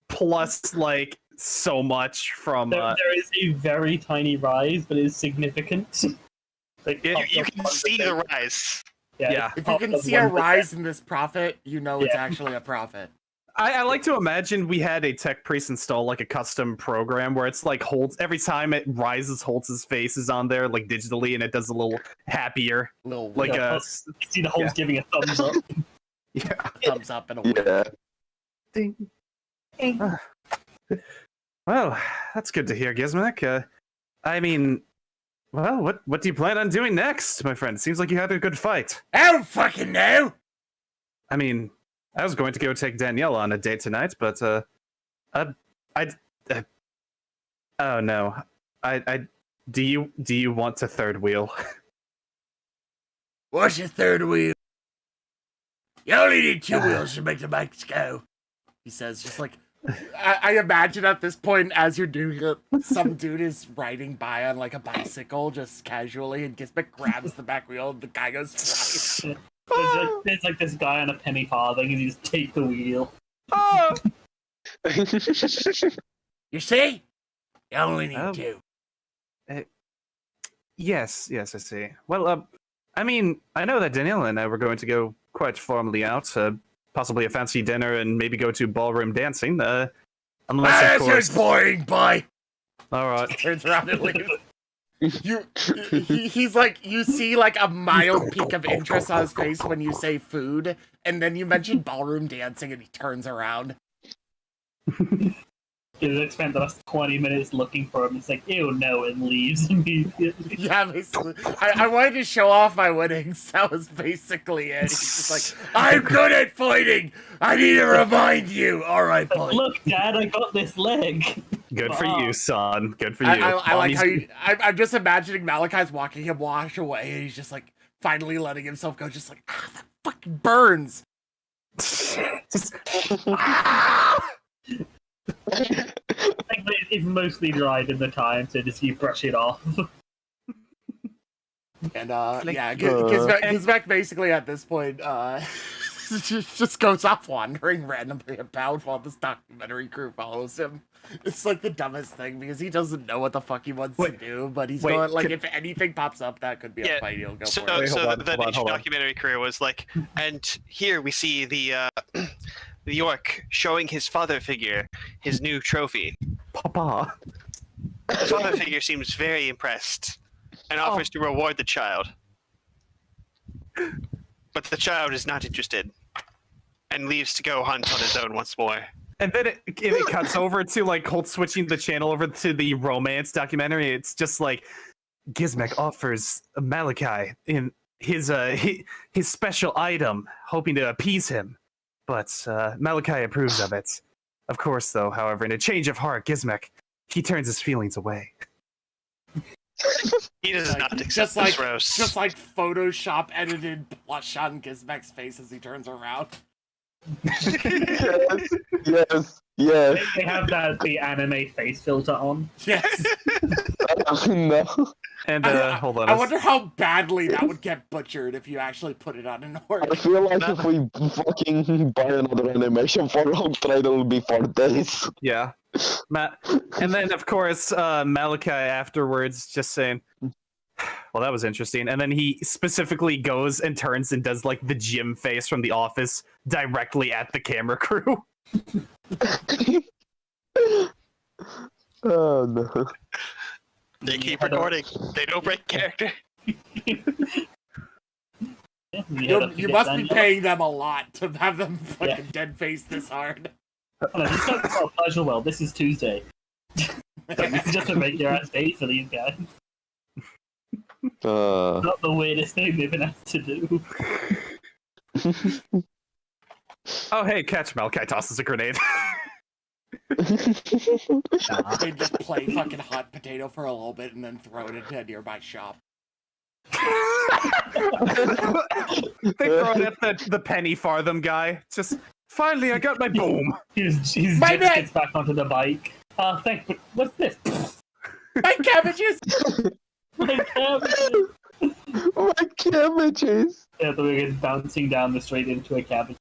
plus like so much from. There is a very tiny rise, but it is significant. Like, You can see the rise. Yeah. If you can see a rise in this profit, you know it's actually a profit. I like to imagine we had a tech priest install like a custom program where it's like holds every time it rises, Holtz's face is on there like digitally, and it does a little happier, Little like Yeah, a you see the holes giving a thumbs up. yeah. thumbs up and a wink. Yeah. Ding. Well, that's good to hear, Gizmek. I mean, well, what do you plan on doing next, my friend? Seems like you had a good fight. I don't fucking know! I mean, I was going to go take Danielle on a date tonight, but oh no, do you want to third wheel? What's your third wheel? You only need 2 wheels to make the bikes go. He says, just like, I imagine at this point, as you're doing it, some dude is riding by on like a bicycle, just casually, and Gizmek grabs the back wheel, and the guy goes flying. There's like this guy on a penny farthing, and you just take the wheel. Oh! You see? You only need 2. Yes, I see. Well, I mean, I know that Danielle and I were going to go quite formally out, possibly a fancy dinner, and maybe go to ballroom dancing. Unless, of course, boring, boy. all right. Turns around and leaves. He's like, you see like a mild peak of interest on his face when you say food, and then you mention ballroom dancing, and he turns around. He spent the last 20 minutes looking for him. It's like, ew, no, and leaves immediately. Yeah, basically. I wanted to show off my winnings. That was basically it. He's just like, I'm good at fighting. I need to remind you. All right, boy. Look, Dad, I got this leg. Good for you, son. Good for you. I like how you. I'm just imagining Malachi's walking him wash away, and he's just like finally letting himself go, just like, that fucking burns. Just, It's mostly dried in the time, so just you brush it off. And yeah, Gizmek basically at this point just goes off wandering randomly about while this documentary crew follows him. It's like the dumbest thing because he doesn't know what the fuck he wants to do, but he's going like, if anything pops up, that could be a fight. He'll go for it. Wait, hold on, the documentary crew was like, and here we see the York showing his father figure his new trophy. Papa. The father figure seems very impressed and offers to reward the child. But the child is not interested and leaves to go hunt on his own once more. And then it cuts over to like Colt switching the channel over to the romance documentary. It's just like Gizmek offers Malachi in his special item, hoping to appease him. But Malachi approves of it. Of course, though, however, in a change of heart, Gizmek, he turns his feelings away. He does not accept this roast. Just like Photoshop edited blush on Gizmek's face as he turns around. Yes. They have the anime face filter on. Yes. No. And hold on. I wonder how badly that would get butchered if you actually put it on an orc. I feel like if we fucking buy another animation for Rogue Trade, it'll be for days. Yeah. And then, of course, Malachi afterwards just saying, well, that was interesting. And then he specifically goes and turns and does like the Jim face from The Office directly at the camera crew. Oh, no. They keep recording. They don't break character. You must be paying them a lot to have them fucking dead face this hard. This is called Pleasure World. This is Tuesday. This is just a regular ass day for these guys. Not the weirdest thing they've been asked to do. Oh, hey, catch. Malachi tosses a grenade. They just play fucking hot potato for a little bit and then throw it into a nearby shop. They throw it at the penny fartham guy. Just, finally, I got my boom. He just gets back onto the bike. Thanks, but what's this? My cabbages! My cabbages! My cabbages! Yeah, the way it's bouncing down the street into a cabbage.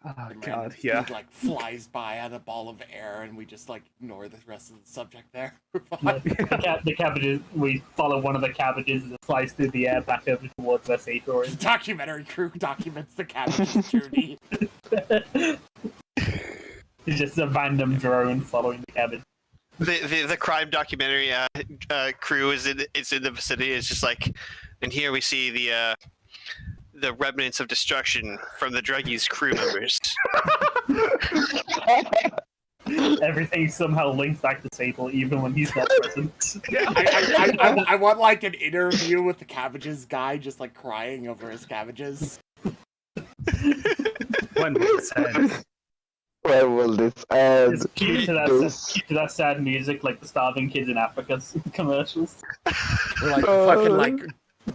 Oh, God, yeah. He, like, flies by at a ball of air, and we just, like, ignore the rest of the subject there. The cabbages, we follow one of the cabbages as it flies through the air back over towards where Sator is. The documentary crew documents the cabbage's journey. It's just a random drone following the cabbage. The crime documentary crew is in the vicinity. It's just like, and here we see the remnants of destruction from the druggies crew members. Everything somehow links back to Sable, even when he's not present. I want like an interview with the cabbages guy, just like crying over his cabbages. When will this end? Where will this end? It's cute to that sad music, like the starving kids in Africa commercials. Or like fucking like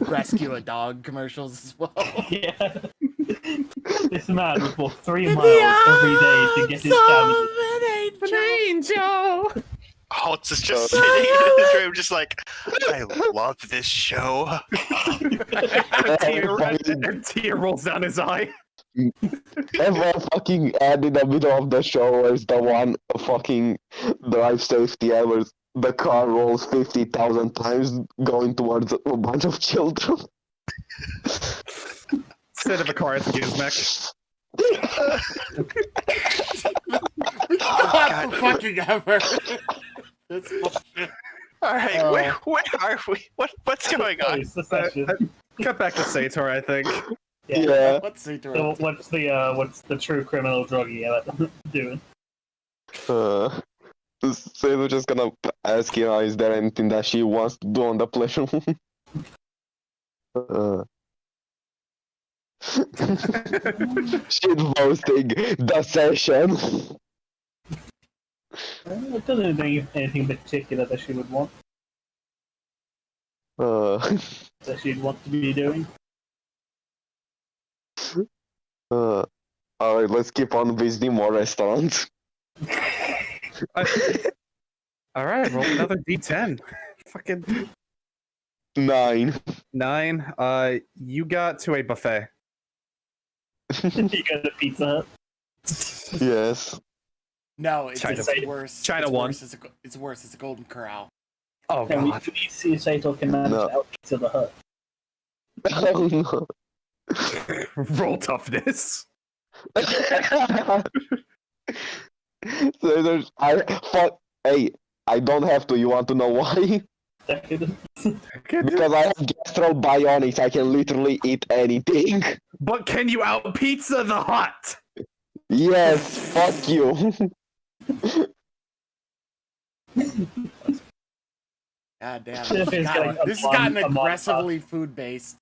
rescue a dog commercials as well. Yeah. This man would walk 3 miles every day to get his cabbages. Angel. Holtz is just sitting in his room, just like, I love this show. A tear rolls down his eye. Ever fucking ad in the middle of the show is the one fucking drive safety ever. The car rolls 50,000 times going towards a bunch of children. Instead of a car, it's a Gizmek. God, fucking ever. That's bullshit. Alright, where are we? What's going on? Cut back to Sator, I think. Yeah. Let's see. So what's the true criminal druggie doing? So we're just gonna ask you, is there anything that she wants to do on the pleasure? She's boasting the session. It doesn't think anything particular that she would want. That she'd want to be doing. Alright, let's keep on visiting more restaurants. Alright, roll another D10. Fucking 9. 9. You got to a buffet. You go to Pizza Hut. Yes. No, it's China- worse. China it's won. Worse. It's worse. It's a Golden Corral. Oh And we god. see if Saito can manage No. to out Pizza the Hut. Oh, Roll toughness. no. So hey, I don't have to. You want to know why? Because I have gastral bionics. I can literally eat anything. But can you out pizza the Hut? Yes, fuck you. God damn. Yeah, it's God, got this has gotten a montage. aggressively food based.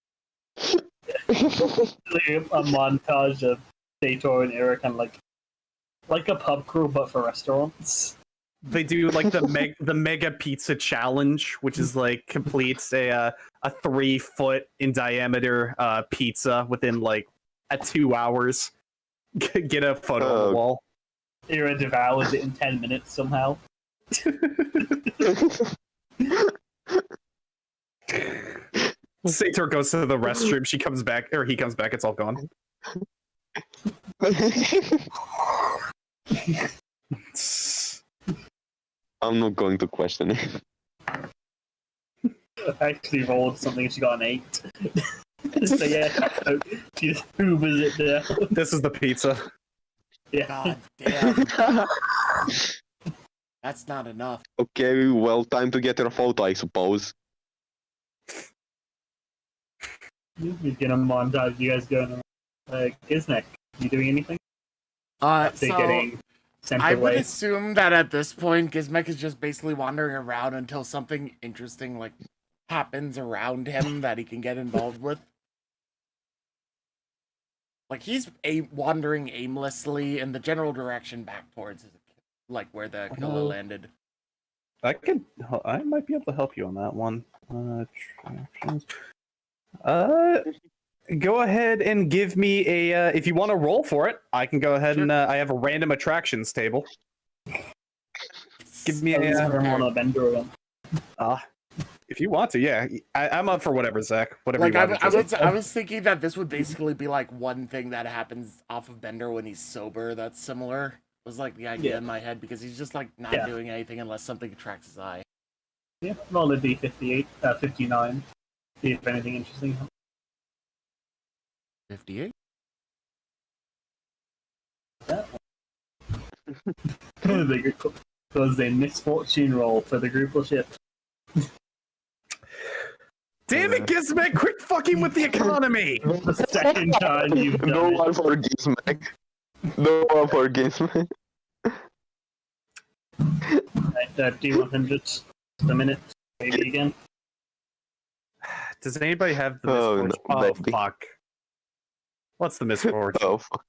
Literally a montage of Saito and Eric and like a pub crew but for restaurants. They do like the mega pizza challenge, which is like completes a 3-foot in diameter pizza within like 2 hours. Get a photo on the wall. Era devours it in 10 minutes somehow. Sator goes to the restroom. She comes back, or he comes back. It's all gone. I'm not going to question it. I actually rolled something and she got an 8. So yeah, she just hoovers it there. This is the pizza. Yeah. God damn. That's not enough. Okay, well, time to get your photo, I suppose. We get a montage. You guys going Gizmek, you doing anything? So Getting sent I would away. assume that at this point, Gizmek is just basically wandering around until something interesting like happens around him that he can get involved with. Like he's wandering aimlessly in the general direction back towards like where the killer landed. I might be able to help you on that one. Attractions. Go ahead and give me a. If you want to roll for it, I can go ahead and I have a random attractions table. Give me a. If you want to, yeah, I'm up for whatever, Zach. Whatever Like you want. I was thinking that this would basically be like one thing that happens off of Bender when he's sober. That's similar. Was like the idea in my head because he's just like not doing anything unless something attracts his eye. Yeah, roll a D58, 59. See if anything interesting happens. 58. Because a misfortune roll for the group ship. Damn it, Gizmek! Quit fucking with the economy! The second time you've done No it. one for Gizmek. No one for Gizmek. Right, D100, a minute, maybe again. Does anybody have the Oh, misfortune? no, Oh, baby. fuck. What's the misfortune? Oh, fuck.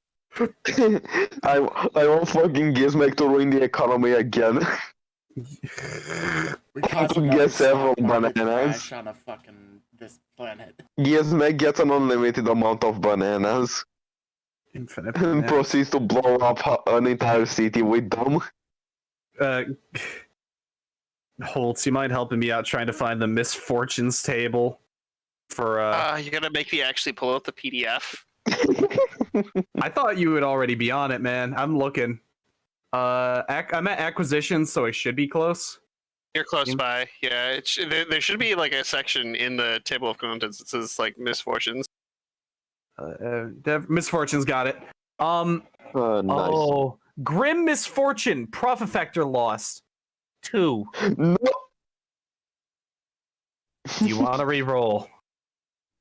I want fucking Gizmek to ruin the economy again. We To caused get another several stock market bananas. crash on a fucking this planet. Gizmek gets an unlimited amount of bananas Infinite. and bananas. proceeds to blow up an entire city with them. Holtz, you mind helping me out trying to find the misfortunes table for You're gonna make me actually pull out the PDF. I thought you would already be on it, man. I'm looking. I'm at acquisitions, so I should be close. You're close by. Yeah, there should be like a section in the table of contents that says like misfortunes. Misfortunes got it. Nice. Oh, grim misfortune. Profit factor lost. 2. No. Do you want to re-roll?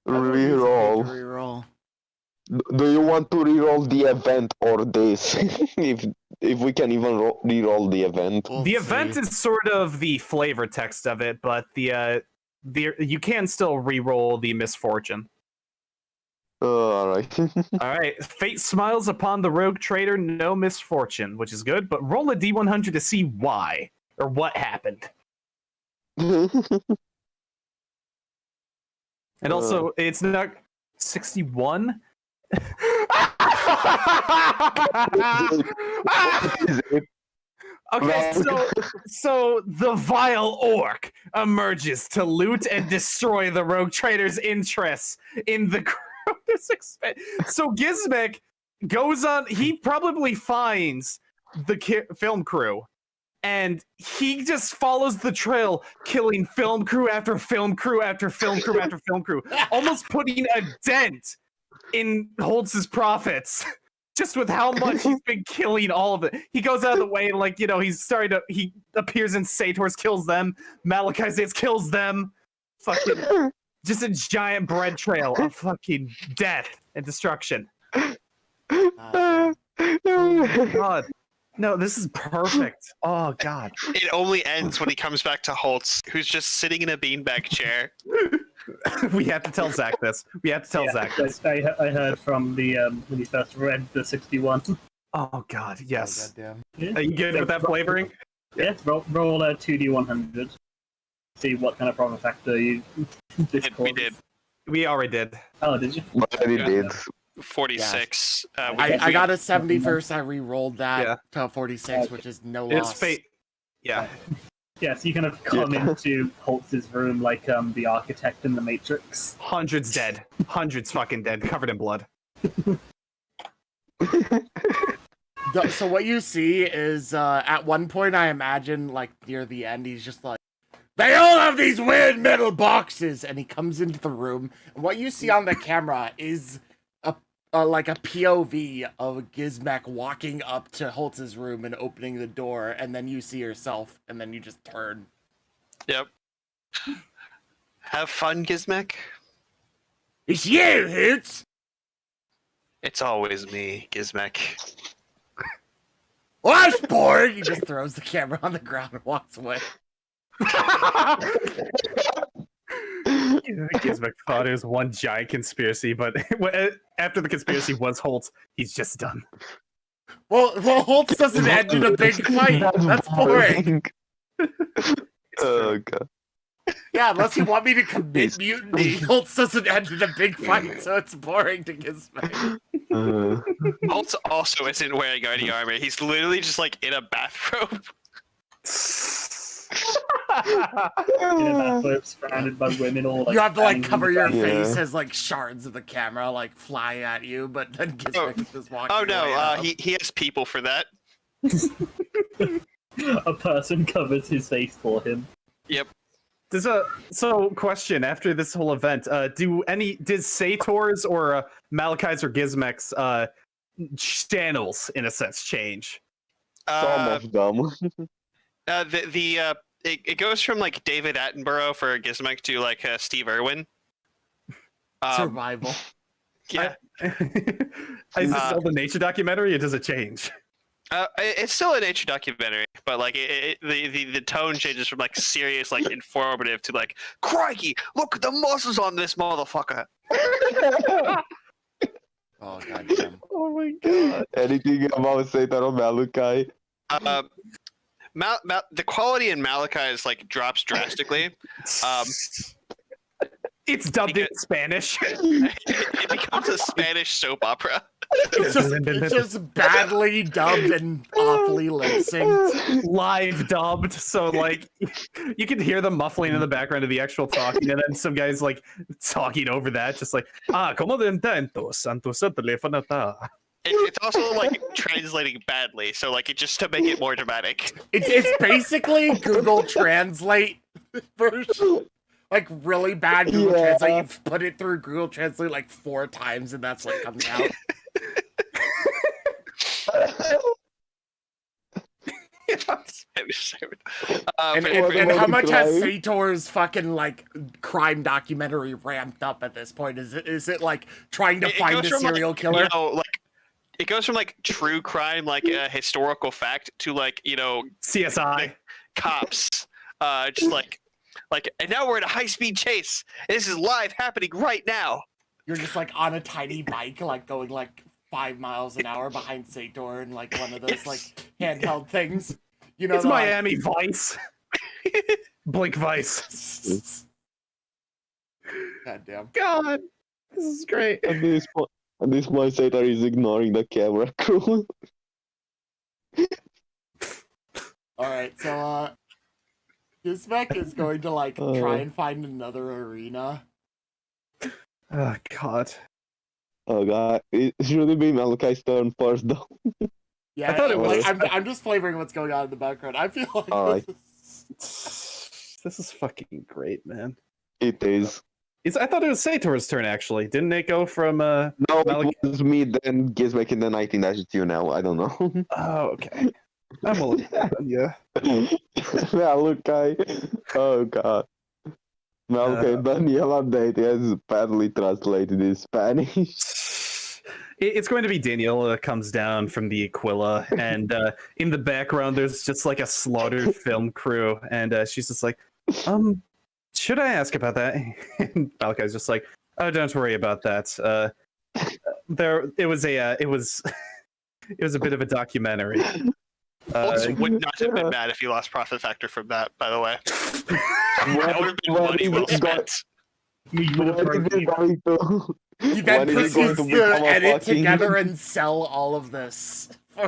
Reroll. Reroll. Do you want to reroll the event or this? if we can even reroll the event. We'll The see. event is sort of the flavor text of it, but the you can still re-roll the misfortune. Alright. All right. Fate smiles upon the rogue trader. No misfortune, which is good. But roll a d100 to see why or what happened. And also, it's not 61. Okay, so the vile orc emerges to loot and destroy the rogue trader's interests in the group. So Gizmek goes on. He probably finds the film crew, and he just follows the trail, killing film crew after film crew after film crew after film crew, almost putting a dent in Holtz's profits. Just with how much he's been killing all of it. He goes out of the way and, like, you know, he appears in Sator's, kills them. Malachi's kills them. Fucking, just a giant bread trail of fucking death and destruction. Oh, God. No, this is perfect. Oh, God. It only ends when he comes back to Holtz, who's just sitting in a beanbag chair. We have to tell Zach this. We have to tell Zach this. I heard from the when he first read the 61. Oh, God, yes. Oh, goddamn. Yeah. Are you good with that flavoring? Yeah, roll a 2d100. See what kind of problem factor you. We did. We already did. Oh, did you? But I did. 46. I got a 70 first. I re-rolled that to 46, which is no It's loss. fate. Yeah. Yeah, so you kind of come into Holtz's room like the architect in the Matrix. Hundreds dead. Hundreds fucking dead, covered in blood. So what you see is, at one point, I imagine, like, near the end, he's just like, they all have these weird metal boxes! And he comes into the room, and what you see on the camera is like a POV of Gizmek walking up to Holtz's room and opening the door, and then you see yourself, and then you just turn. Yep. Have fun, Gizmek. It's you, Hoots! It's always me, Gizmek. Well, that's boring! He just throws the camera on the ground and walks away. Gizmek thought it was one giant conspiracy, but after the conspiracy was Holtz, he's just done. Well, Holtz doesn't end in a big fight. That's boring. Oh, God. Yeah, unless you want me to commit mutiny, Holtz doesn't end in a big fight, so it's boring to Gizmek. Holtz also isn't wearing any armor. He's literally just like in a bathrobe. Surrounded by women all like. You have to like banging cover your the face as like shards of the camera like fly at you, but then Gizmek is just walking. Oh no, away. he has people for that. A person covers his face for him. Yep. So question after this whole event, did Sator's or Malachi's or Gizmek's channels in a sense change? Some of them. It goes from like David Attenborough for Gizmek to like Steve Irwin. Survival. Yeah. Is this still the nature documentary, or does it change? It's still a nature documentary, but like the tone changes from like serious, like informative to like, crikey, look at the muscles on this motherfucker. Oh goddamn. Oh my god. Anything about Satan or Malachi? The quality in Malachi is like drops drastically. It's dubbed in Spanish. It becomes a Spanish soap opera. It's just badly dubbed and awfully lip synced. Live dubbed, so like you can hear the muffling in the background of the actual talking, and then some guys like talking over that, just like como de intento, santo sa telefono ta. It's also like translating badly, so like it just to make it more dramatic. It's basically Google Translate version. Like really bad Google Translate. You've put it through Google Translate like 4 times, and that's what comes out. And how much has Sator's fucking like crime documentary ramped up at this point? Is it like trying to find a serial killer? You know, like it goes from like true crime, like a historical fact, to like CSI like, cops, just like, and now we're in a high-speed chase. This is live happening right now. You're just like on a tiny bike, like going like 5 miles an hour behind Sator and like one of those like handheld things. You know, it's Miami Vice. Blink Vice. God damn. God, this is great. At this point, Satan is ignoring the camera crew. Alright, so Gizmek is going to like try and find another arena. Oh god. Oh god, should it be Malachi's turn first though? Yeah, I thought it was. I'm just flavoring what's going on in the background. I feel like Alright. This is fucking great, man. It is. I thought it was Sator's turn actually. Didn't it go from No, Malachi? it was me then Gizmek in the 19 dash you now. I don't know. Oh, okay. I'm a little yeah. Malachi. Oh god. Malachi Daniel update has badly translated in Spanish. It's going to be Daniela comes down from the Aquila, and in the background there's just like a slaughtered film crew, and she's just like, should I ask about that? And Malachi's just like, oh, don't worry about that. It was a bit of a documentary. Folks would not have been mad if you lost profit factor from that, by the way. That would have been when money he well was spent. We would have When is he broken going to? you then when is he going proceeds to to become a edit fucking- together and sell all of this. I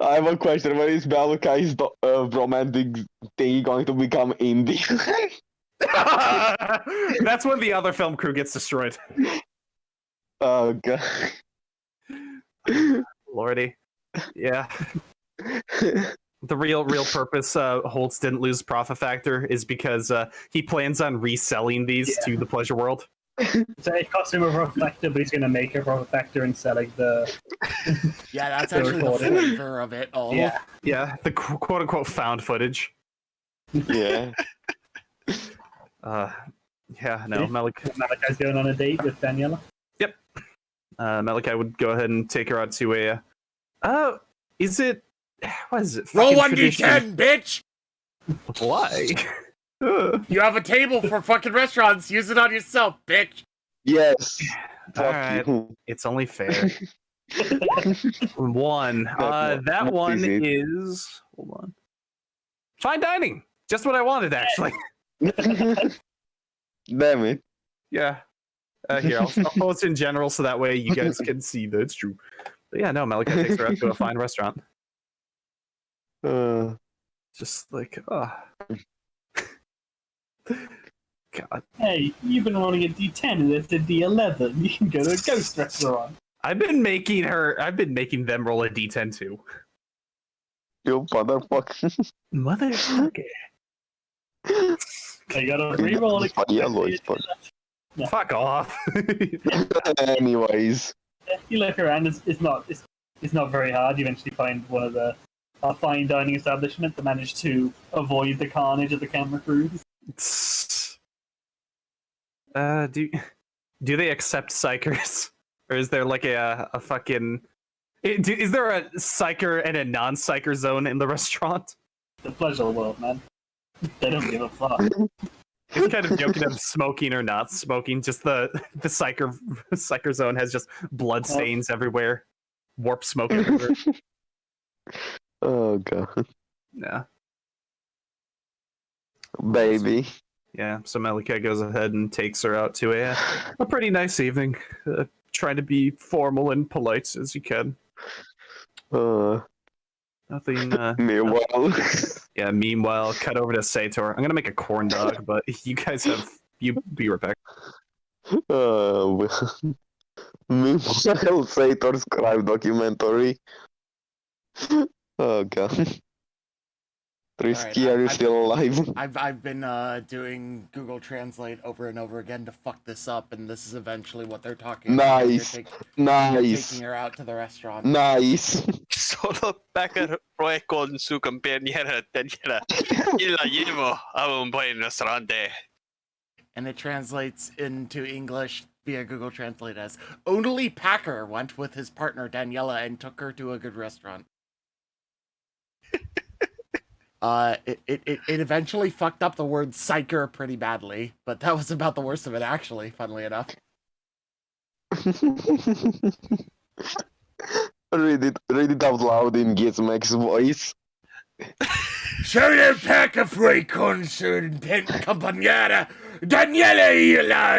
have a question. When is Malachi's romantic thing going to become indie? That's when the other film crew gets destroyed. Oh god. Lordy. Yeah. The real purpose Holtz didn't lose profit factor is because he plans on reselling these to the pleasure world. So it costs him a profit factor, but he's going to make a profit factor and selling the. Yeah, that's The actually the recording. flavor of it all. Yeah, the quote unquote found footage. Yeah. Yeah, no, Malachi's going on a date with Daniela. Malachi would go ahead and take her out to a. Is it? What is it? Roll fucking 1d10, bitch! Why? You have a table for fucking restaurants. Use it on yourself, bitch. Yes. Fuck Alright. you. It's only fair. One. That what one is it? is. Hold on. Fine dining. Just what I wanted, actually. Damn it. Yeah. Here, I'll post in general so that way you guys can see that it's true. But yeah, no, Malachi takes her out to a fine restaurant. Just like, God. Hey, you've been rolling a D10 and it's a D11. You can go to a ghost restaurant. I've been making them roll a D10 too. You motherfucker. Motherfucker. You gotta re-roll it. Yellow is fun. Yeah. Fuck off. Anyways. You look around, it's not very hard. You eventually find one of the fine dining establishment that managed to avoid the carnage of the camera crews. Do they accept psychers? Or is there like a fucking... Is there a psycher and a non-psycher zone in the restaurant? The pleasure world, man. They don't give a fuck. It's kind of joking of smoking or not smoking. Just the psycher zone has just blood stains everywhere. Warp smoke everywhere. Oh god. Yeah. Baby. Yeah, so Malika goes ahead and takes her out to a pretty nice evening. Trying to be formal and polite as you can. Nothing. Meanwhile. Yeah, meanwhile, cut over to Sator. I'm gonna make a corn dog, but you guys you be right back. Meanwhile, Sator's crime documentary. Oh god. Risky, Alright, are you still alive? I've been doing Google Translate over and over again to fuck this up, and this is eventually what they're talking about. Nice. They're Nice. taking her out to the restaurant. Nice. Solo Becker fue con su compañera Daniela y la llevo a un buen restaurante. And it translates into English via Google Translate as only Packer went with his partner Daniela and took her to a good restaurant. It eventually fucked up the word psycher pretty badly, but that was about the worst of it actually, funnily enough. Read it out loud in Gizmek's voice. Solo Packer fue con su compañera Daniela y la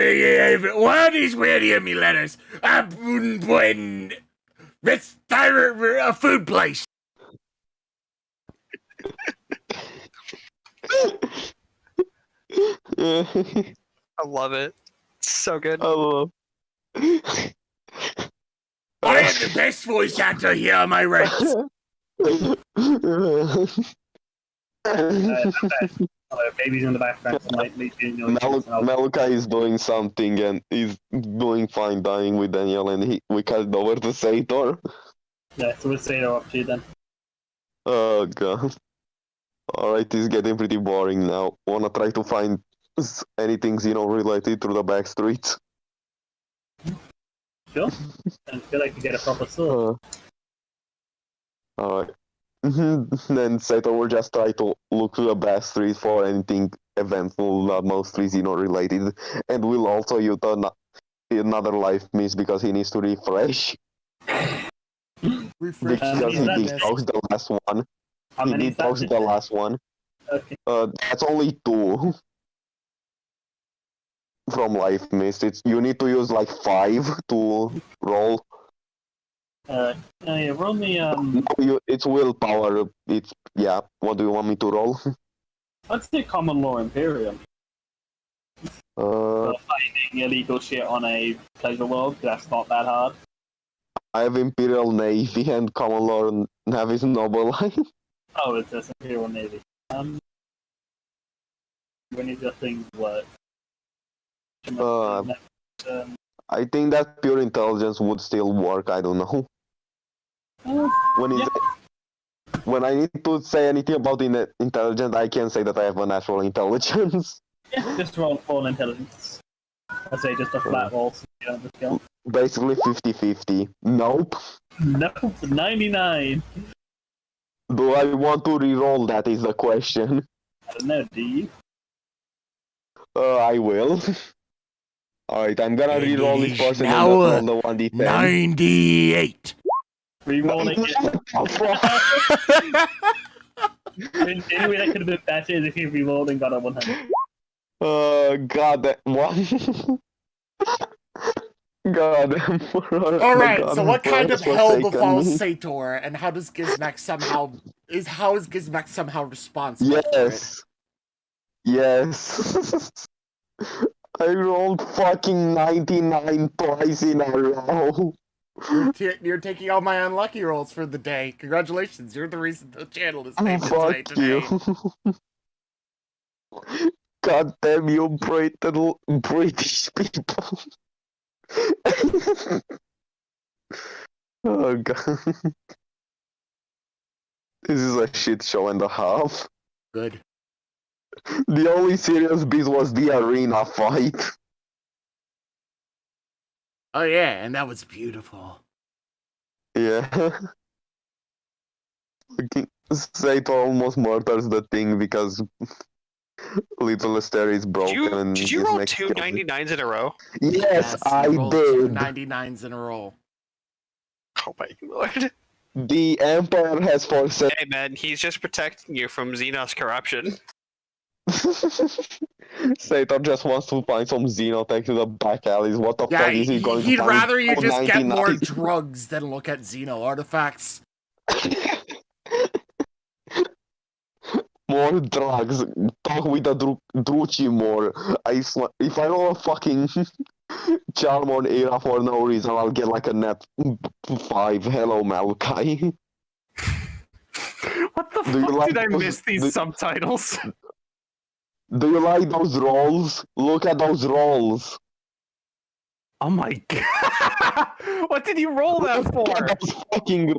what is where me letters? A buen a food place. I love it. It's so good. Oh. I am the best voice actor here, am I right? Babies in the background slightly doing noises. Malachi is doing something and he's doing fine dying with Daniel and we cut it over to Sator. Yeah, so we'll say they're up to then. Oh god. Alright, it's getting pretty boring now. Wanna try to find anything related through the back streets? Sure. I feel like you get a proper sword. Alright. Then Sato will just try to look through the back street for anything eventful, not mostly related, and will also use another life miss because he needs to refresh. Refresh. Because he did post the last one. How He many did post the last one. Okay. That's only 2 from life miss. You need to use like 5 to roll. Yeah, roll me, No, it's willpower. What do you want me to roll? let's do Common Law Imperium. Finding illegal shit on a pleasure world, that's not that hard. I have Imperial Navy and Common Law Navy's Noble Line. Oh, it's just Imperial Navy. When does the thing work? I think that pure intelligence would still work, I don't know. When I need to say anything about intelligence, I can say that I have a natural intelligence. Yeah, just roll full intelligence. I say just a flat roll so you don't have the skill. Basically 50-50. Nope. Nope, 99. Do I want to re-roll that is the question. I don't know, do you? I will. Alright, I'm gonna re-roll this person and now, roll the 1d10. 98. Rerolling it. Anyway, that could have been better if you re-rolled and got a 100. God, that one. God. Alright, so what kind of hell forsaken befalls me. Sator, and how does Gizmek somehow responsible for it? Yes. I rolled fucking 99 twice in a row. You're taking all my unlucky rolls for the day. Congratulations, you're the reason the channel is named Fuck today. you. God damn you, British people. Oh god. This is a shit show and a half. Good. The only serious bit was the arena fight. Oh yeah, and that was beautiful. Yeah. Fucking Saito almost murders the thing because Little Esther is broken. And Did you his roll next two kill- 99s in a row? Yes, I you rolled two did. 99s in a row. Oh my lord. The Emperor has forsaken. Hey man, he's just protecting you from Xenos corruption. Sator just wants to find some Xenotech to the back alleys. What the Yeah, fuck is he going to he'd find? rather you just get 99? more drugs than look at Xeno artifacts. More drugs. Talk with the Druchi more. If I roll a fucking charm on Era for no reason, I'll get like a net 5. Hello, Maokai. What the Do you fuck like did I those- miss these subtitles? Do you like those rolls? Look at those rolls. Oh my god! What did you roll that for? Those fucking.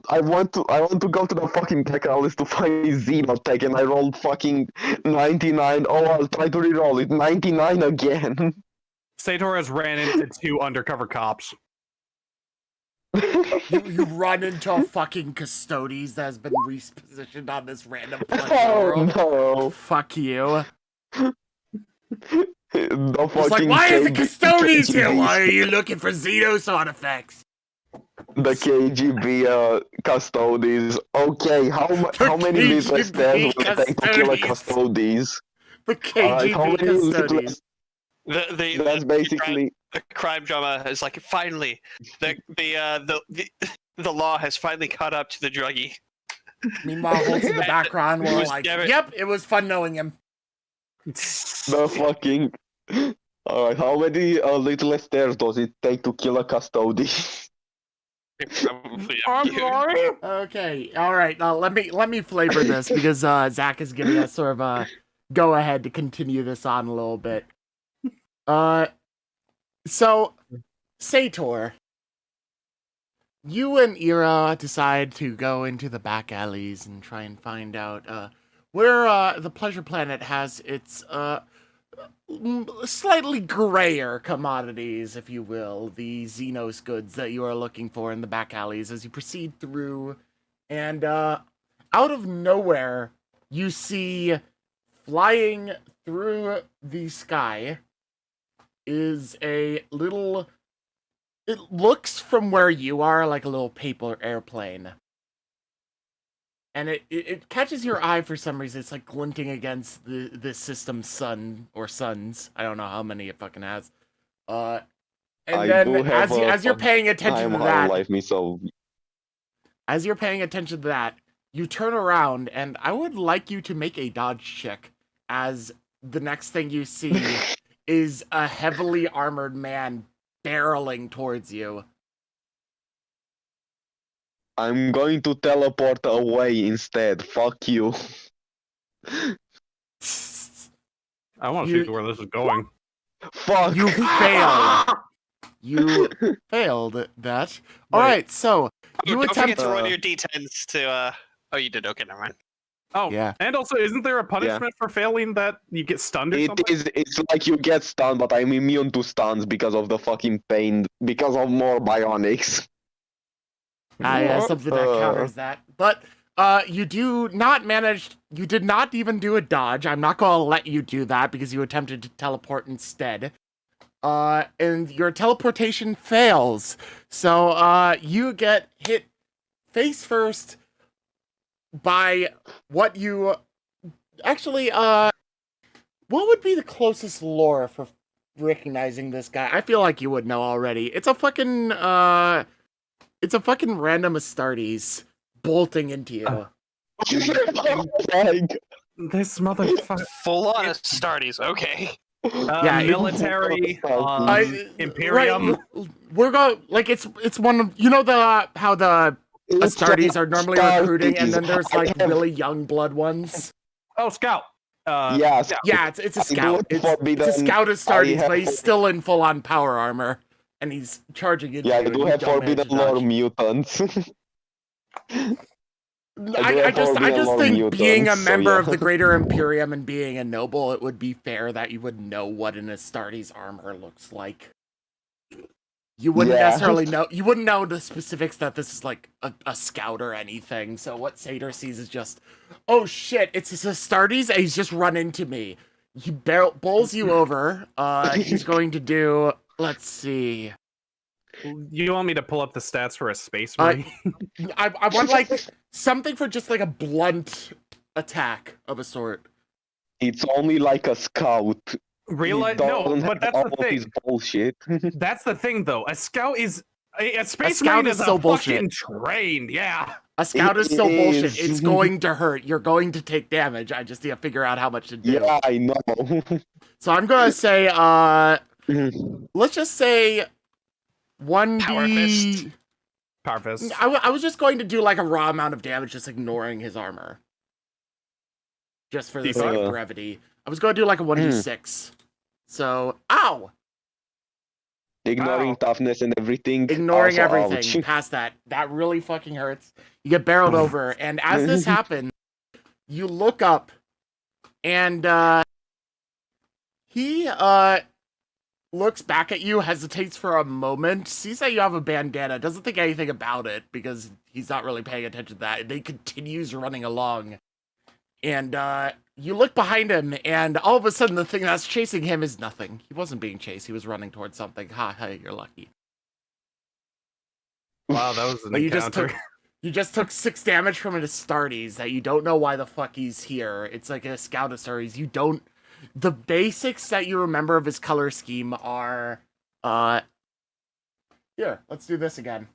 I want to go to the fucking tech list to find Xenotech, and I rolled fucking 99. Oh, I'll try to re-roll it. 99 again. Sator has ran into 2 undercover cops. You run into a fucking Custodes that has been repositioned on this random planet Oh world. no! Fuck you. The It's like, fucking why is the KGB Custodes here? Why are you looking for Xenos artifacts? The KGB Custodes. Okay, how many little KGB stairs will it take to kill a Custodes. Custodes? The Alright, how KGB many little Custodes. That's basically. The crime drama is like finally the law has finally caught up to the druggie. Meanwhile, Holt's in the background. It We're was like, never- yep, it was fun knowing him. The fucking Alright, how many little stairs does it take to kill a custody? Probably I'm sorry. Okay, all right. Let me flavor this because Zach is giving us sort of a go ahead to continue this on a little bit. So Sator, you and Ira decide to go into the back alleys and try and find out where the Pleasure Planet has its slightly grayer commodities, if you will, the Xenos goods that you are looking for in the back alleys as you proceed through. And out of nowhere, you see flying through the sky is a little... It looks from where you are like a little paper airplane. And it catches your eye for some reason. It's like glinting against the system's sun or suns. I don't know how many it fucking has. And I then do have as you're paying attention to that, life me so as you're paying attention to that, you turn around and I would like you to make a dodge check as the next thing you see is a heavily armored man barreling towards you. I'm going to teleport away instead. Fuck you. I want to You- see where this is going. Fuck. You fail. You failed that. All right, so you Don't forget attempt. to roll your d10s to. Oh, you did. Okay, never mind. Oh, Yeah. And also, isn't there a punishment for failing that you get stunned or something? It's like you get stunned, but I'm immune to stuns because of the fucking pain, because of more bionics. I have something that counters that. But you do not manage. You did not even do a dodge. I'm not going to let you do that because you attempted to teleport instead. And your teleportation fails. So you get hit face first by what you actually. What would be the closest lore for recognizing this guy? I feel like you would know already. It's a fucking random Astartes bolting into you. This motherfucker. Full on Astartes. Okay. Yeah, Military, I- Imperium. right, we're going like it's one of how the Astartes are normally recruiting, and then there's like really young blood ones. Oh, Scout. Yes. Yeah, it's a scout. do It's a forbidden- scout I Astartes, have but he's still in full on power armor, and he's charging into Yeah, I you. do and you have don't manage forbidden to lore dodge. mutants. I just think mutants, being a so member yeah. of the Greater Imperium and being a noble, it would be fair that you would know what an Astartes armor looks like. You wouldn't Yeah. necessarily know. You wouldn't know the specifics that this is like a scout or anything. So what Sator sees is just, oh shit, it's his Astartes, and he's just run into me. He bowls you over. He's going to do. Let's see. You want me to pull up the stats for a space Uh, marine? I want like something for just like a blunt attack of a sort. It's only like a scout. Realize He no, doesn't but have that's all the of thing. his bullshit. That's the thing, though. A scout is a space scout marine is is so a bullshit. fucking trained. Yeah. A scout is It so bullshit. is. It's going to hurt. You're going to take damage. I just need to figure out how much to do. Yeah, I know. So I'm gonna say, let's just say 1d. Power fist. Power fist. I was just going to do like a raw amount of damage, just ignoring his armor, just for the sake of brevity. I was going to do like a 1d6. So, ow! Ignoring Ow. toughness and everything. Ignoring also, everything ouch. past that. That really fucking hurts. You get barreled over, and as this happens, you look up, and he looks back at you, hesitates for a moment, sees that you have a bandana, doesn't think anything about it because he's not really paying attention to that, and then continues running along. And you look behind him, and all of a sudden the thing that's chasing him is nothing. He wasn't being chased, he was running towards something. Ha, hey, you're lucky. Wow, that was an But encounter. you just took 6 damage from an Astartes that you don't know why the fuck he's here. It's like a scout Astartes. You don't... The basics that you remember of his color scheme are... Here, let's do this again.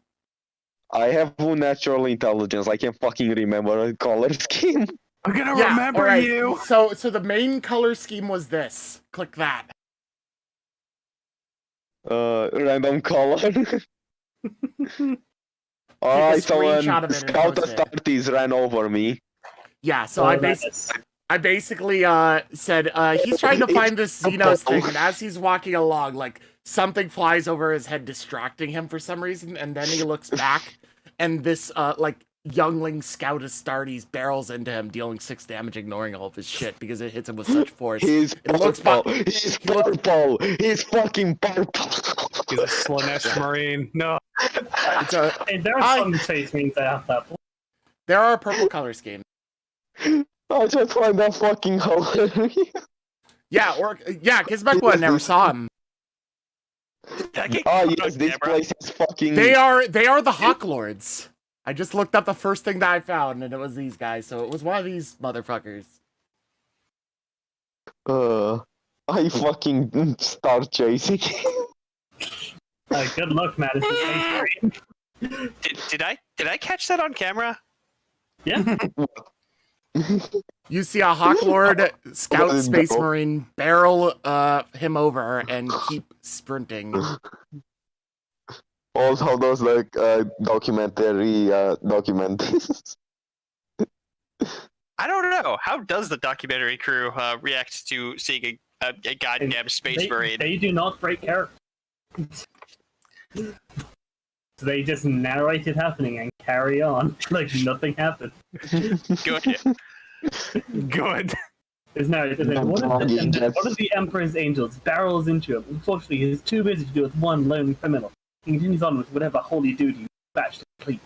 I have natural intelligence. I can fucking remember a color scheme. I'm gonna Yeah, remember alright. you. So the main color scheme was this. Click that. Random color. Alright, so screenshot of it and Scout post it. Astartes ran over me. Yeah, so Oh, I nice. basically said he's trying to find this Xenos thing, and as he's walking along, like something flies over his head, distracting him for some reason, and then he looks back, and this like youngling Scout Astartes barrels into him, dealing 6 damage, ignoring all of his shit because it hits him with such force. He's It looks purple. He's purple. He's fucking purple. He's a Slanesh Marine. No. It's a Hey, there are some space marines that have that. there are purple color schemes. I just find that fucking hilarious. Yeah, Gizmekwa never saw him. That get Oh caught yes, on this camera. place is fucking. They are the Hawk Lords. I just looked up the first thing that I found, and it was these guys. So it was one of these motherfuckers. I fucking start chasing. Good luck, man. It's a space marine. Did I catch that on camera? Yeah. You see a Hawk Lord Scout What is Space that? Marine barrel him over and keep sprinting. Also, those like documentary documentaries. I don't know. How does the documentary crew react to seeing a goddamn space marine? They do not break character. They just narrate it happening and carry on like nothing happened. Good. Good. There's no, one of the Emperor's angels barrels into him. Unfortunately, he's too busy to deal with one lone criminal. He continues on with whatever holy duty he batched to complete.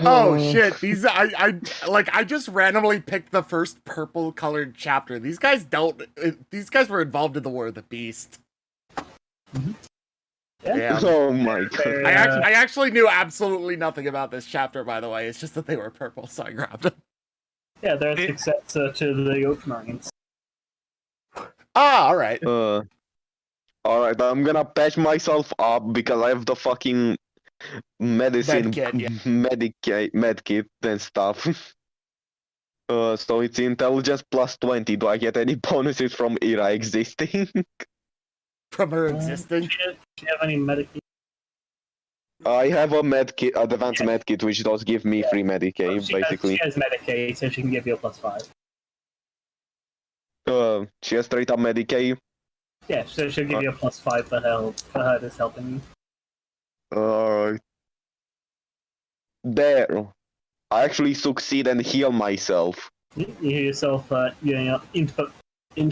Oh shit! I just randomly picked the first purple colored chapter. These guys were involved in the War of the Beast. Yeah. Oh my god. They're, I actually knew absolutely nothing about this chapter, by the way. It's just that they were purple, so I grabbed them. yeah, they're a successor to the Ultramarines. Ah, all right. Alright, I'm gonna patch myself up because I have the fucking medicine medkit and stuff. So it's intelligence plus 20. Do I get any bonuses from Ira existing? From her existing. Do you have any medication? I have a medkit, advanced medkit, which does give me free Medicaid, basically. She has Medicaid, so she can give you a +5. She has straight up Medicaid. Yeah, so she'll give you a +5 for her just helping you. Alright. There. I actually succeed and heal myself. You hear yourself, int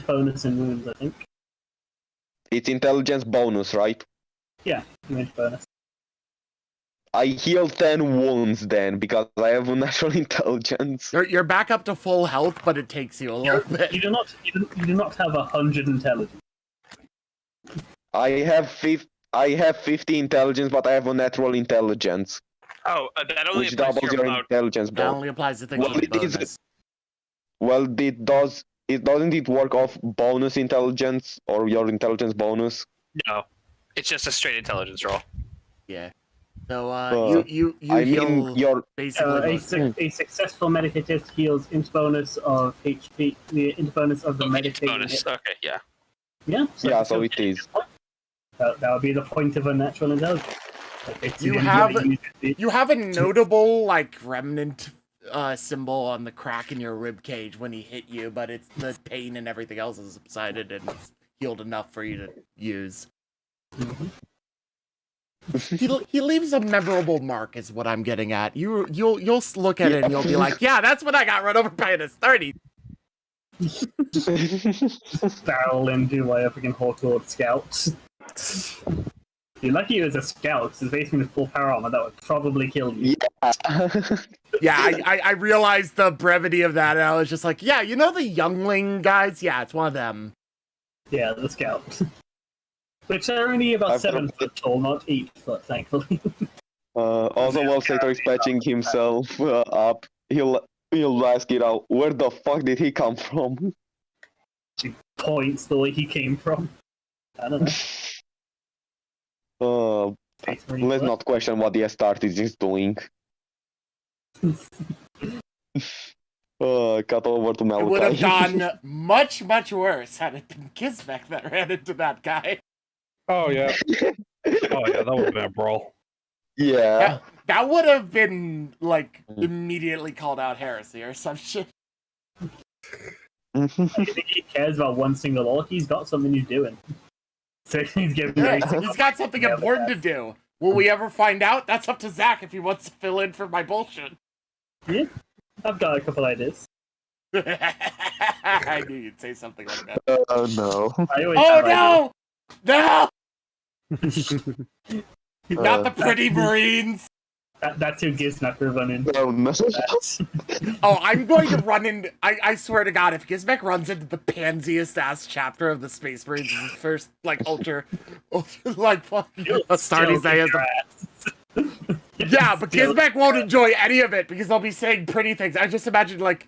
bonus and wounds, I think. It's intelligence bonus, right? Yeah, int bonus. I heal 10 wounds then, because I have a natural intelligence. You're back up to full health, but it takes you a little bit. You do not have 100 intelligence. I have 50 intelligence, but I have a natural intelligence, Oh, that only which applies to doubles your your intelligence That bonus. only applies to things Well, with it is- bonus. Well, doesn't it work off bonus intelligence or your intelligence bonus? No, it's just a straight intelligence roll. Yeah. So you I heal mean, your basically. A successful Medicaid test heals int bonus of HP, the int bonus of the Okay, Medicaid. bonus. Okay, yeah. Yeah, so it is. That would be the point of a natural intelligence. Like, You have a notable like remnant symbol on the crack in your rib cage when he hit you, but it's the pain and everything else has subsided and it's healed enough for you to use. He leaves a memorable mark, is what I'm getting at. You'll look at it and you'll be like, yeah, that's when I got run over by an 30. barrel into my freaking Hawklord scouts. You're lucky it was a scout, because it's basically with full power armor that would probably kill you. Yeah, I realized the brevity of that, and I was just like, yeah, you know the youngling guys? Yeah, it's one of them. Yeah, the scout. Which are only about I've 7 foot tall, not 8 foot, thankfully. Also, while Sator is patching himself up, he'll ask it out, where the fuck did he come from? She points the way he came from. I don't know. Let's not question what the Astartes is doing. Cut over to It would have Malachi. gone much, much worse had it been Gizmek that ran into that guy. Oh yeah. Oh yeah, that would have been a brawl. Yeah. That would have been, like, immediately called out heresy or some shit. I think he cares about one single orc. He's got something he's doing. So he's giving He's got something important to do. Will we ever find out? That's up to Zach if he wants to fill in for my bullshit. Yeah, I've got a couple ideas. I knew you'd say something like that. Oh no. I always Oh have no! No! ideas. Not the pretty Marines! That's who Gizmek will run in. Oh no. Oh, I'm going to run into. I swear to God, if Gizmek runs into the pansiest ass chapter of the Space Marines in his first, like, like, fucking Astartes Day is the. Yeah, but Gizmek won't enjoy any of it because they'll be saying pretty things. I just imagine, like,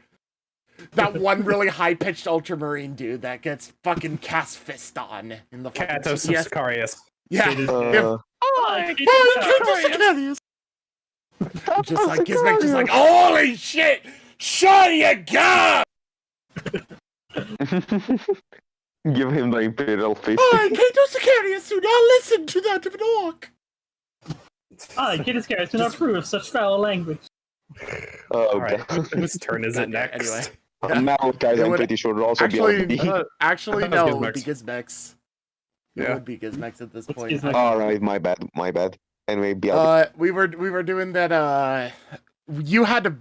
that one really high-pitched Ultramarine dude that gets fucking cast fist on in the fucking Katos yes. Sicarius. Yeah. Just like Gizmek, just like, holy shit! Sure you go! Give him the Imperial Fist. I, Kato Sicarius, do not listen to that of an orc! Gidus Garrus do not approve of such foul language. Oh, Alright, okay. whose turn is it next? Anyway. Malachi, I'm would- pretty sure, will also Actually, be on Actually, I thought no, it it would be was Gizmex. It Yeah. would be Gizmex at this What's point. Gizmex? Alright, my bad. Anyway, Biad. We were doing that, you had to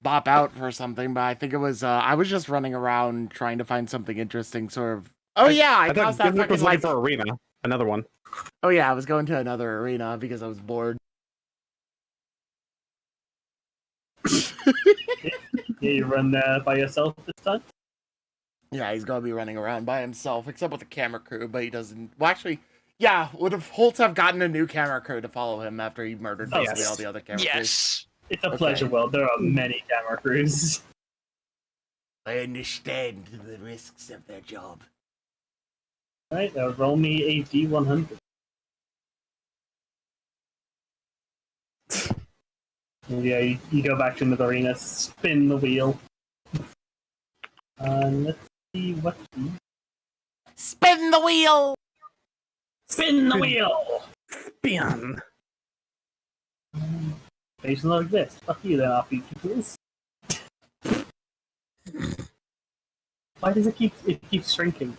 bop out for something, but I think it was, I was just running around trying to find something interesting, sort of. Oh yeah, I I thought caused that Gizmek fucking was looking like. for arena. Another one. Oh yeah, I was going to another arena because I was bored. Yeah, you run by yourself this time? Yeah, he's gonna be running around by himself, except with a camera crew, but he doesn't. Well, actually, yeah, would have Holtz have gotten a new camera crew to follow him after he murdered basically yes. all the other camera crews? Yes. It's a Okay. pleasure world. There are many camera crews. I understand the risks of their job. Right, roll me a D100. Yeah, you go back to the arena, spin the wheel. Let's see what. Spin the wheel! Spin the wheel! Spin. They should not exist. Fuck you, then, RPG tools. Why does it keep shrinking?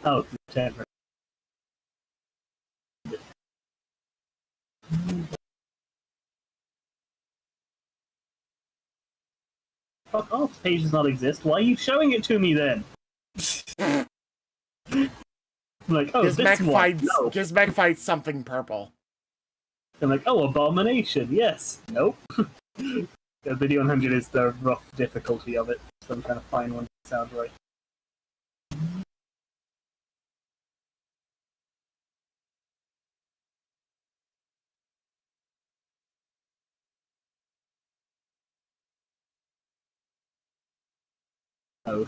Oh, it's 10. Fuck off, page does not exist. Why are you showing it to me then? I'm like, oh, this one. No. Gizmek fights something purple. I'm like, oh, abomination. Yes. Nope. The video 100 is the rough difficulty of it, so I'm trying to find one that sounds right. Oh,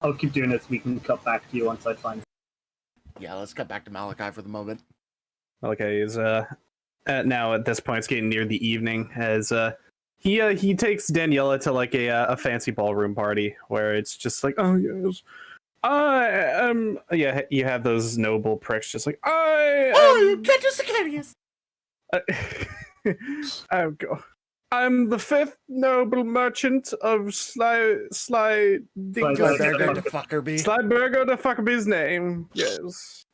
I'll keep doing this. We can cut back to you once I find. Yeah, let's cut back to Malachi for the moment. Okay, is now at this point it's getting near the evening as he takes Daniela to like a fancy ballroom party where it's just like, oh yes, yeah, you have those noble pricks just like you get to Sicarius! I'm the fifth noble merchant of Slyburger Slyburger to Fuckerby. Slyburger to Fuckerby's name. Yes.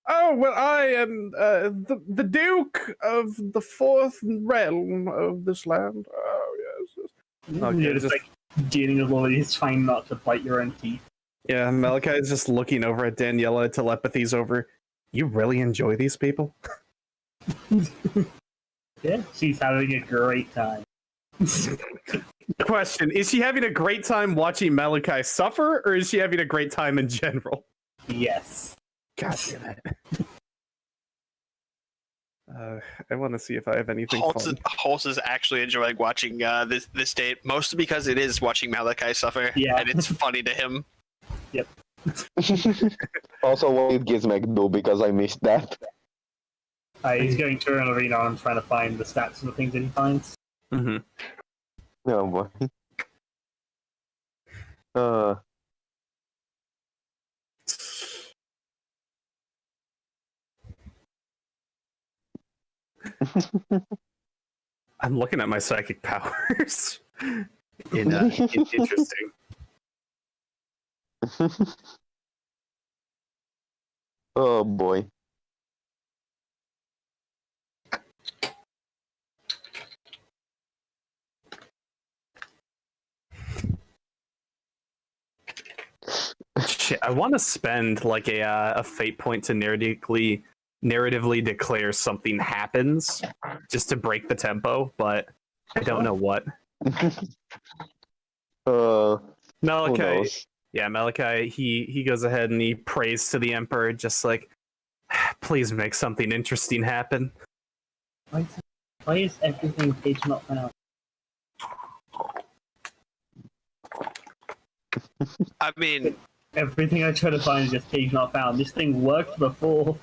Oh well, I am the Duke of the fourth realm of this land. Oh yes. Okay, You're just like dealing with all these, trying not to bite your own teeth. Yeah, Malachi is just looking over at Daniela. Telepathy's over. You really enjoy these people? Yeah, she's having a great time. Question: is she having a great time watching Malachi suffer, or is she having a great time in general? Yes. God damn it. I want to see if I have anything fun. Holtz is actually enjoying watching this date, mostly because it is watching Malachi suffer, Yeah. and it's funny to him. Yep. Also, what did Gizmek do? Because I missed that. He's going to an arena and trying to find the stats of the things that he finds. Mm-hmm. Oh boy. Uh, I'm looking at my psychic powers. Interesting. oh boy. Shit, I want to spend like a fate point to narratively declare something happens, just to break the tempo, but I don't know what. Who Malachi, knows? yeah, Malachi. He goes ahead and he prays to the Emperor, just like, please make something interesting happen. Why is everything page not found? I mean, Everything I try to find is just page not found. This thing worked before.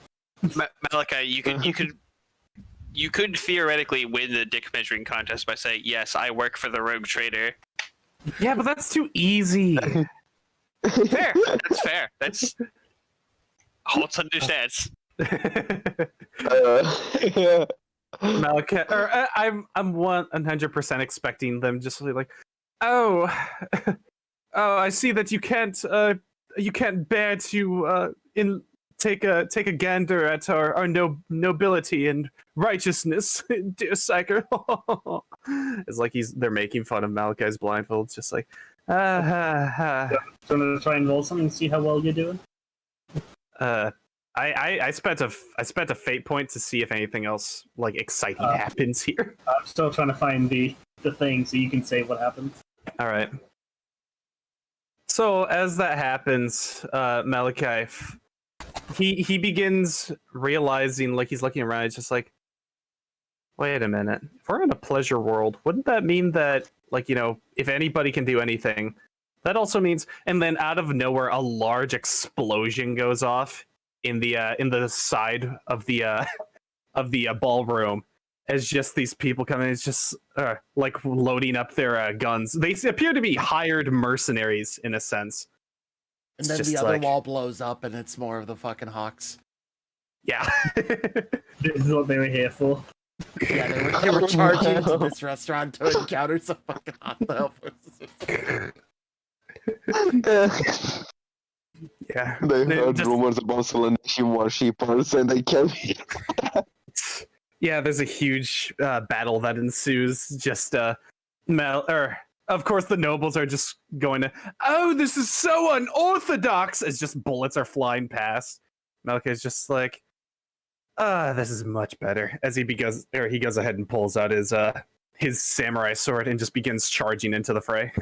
Malachi, you could theoretically win the dick measuring contest by saying, "Yes, I work for the rogue trader." Yeah, but that's too easy. Fair. That's fair. That's Holtz understands. Malachi, or I'm 100% expecting them just to be like, oh, I see that you can't bear to take a gander at our nobility and righteousness, dear Psyker. It's like they're making fun of Malachi's blindfold. It's just like, Do you want to try and roll something and see how well you're doing? I spent a fate point to see if anything else like exciting happens here. I'm still trying to find the thing so you can say what happens. All right. So as that happens, Malachi, he begins realizing, like he's looking around, it's just like, wait a minute. If we're in a pleasure world, wouldn't that mean that, like, you know, if anybody can do anything, that also means, and then out of nowhere, a large explosion goes off in the side of the ballroom, as just these people come in. It's just like loading up their guns. They appear to be hired mercenaries in a sense. And It's then just the other like- wall blows up and it's more of the fucking Hawks. Yeah. This is what they were here for. Yeah, they were charging into this restaurant to encounter some fucking hostile forces. Yeah. They heard Just- rumors about Selenation worshippers and they came. Yeah, there's a huge battle that ensues. Just of course, the nobles are just going to, oh, this is so unorthodox, as just bullets are flying past. Malachi's just like, this is much better. As he goes ahead and pulls out his samurai sword and just begins charging into the fray.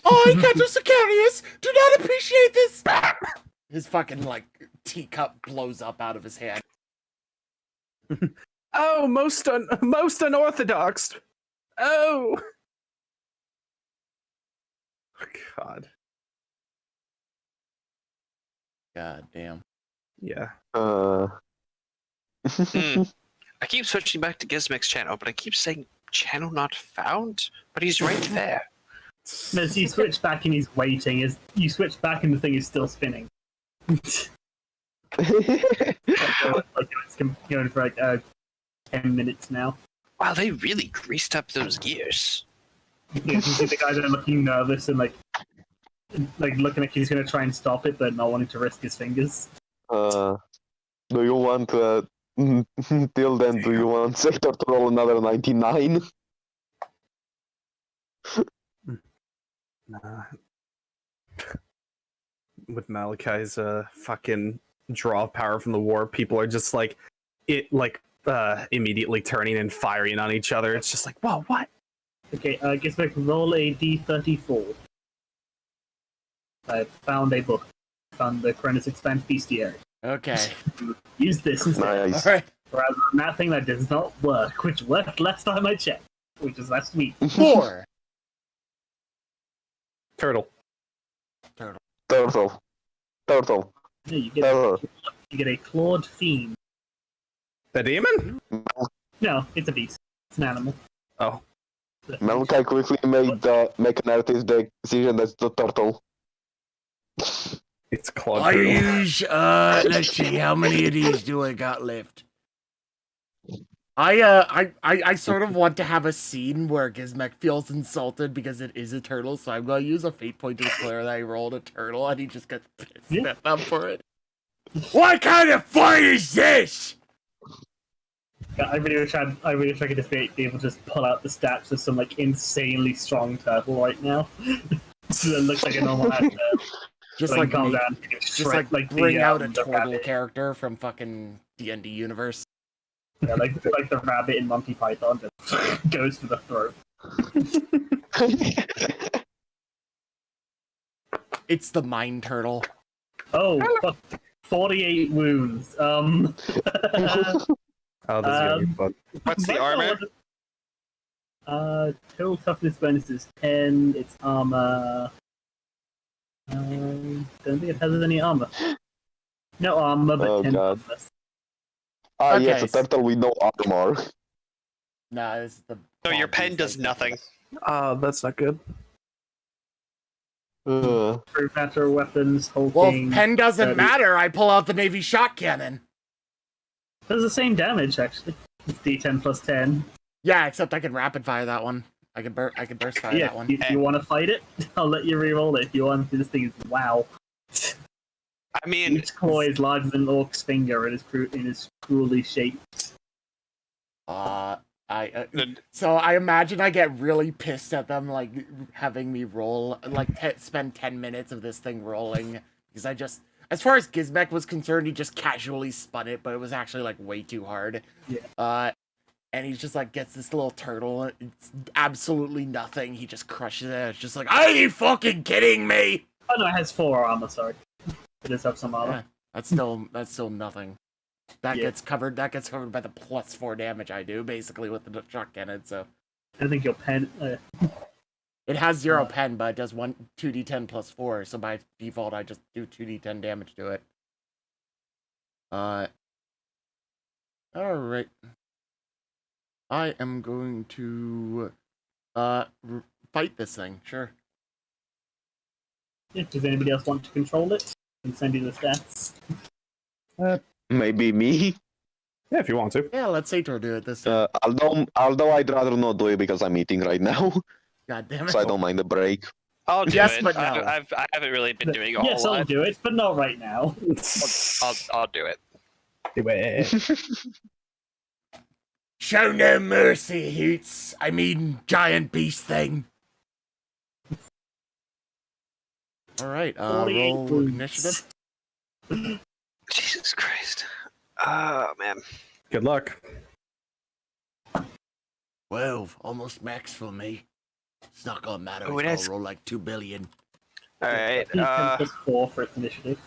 I, Kato Sicarius, do not appreciate this! His fucking, like, teacup blows up out of his hand. Oh, most unorthodox. Oh. God. God damn. Yeah. I keep switching back to Gizmek's channel, but I keep saying channel not found, but he's right there. As you switch back and he's waiting, as you switch back and the thing is still spinning. Like it's going for like 10 minutes now. Wow, they really greased up those gears. You see the guy there looking nervous and like looking like he's going to try and stop it, but not wanting to risk his fingers. Do you want till then? Do you want Sector to roll another 99? With Malachi's fucking draw of power from the war, people are just like immediately turning and firing on each other. It's just like, whoa, what? Okay, I guess I can roll a d34. I found a book. Found the Cronus Expanse Bestiary. Okay. Use this instead. Nice. Alright. Rather than that thing that does not work, which worked last time I checked, which was last week. 4. Turtle. Turtle. No, you get a clawed fiend. The demon? No, it's a beast. It's an animal. Oh. Malachi quickly make an artist decision that's the turtle. It's Claude I Turtle. use, let's see, how many of these do I got left? I sort of want to have a scene where Gizmek feels insulted because it is a turtle, so I'm gonna use a fate point to declare that I rolled a turtle, and he just gets pissed at them for it. What kind of fight is this? Yeah, I really wish I could just be able to just pull out the stats of some like insanely strong turtle right now. So it looks like a normal turtle. Just Like, like, calm make, down, just like bring the, out a the turtle rabbit. character from fucking D&D universe. Yeah, like the rabbit in Monty Python just goes for the throat. It's the mine turtle. Oh, fuck. 48 wounds. Oh, this is gonna be fun. What's the armor? Total toughness bonus is 10. Its armor. Don't think it has any armor. No armor, but Oh, 10 God. toughness. Yes, a Okay. turtle with no armor. Nah, this is the. So your Claw pen beast, does I think. nothing. That's not good. Proof natural weapons, Well, hulking. pen doesn't 30. matter. I pull out the Navy shot cannon. Does the same damage, actually. It's D10 plus 10. Yeah, except I can rapid fire that one. I can burst fire Yeah, that one. if you want to fight it, I'll let you reroll it. If you want, this thing is wow. I mean, Each claw is larger than an orc's finger and is cruelly shaped. So I imagine I get really pissed at them, like having me roll, like spend 10 minutes of this thing rolling because I just, as far as Gizmek was concerned, he just casually spun it, but it was actually like way too hard. Yeah. And he just like gets this little turtle. It's absolutely nothing. He just crushes it. It's just like, are you fucking kidding me? Oh no, it has 4 armor. Sorry, it does have some armor. Yeah, that's still nothing. That gets covered by the +4 damage I do basically with the shot cannon. So I think your pen. it has 0 pen, but it does 2d10 plus 4. So by default, I just do 2d10 damage to it. All right. I am going to fight this thing. Sure. Yeah, does anybody else want to control it? I can send you the stats. Maybe me. Yeah, if you want to. Yeah, let Sator do it this time. Although I'd rather not do it because I'm eating right now, God damn it. so I don't mind the break. I'll do Yes, it. but no. I haven't really been doing a Yes, whole I'll lot. do it, but not right now. I'll do it. Do it. Show no mercy, Hoots. I mean, giant beast thing. All right, 48 roll wounds. initiative. Jesus Christ. Oh man. Good luck. 12, almost max for me. It's not gonna matter. Oh, It's it has- gonna roll like 2 billion. All right. D10 plus 4 for its initiative.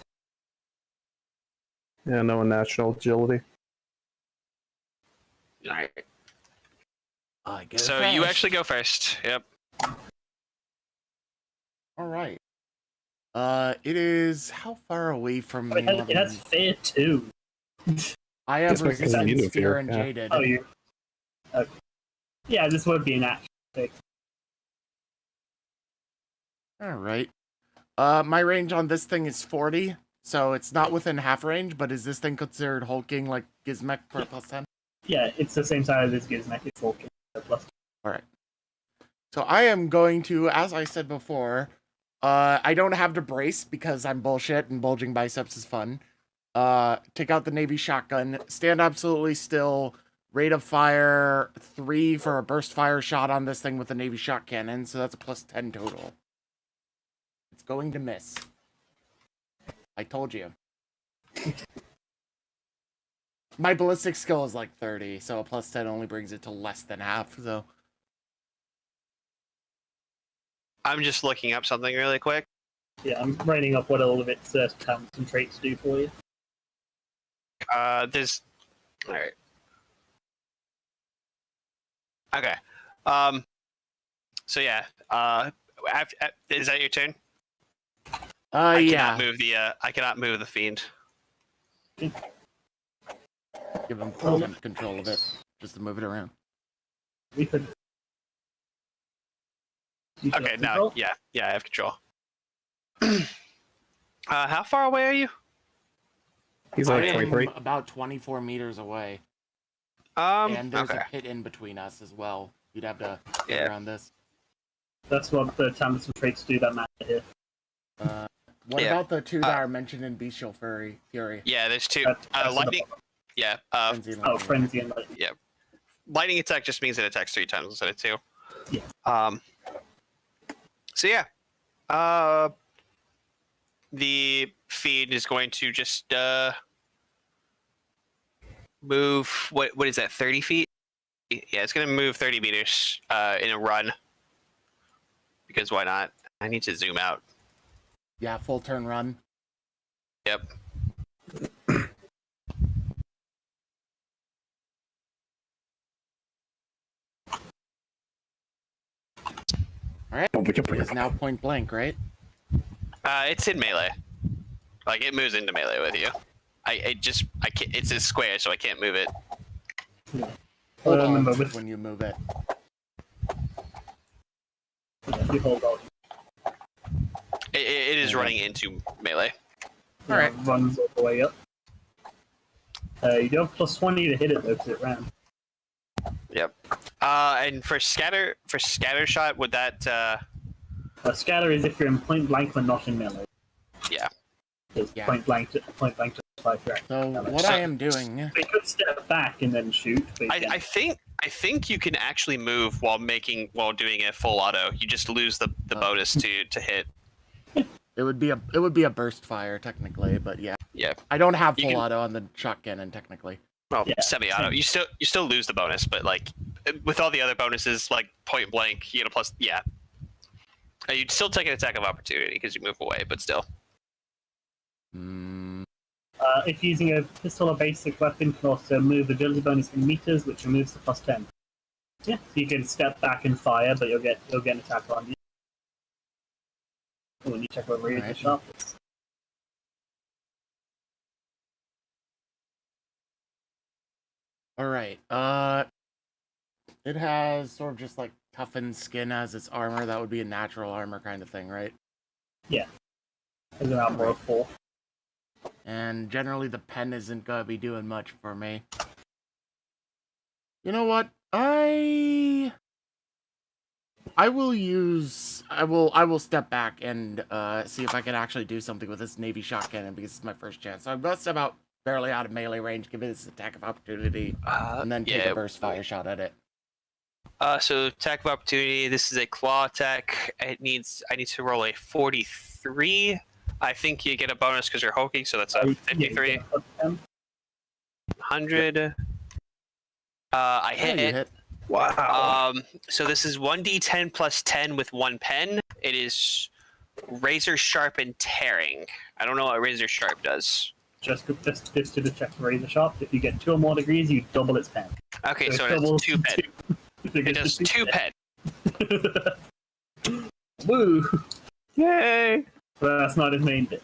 Yeah, no unnatural agility. All right. I go So you first. actually go first. Yep. All right. It is how far away from Oh, me? it has fear too. I have Just because you resistance, do fear, fear, and yeah. jaded. Oh, you. Okay. Yeah, this would be an action. All right. My range on this thing is 40, so it's not within half range. But is this thing considered hulking like Gizmek for a +10? Yeah, it's the same size as Gizmek. It's 4 plus. All right. So I am going to, as I said before, I don't have to brace because I'm bullshit and bulging biceps is fun. Take out the Navy shotgun, stand absolutely still, rate of fire 3 for a burst fire shot on this thing with the Navy shot cannon, so that's a +10 total. It's going to miss. I told you. My ballistic skill is like 30, so a +10 only brings it to less than half, so... I'm just looking up something really quick. Yeah, I'm writing up what all of its talents and traits do for you. There's. All right. Okay. So yeah. Is that your turn? I yeah. cannot move the. I cannot move the fiend. Give him full control of it, just to move it around. We could. You should Okay, have now, control. yeah, I have control. How far away are you? He's I like am 23. about 24 meters away, and there's Okay. a pit in between us as well. You'd have to Yeah. get around this. That's what the talents and traits do that matter here. What Yeah. about the two that are mentioned in Bestial Fury? Yeah, there's two. That's Lightning. Yeah. Frenzy and Oh, lightning. frenzy and lightning. Lightning attack just means it attacks 3 times instead of 2. Yeah. So yeah. The feed is going to just move. What is that? 30 feet? Yeah, it's going to move 30 meters in a run. Because why not? I need to zoom out. Yeah, full turn run. Yep. Alright. It is now point blank, right? It's in melee. Like it moves into melee with you. I can't. It's a square, so I can't move it. Hold on remember with- when you move it. Yeah, you hold on. It is running into melee. Alright. Runs all the way up. You do have plus 20 to hit it though, because it ran. Yep. And for scatter shot, would that? Scatter is if you're in point blank but not in melee. Yeah. Because Yeah. point blank just 5 track. So what I am doing, We could step back and then shoot. But I think you can actually move while doing a full auto. You just lose the bonus to hit. it would be a burst fire technically, but yeah. Yeah. I don't have You full can- auto on the shotgun technically. Well, Yeah, semi-auto. same. You still lose the bonus, but like with all the other bonuses, like point blank, you get a plus. Yeah. You'd still take an attack of opportunity because you move away, but still. If using a pistol or basic weapon, can also move agility bonus in meters, which removes the plus 10. Yeah, so you can step back and fire, but you'll get an attack on you. When you check what range the Alright. shot is. Alright. It has sort of just like toughened skin as its armor. That would be a natural armor kind of thing, right? As an armor of 4. And generally the pen isn't gonna be doing much for me. You know what? I will step back and see if I can actually do something with this Navy shot cannon because it's my first chance. So I'm just about barely out of melee range, give it this attack of opportunity, and then take a burst fire shot at it. So attack of opportunity. This is a claw attack. I need to roll a 43. I think you get a bonus because you're hulking, so that's a 53. 100. I Yeah, hit you it. hit. Wow. So this is 1d10 plus 10 with 1 pen. It is razor sharp and tearing. I don't know what razor sharp does. Just do the check for razor sharp. If you get 2 or more degrees, you double its pen. Okay, so it it doubles has 2 pen. It does 2 pen. Woo! Yay! But that's not his main bit.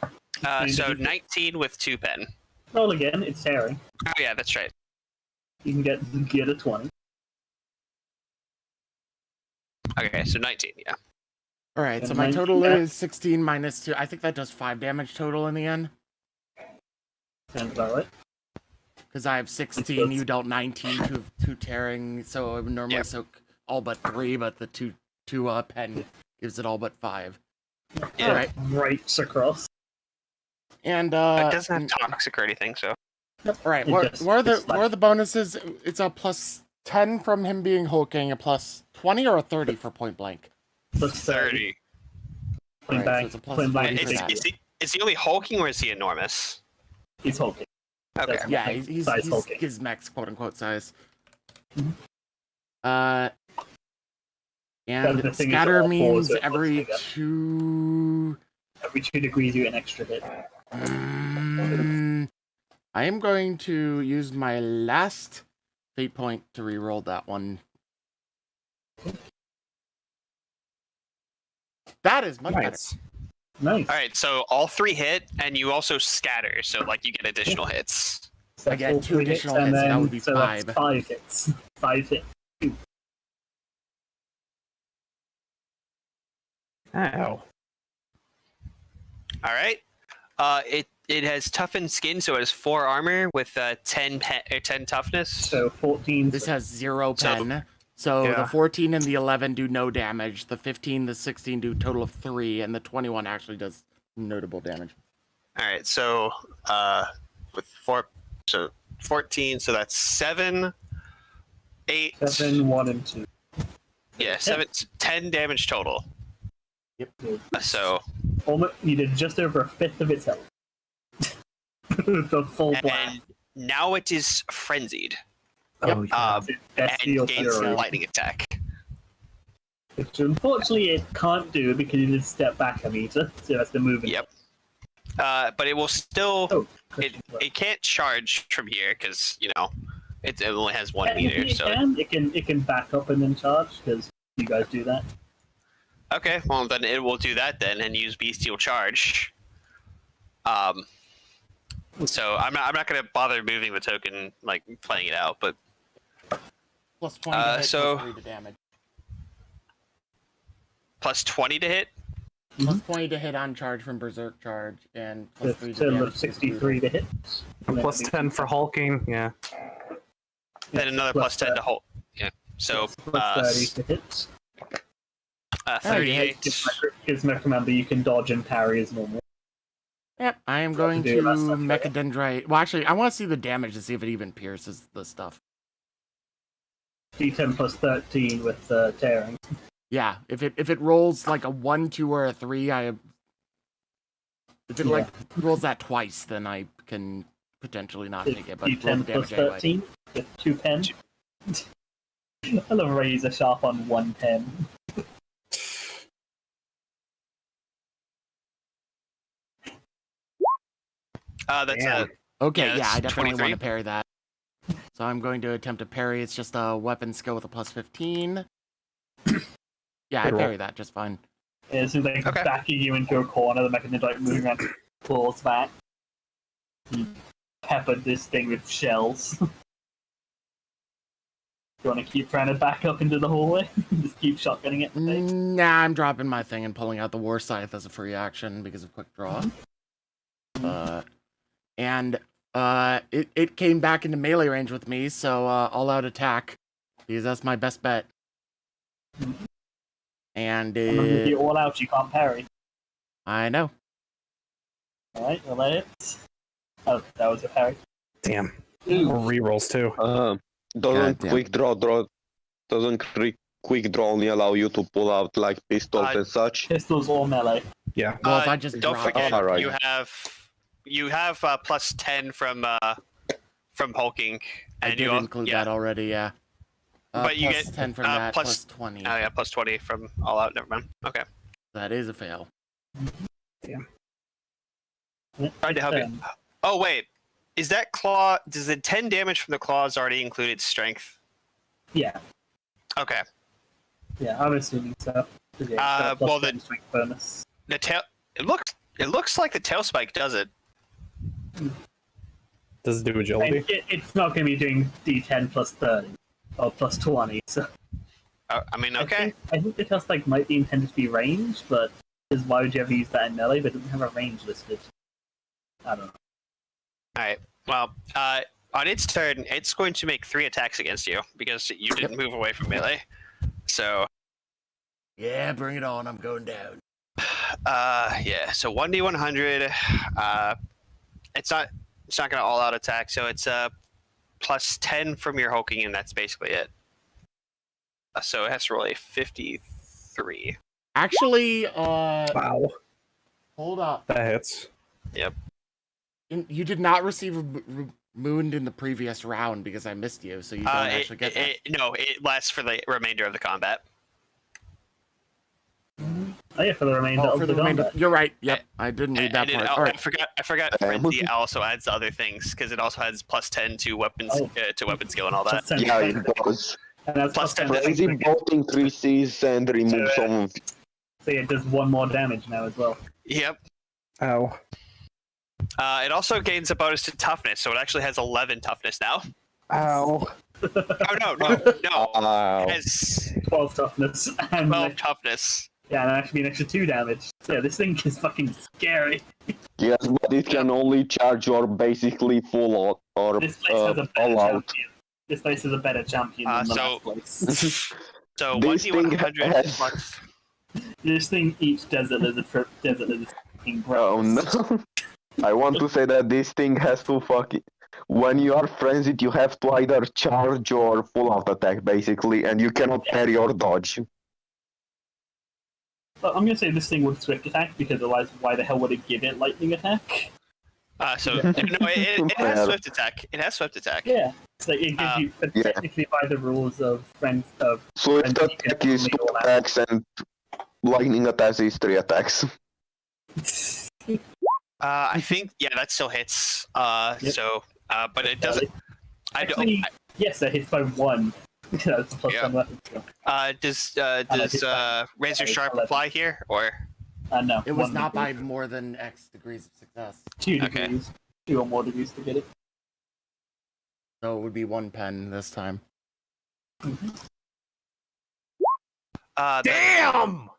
So 19 with 2 pen. Roll again, it's tearing. Oh yeah, that's right. You can get a 20. Okay, so 19, yeah. Alright, so And my then- total yeah. is 16 minus 2. I think that does 5 damage total in the end. Sounds about right. Because I have 16, you dealt 19 to tearing, so I would normally Yep. soak all but 3, but the two pen gives it all but 5. Yeah. Alright, Right across. and It doesn't have toxic or anything, so. alright, It what just- are it's the bonuses? It's a plus 10 from him being hulking, a plus 20 or a 30 for point blank? Plus 30. Point Right, blank. so it's a plus Point blank. 20 for Is, that. is he only hulking or is he enormous? He's hulking. Okay. That's- Yeah, he's Size hulking. Gizmex, quote unquote size. Mhm. And the thing is, scatter all means fours are every bigger. 2. Every 2 degrees, you get an extra hit. I am going to use my last fate point to reroll that one. That is much better. Nice. Nice. All right, so all 3 hit, and you also scatter, so like you get additional hits. So I get all 2 3 additional and hits, that then- would be so that's 5. 5 hits. 5 hits. Ow. All right. It has toughened skin, so it has 4 armor with 10 toughness. So 14. This has 0 So- pen. So Yeah. the 14 and the 11 do no damage. The 15, the 16 do a total of 3, and the 21 actually does notable damage. All right. So with 14, so that's 7, 8. 7, 1, and 2. Yeah, 10 damage total. Yep. So Almost, you did just over a fifth of its health. The full blast. and now it is frenzied. Oh, yeah. That's And your gains hero. lightning attack. Which unfortunately it can't do because you did step back a meter, so it has to move. Yep. But it will still. Oh, It can't charge from here because it only has 1 meter. it So it can back up and then charge because you guys do that. okay, well then it will do that then and use bestial charge. So I'm not gonna bother moving the token, like playing it out, but Plus 20 to hit, so- plus 3 to damage. plus 20 to hit. Plus 20 to hit on charge from Berserk charge, and plus The 3 to total damage. of 63 to hit. And plus 10 for hulking. Yeah. Then another plus 10 to hold. Yeah. So plus 30 to hit. 38. Gives me remember you can dodge and parry as normal. Yep, I am What going to to do about stuff like that? Mechadendrite. Well, actually, I want to see the damage to see if it even pierces the stuff. D10 plus 13 with tearing. Yeah, if it rolls like a 1, 2, or a 3, if it like rolls that twice, then I can potentially not take it. But roll the D10 plus damage anyway. 13 with 2 pen. I love razor sharp on 1 pen. That's Damn. Okay, Yeah, yeah, I that's definitely want 23. to parry that. So I'm going to attempt to parry. It's just a weapon skill with a plus 15. Yeah, I Good roll. parry that just fine. It's like Okay. backing you into a corner, the mechanism like moving around, pulls back. You peppered this thing with shells. You want to keep trying to back up into the hallway? Just keep shotgunning it. Nah, I'm dropping my thing and pulling out the War Scythe as a free action because of quick draw. And it came back into melee range with me, so all out attack because that's my best bet. And And if you're all out, you can't parry. I know. Alright, well that hits. Oh, that was a parry. Damn. Ooh. Rerolls too. Doesn't Goddamn. quick draw quick draw only allow you to pull out like pistols and such? Pistols or melee. Yeah. Well, if I just don't drop forget Oh, alright. you have plus 10 from hulking, I and did you al- include yeah. that already, yeah. But you plus get, 10 from uh, that, plus- plus 20. Oh yeah, plus 20 from all out. Never mind. Okay, That is a fail. trying to help you. Oh wait, is that claw? Does the 10 damage from the claws already include its strength? Yeah, Okay. yeah, I'm assuming so. 'Cause, yeah, it's got a plus well, 10 strength bonus. The tail. It looks like the tail spike does it. Does it do And agility? it's not going to be doing D10 plus 30 or plus 20. So I mean, okay. I think the tail spike might be intended to be ranged, but because why would you ever use that in melee? But it doesn't have a range listed. I don't know. All right. Well, on its turn, it's going to make 3 attacks against you because you didn't move away from melee. So, Yeah, bring it on. I'm going down. yeah. So 1d100. It's not going to all out attack. So it's plus 10 from your hulking, and that's basically it. So it has to roll a 53. Actually, Wow. hold up. That hits. You did not receive a wound in the previous round because I missed you, so you don't actually get that. No, it lasts for the remainder of the combat. Oh yeah, for the remainder Oh, of for the the remainder. combat. You're right. Yep, I didn't read that And part. I All right. forgot. Frenzy also adds other things because it also has plus 10 to weapons Oh. To weapon skill and all that. Plus 10 Yeah, strength. it does. And that's Plus 10 Frenzy both increases and removes some of So yeah, it does 1 more damage now as well. Yep. Ow. It also gains a bonus to toughness, so it actually has 11 toughness now. Ow. Oh no! Wow. It has 12 toughness and 12 toughness. Yeah, and actually an extra 2 damage. Yeah, this thing is fucking scary. Yes, but it can only charge your basically full out or This place has a better all out. champion. This place is a better champion than the So- last place. So This 1d100 thing has- This thing eats desert lizard for desert lizard fucking Oh breakfast. no. I want to say that this thing has to fucking. When you are frenzied, you have to either charge or full out attack, basically, and you cannot parry or dodge. But I'm gonna say this thing would swift attack because otherwise, why the hell would it give it lightning attack? So no, it has swift attack. It has swift attack. Yeah, so it gives you but yeah. technically by the rules of friends of So if And the you can attack is only 2 roll out. attacks and lightning attacks is 3 attacks. I think that still hits. Yep. So but it doesn't. I don't. Actually, yes, it hits by 1. That's the plus Yeah. 1 weapon skill. Does hit by- razor sharp apply here or? No, It was 1 not by degree. more than X degrees of success. 2 Okay. degrees. 2 or more degrees to get it. So it would be 1 pen this time. Damn!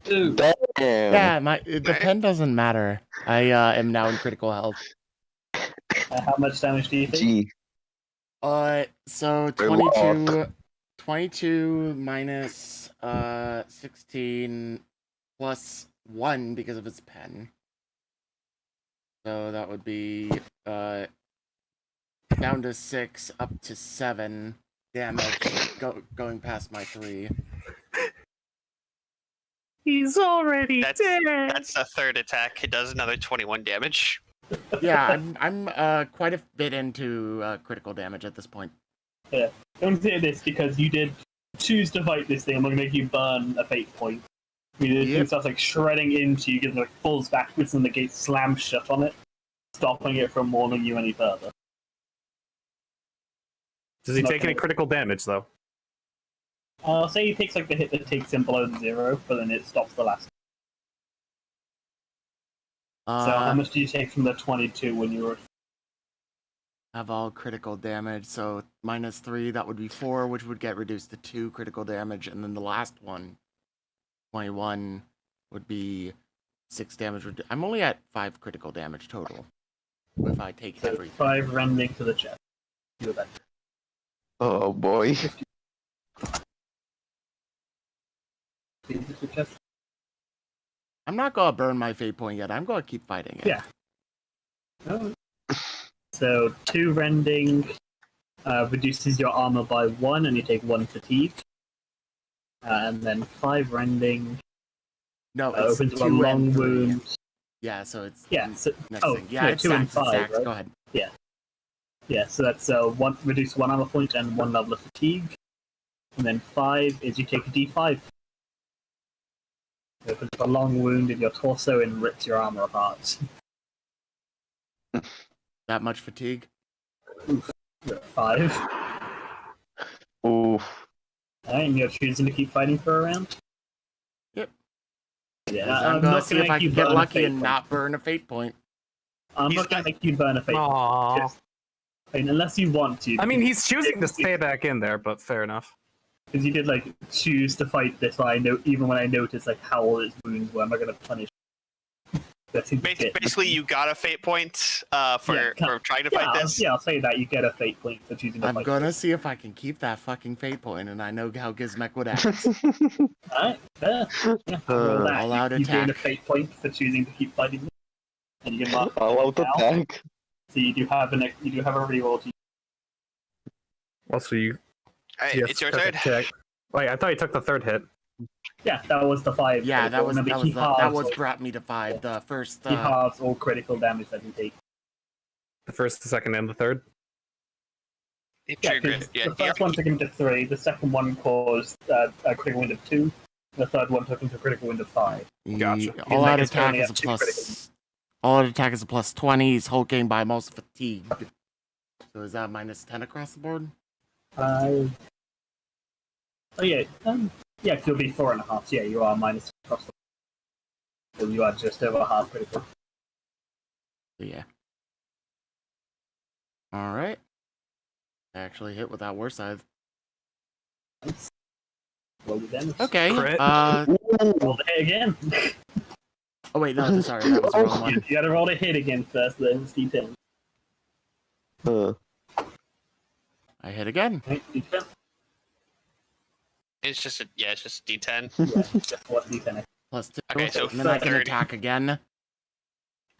Ooh. Damn! Yeah, the pen doesn't matter. I am now in critical health. How much damage do you think? Gee. So A 22 minus 16 plus 1 because of its pen. So that would be down to 6, up to 7 damage, going past my 3. He's already That's a third attack. It does another 21 damage. Yeah, I'm quite a bit into critical damage at this point. Don't say this because you did choose to fight this thing. I'm gonna make you burn a fate point. I mean, it starts like shredding into you, gets like falls backwards, and the gate slams shut on it, stopping it from warning you any further. Does he Not take any gonna- critical damage though? I'll say he takes like the hit that takes him below the 0, but then it stops the last. So how much do you take from the 22 when you were? Have all critical damage, so minus 3, that would be 4, which would get reduced to 2 critical damage, and then the last one, 21, would be 6 damage. I'm only at 5 critical damage total, if I take So everything. 5 rending to the chest. Do that. Oh boy. To the chest. I'm not gonna burn my fate point yet, I'm gonna keep fighting it. Yeah. Oh. So 2 rending reduces your armor by 1, and you take 1 fatigue. And then 5 rending No, it's opens a 2 long and 3. wound. Yeah, so it's Yeah. So, next oh, thing. Yeah, no, it's 2 and stacks, 5. stacks. Right? Go ahead. Yeah. So that's reduce 1 armor point and 1 level of fatigue. And then 5 is you take a D5. It opens a long wound in your torso and rips your armor apart. That much fatigue? 5. Oof. Alright, and you're choosing to keep fighting for a round? Yep. Yeah, I'm gonna see if I make you can get burn a lucky fate and point. not burn a fate point. I'm He's not gonna got- make you burn a fate point. Aww. Just- I mean, unless you want to. I mean, he's choosing to stay back in there, but fair enough. Because you did like choose to fight this. I know, even when I noticed like how all his wounds were, I'm not gonna punish. That seems a bit- Basically, you got a fate point for Yeah, for trying to yeah, fight this. Yeah, I'll say that you get a fate point for choosing to I'm fight. gonna see if I can keep that fucking fate point, and I know how Gizmek would act. Alright, fair. Yeah, roll that. all out you gain a attack. fate point for choosing to keep fighting. And you can mark All out now. attack. So you do have a reroll. Also, you. Alright, yes, it's your took a turn. check. Wait, I thought you took the third hit. Yeah, that was the 5. Yeah, that was Remember, he halves all- brought me to 5. The first he halves all critical damage that you take. The first, the second, and the third. It's Yeah, your 'cause grid. Yeah, the first one took him to 3, the second one caused a critical wind of 2, the third one took him to a critical wind of 5. Gotcha. All out Gizmek is attack currently is a at 2 plus. critical. All out attack is a plus 20. He's whole game by most fatigue. So is that minus 10 across the board? Oh yeah, yeah, it'll be 4.5. So yeah, you are minus across the. So you are just over half critical. So yeah. All right. Actually hit without war scythe. Roll the damage. Okay. Crit. Roll the hit again. Oh wait, no, sorry, that was the wrong one. You gotta roll a hit again first, then it's D10. I hit again. Right, D10. It's just D10. Yeah, just what D10. Plus 2. Okay, so and then I can 30. attack again.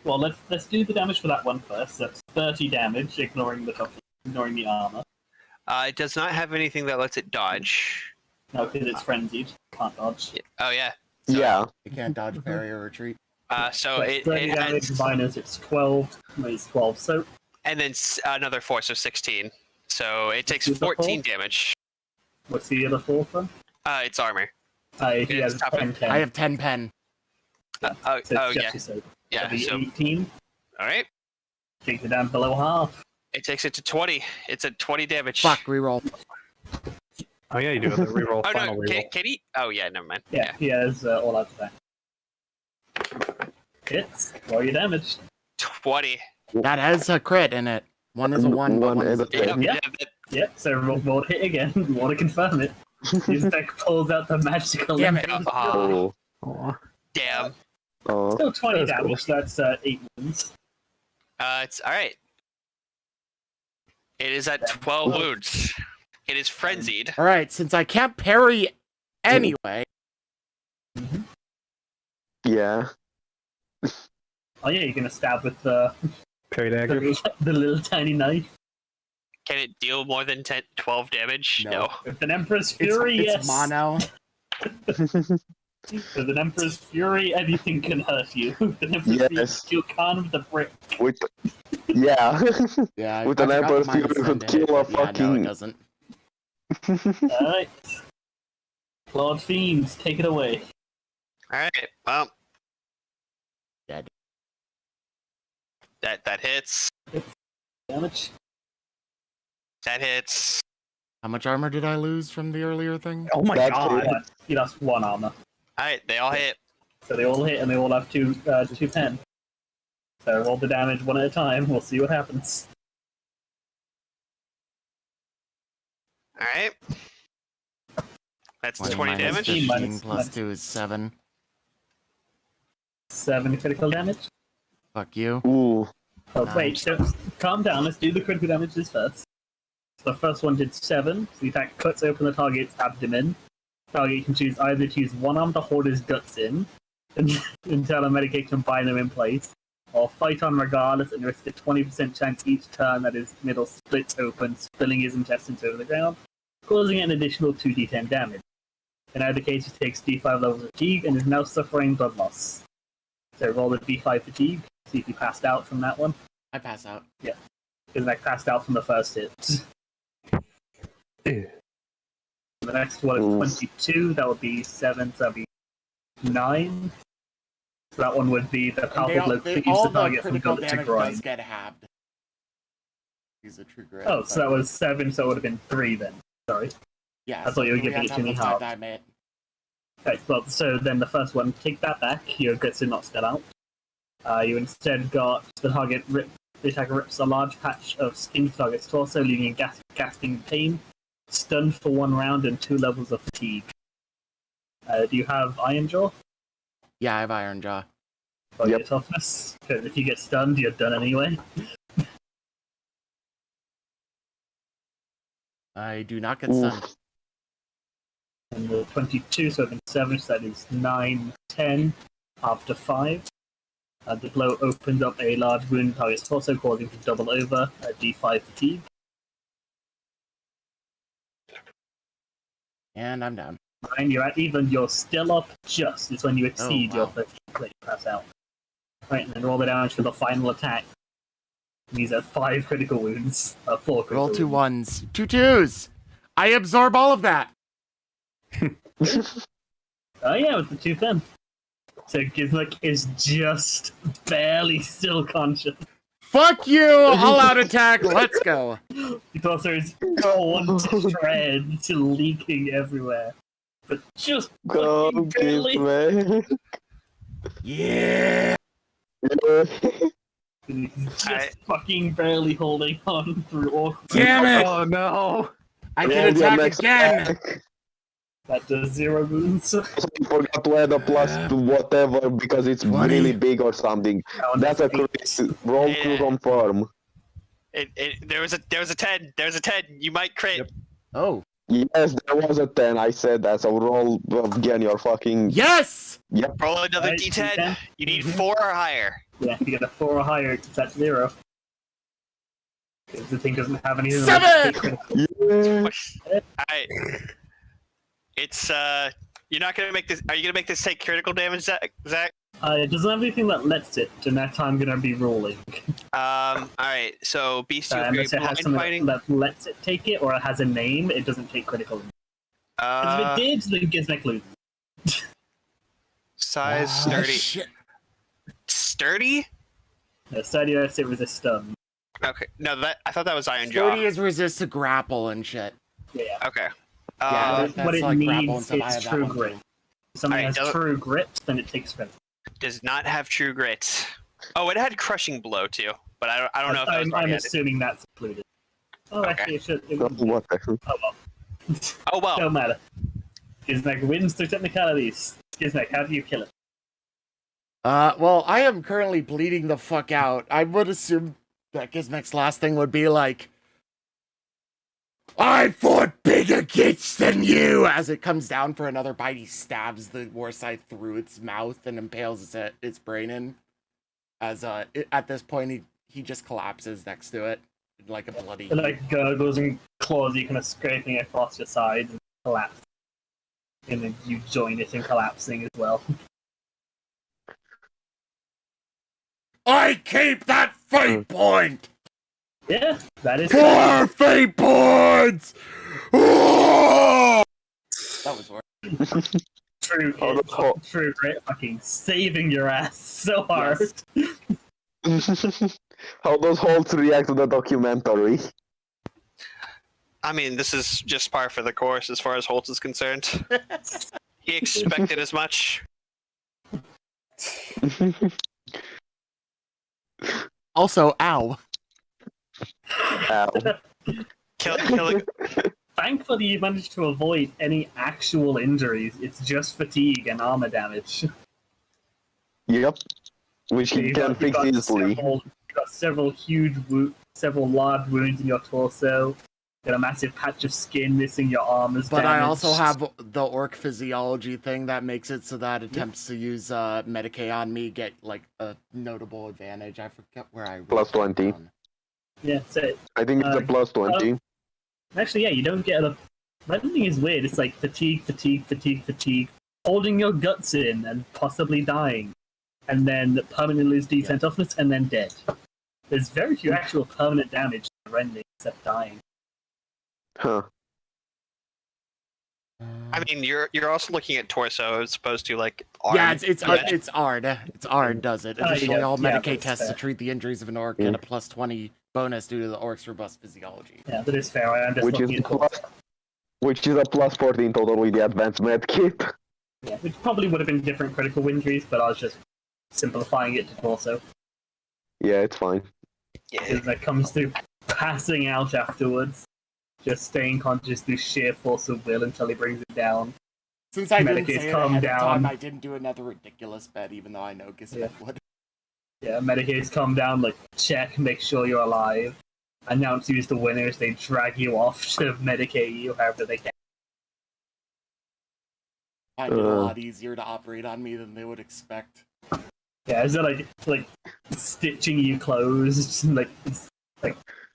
Well, let's do the damage for that one first. That's 30 damage, ignoring the armor. It does not have anything that lets it dodge. No, because it's frenzied. Can't dodge. Oh yeah. Yeah. You can't dodge, parry, or retreat. So it 30 damage has, minus it's 12. It's 12. So and then another force of 16. So it takes Is it the 14 damage. what's the other 4 from? It's armor. He It's has tougher. 10 I have 10 pen. So it's yeah. just your soap. Yeah. That'd be So 18. all right. Takes it down below half. It takes it to 20. It's at 20 damage. Fuck, reroll. Oh yeah, you do have the reroll. Oh Final no, reroll. can he? Oh yeah, never mind. Yeah, he has all out attack. Hits. Roll your damage. 20. That has a crit in it. One is a 1, but One one is is a a 2. Yeah. Yep, so roll hit again. You want to confirm it. His deck pulls out the magical. Damn it. Oh. Aw. Damn. Oh. Still 20 That's cool. damage, so that's 8 wounds. It's all right. It is at 12 wounds. It is frenzied. Alright, since I can't parry anyway, Yeah. Oh yeah, you're gonna stab with the Parry dagger. the little tiny knife. Can it deal more than 12 damage? No. With an Emperor's it's, Fury, it's yes. mono. With an Emperor's Fury, anything can hurt you. With an Emperor's Yes. Fury, you can with the brick. With yeah. Yeah, With I an forgot Emperor's the minus Fury 10 could to kill hit, a but yeah, no, fucking- it doesn't. Alright. Lord Fiends, take it away. All right. Well, Dead. that hits. Damage. That hits. How much armor did I lose from the earlier thing? Oh my That's god. it. He lost 1 armor. All right, they all hit. So they all hit and they all have 2 pen. So roll the damage one at a time. We'll see what happens. All right. That's 20 20 minus damage. 15 Minus- plus 2 is 7. 7 critical damage. Fuck you. Ooh. Oh, Nice. wait, so calm down. Let's do the critical damages first. The first one did 7. So the attack cuts open the target's abdomen. Target can choose either to use one arm to hold his guts in until a medicator can bind them in place, or fight on regardless and risk a 20% chance each turn that his middle splits open, spilling his intestines over the ground, causing an additional 2d10 damage. In either case, he takes d5 levels of fatigue and is now suffering blood loss. So roll the d5 fatigue, see if he passed out from that one. I pass out. Because I passed out from the first hit. Ew. The next one is Oof. 22, that would be 7, so that would be 9. So that one would be the And powerful blow they, keeps all the the target from critical gullet to damage groin. does get halved. He's a true grit. Oh, so that was 7, so it would have been 3 then. Sorry. Yeah, I thought you were three giving on it top to of me the five half. that I made. Okay, well, so then the first one, take that back. Your guts are not spelled out. You instead got the target the attacker rips a large patch of skin to the target's torso, leaving a gasping pain, stunned for 1 round, and 2 levels of fatigue. Do you have Iron Jaw? Yeah, I have Iron Jaw. Or Yep. your toughness? Because if you get stunned, you're done anyway. I do not get Oof. stunned. And the 22, so then 7, so that is 9, 10, after 5. The blow opens up a large wound in the target's torso, causing him to double over, d5 fatigue. And I'm down. 9, you're at even, you're still up just. It's when you exceed your wow. fatigue that you pass out. Right, and then roll the damage for the final attack. These are 5 critical wounds. 4 critical Roll 2 wounds. 1s. 2 2s! I absorb all of that! Oh yeah, with the 2 10. So Gizmek is just barely still conscious. Fuck you! All out attack, let's go! Because there's torn to shreds, leaking everywhere. But just Go, fucking barely. man. Yeah! He's just I- fucking barely holding on through all. Damn it! Oh no. I Roll can your attack next again! attack. That does 0 wounds. I forgot to add a plus to whatever because it's 20. really big or something. That's a crit. Roll to confirm. There was a 10. There's a 10. You might crit. Yep. Oh. Yes, there was a 10. I said that. So roll again your fucking. Yes! Yep. Roll another Right, D10. D10. You need 4 or higher. Yeah, if you get a 4 or higher, it's at 0. If the thing doesn't have anything. 7! Yeah. Alright. It's you're not gonna make this. Are you gonna make this take critical damage, Zach? It doesn't have anything that lets it, and that's how I'm gonna be rolling. Alright. So Beast, you have Unless it has blind something fighting. that lets it take it, or it has a name, it doesn't take critical. Because if it did, then Gizmek loses. Size sturdy. Shit. Sturdy? No, sturdy, it was a stun. Okay. No, that I thought that was Iron Jaw. Sturdy is resist to grapple and shit. Yeah. Okay. Yeah, what that's it like grapple and needs stuff. I is have that true one grit. too. If something Alright, has true grit, then it takes critical. Does not have true grit. Oh, it had crushing blow too, but I don't know if that was I'm already added. assuming that's included. Oh, Okay. actually, it should. What the hell? Oh well. Oh well. Don't matter. Gizmek wins through technicalities. Gizmek, how do you kill it? Well, I am currently bleeding the fuck out. I would assume that Gizmek's last thing would be like, I fought bigger gits than you! As it comes down for another bite, he stabs the war scythe through its mouth and impales its brain in. As, at this point, he just collapses next to it. Like a bloody... It like gurgles and claws you kind of scraping across your side and collapse. And then you join it in collapsing as well. I keep that fate point! Yeah, that is 4 fate points! Oh! That was worse. true. Oh, that's hot. True grit, fucking saving your ass so hard. Yes. How does Holt react to the documentary? I mean, this is just par for the course as far as Holtz is concerned. He expected as much. Also, ow. Ow. Killing. Thankfully, you managed to avoid any actual injuries. It's just fatigue and armor damage. Yep. Which he You've can got- fix you've got easily. You've got several several large wounds in your torso. Got a massive patch of skin missing your arm is But I also damaged. have the orc physiology thing that makes it so that attempts to use Medicaid on me get like a notable advantage. I forget where I wrote Plus that 20. down. Yeah, so I think it's a plus 20. actually, yeah, you don't get a. That thing is weird. It's like fatigue, holding your guts in and possibly dying, and then permanently lose D10 toughness and then dead. There's very few actual permanent damage to rending except dying. Huh. I mean, you're also looking at torso as opposed to like arm. Yeah, it's Ard. It's Ard does it. Additionally, yeah, all yeah, Medicaid that's tests to fair. treat the injuries of an orc get a plus 20 bonus due to the orc's robust physiology. Yeah, that is fair. I am just Which is looking at plus, which is a plus 14 total with the advanced med kit. yeah, which probably would have been different critical injuries, but I was just simplifying it to torso. Yeah, it's fine. Because that comes through passing out afterwards, just staying conscious through sheer force of will until he brings it down. Since I didn't Medicaid's say it calm ahead of time, down. I didn't do another ridiculous bet, even though I know Gizmek would. Yeah, Medicaid's come down, like, check, make sure you're alive. Announce you as the winners, they drag you off to medicate you however they can. Find it a lot easier to operate on me than they would expect. Yeah, is it like stitching you closed, like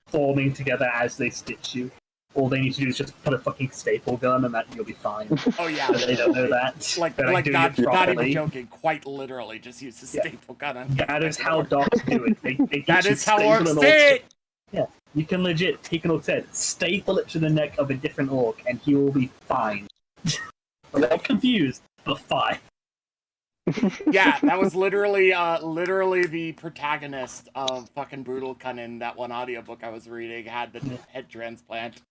forming together as they stitch you? All they need to do is just put a fucking staple gun and that you'll be fine. Oh yeah, But they don't know that. like They're, not doing it even properly. joking. Quite literally, just use a Yeah. staple gun on. That is how dogs do it. They That teach you is how staple orcs an do it. Yeah, you can legit take an orc's head, staple it to the neck of a different orc, and he will be fine. A little confused, but fine. Yeah, that was literally the protagonist of fucking Brutal Cunnin. That one audiobook I was reading had the head transplant.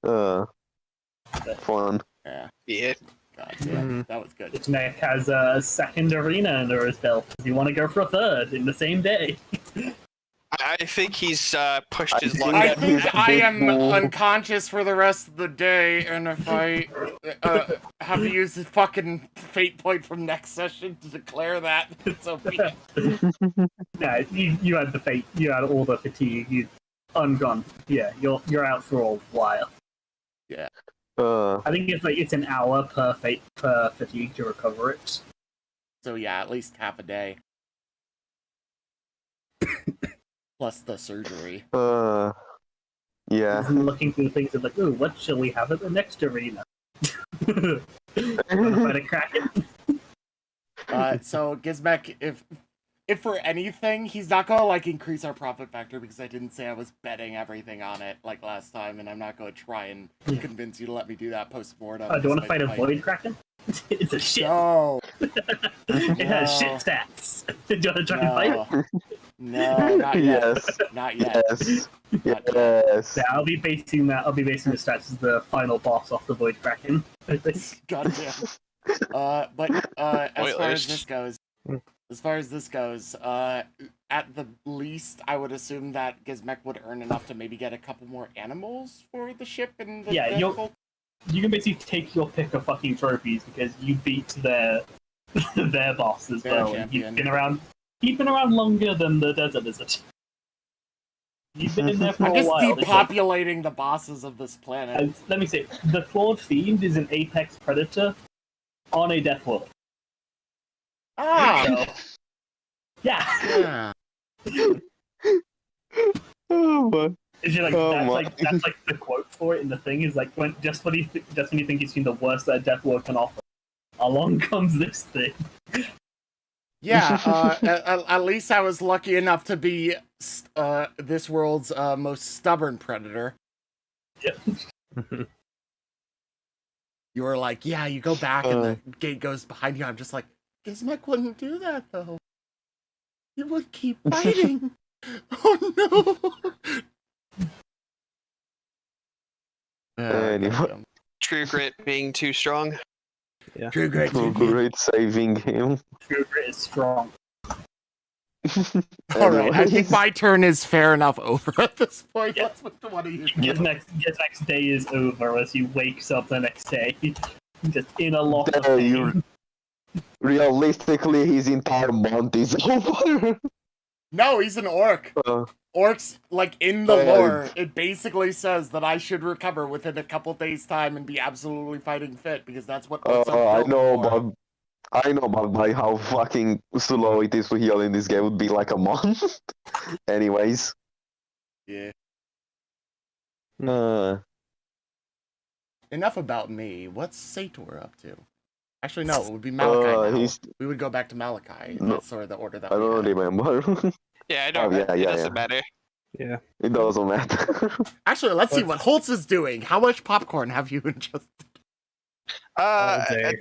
Fun. Yeah, Yeah. God, yeah, that was good. Gizmek has a second arena under his belt. Does he want to go for a third in the same day? I think he's pushed I his think luck. I that think he's a I bit am more- unconscious for the rest of the day, and if I have to use the fucking fate point from next session to declare that, it's okay. Yeah, you had the fate, you had all the fatigue, you ungone. Yeah, you're out for a while. I think it's an hour per fatigue to recover it. So yeah, at least half a day. Plus the surgery. Yeah. I'm looking through things and like, ooh, what shall we have at the next arena? Wanna fight a kraken? So Gizmek, if for anything, he's not gonna like increase our profit factor because I didn't say I was betting everything on it like last time, and I'm not gonna try and convince you to let me do that post-mortem. Oh, do you want to fight a void kraken? It's a shit. No. It has shit stats. Do you want to try and fight it? No, not yet. Yes. Not yet. Yes. Not yet. Yes. Yeah, I'll be basing the stats as the final boss off the void kraken. I think. Goddamn. But as far as this goes, at the least, I would assume that Gizmek would earn enough to maybe get a couple more animals for the ship and the Yeah, vehicle. You can basically take your pick of fucking trophies because you beat their boss as Their well. And champion. You've been around longer than the desert lizard. You've been in there for I'm a just while. It's like- depopulating the bosses of this planet. let me say, the Clawed Fiend is an apex predator on a death world. Ah! So, yeah. Yeah. Oh my. It's just like, Oh that's my. like the quote for it in the thing is like when you think you've seen the worst that a death world can offer, along comes this thing. Yeah, at least I was lucky enough to be this world's most stubborn predator. Yeah. You were like, yeah, you go back and the gate goes behind you. I'm just like, Gizmek wouldn't do that, though. He would keep fighting. Oh, no. Anyway. goddamn. True grit being too strong. True great. So great saving him. True grit is strong. All right, I think Anyways. my turn is fair enough over at this point. Yeah. Let's move to one of you. His next day is over as he wakes up the next day, just in a lot of There pain. you- Realistically, his entire month is over. No, he's an orc. Orcs, like, in the Oh, yeah. lore, it basically says that I should recover within a couple days' time and be absolutely fighting fit, because that's what orcs are I built know, for. but by how fucking slow it is to heal in this game would be like a month. Anyways. Yeah. Uh, Enough about me. What's Sator up to? Actually, no, it would be Malachi now. he's. We would go back to Malachi. No. That's sort of the order that I we don't had. remember. Yeah, I don't. Oh, yeah, it yeah, doesn't matter. Yeah. It doesn't matter. Actually, let's see what Holtz is doing. How much popcorn have you ingested? All day.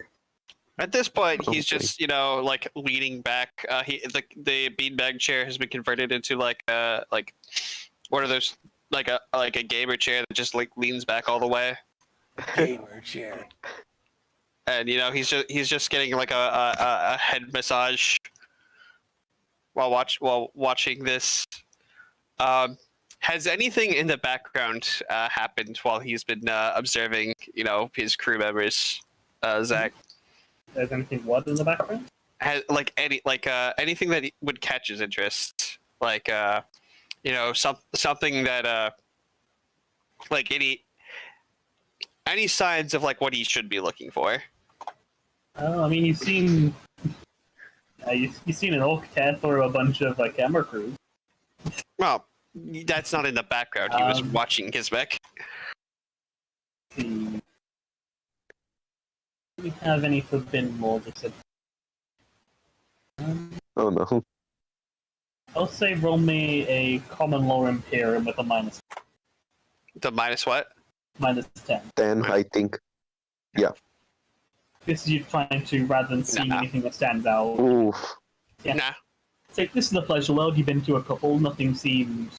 At this point, he's Okay. just like leaning back. The beanbag chair has been converted into like one of those like a gamer chair that just like leans back all the way, Gamer chair. and he's just getting like a head massage while watching this. Has anything in the background happened while he's been observing his crew members, Zach? There's anything what in the background? Has anything that would catch his interest, like something that like any signs of like what he should be looking for. I mean, you've seen an orc tear through a bunch of like camera crews. Well, that's not in the background. He was Um, watching Gizmek. Do we have any forbidden laws? Oh no. I'll say roll me a common law Imperium with a minus The minus what? 10. 10, I think. This is you trying to, rather than seeing Nah. anything that stands out. Oof. Yeah. Nah. It's like, this is the pleasure world, you've been to a couple, nothing seems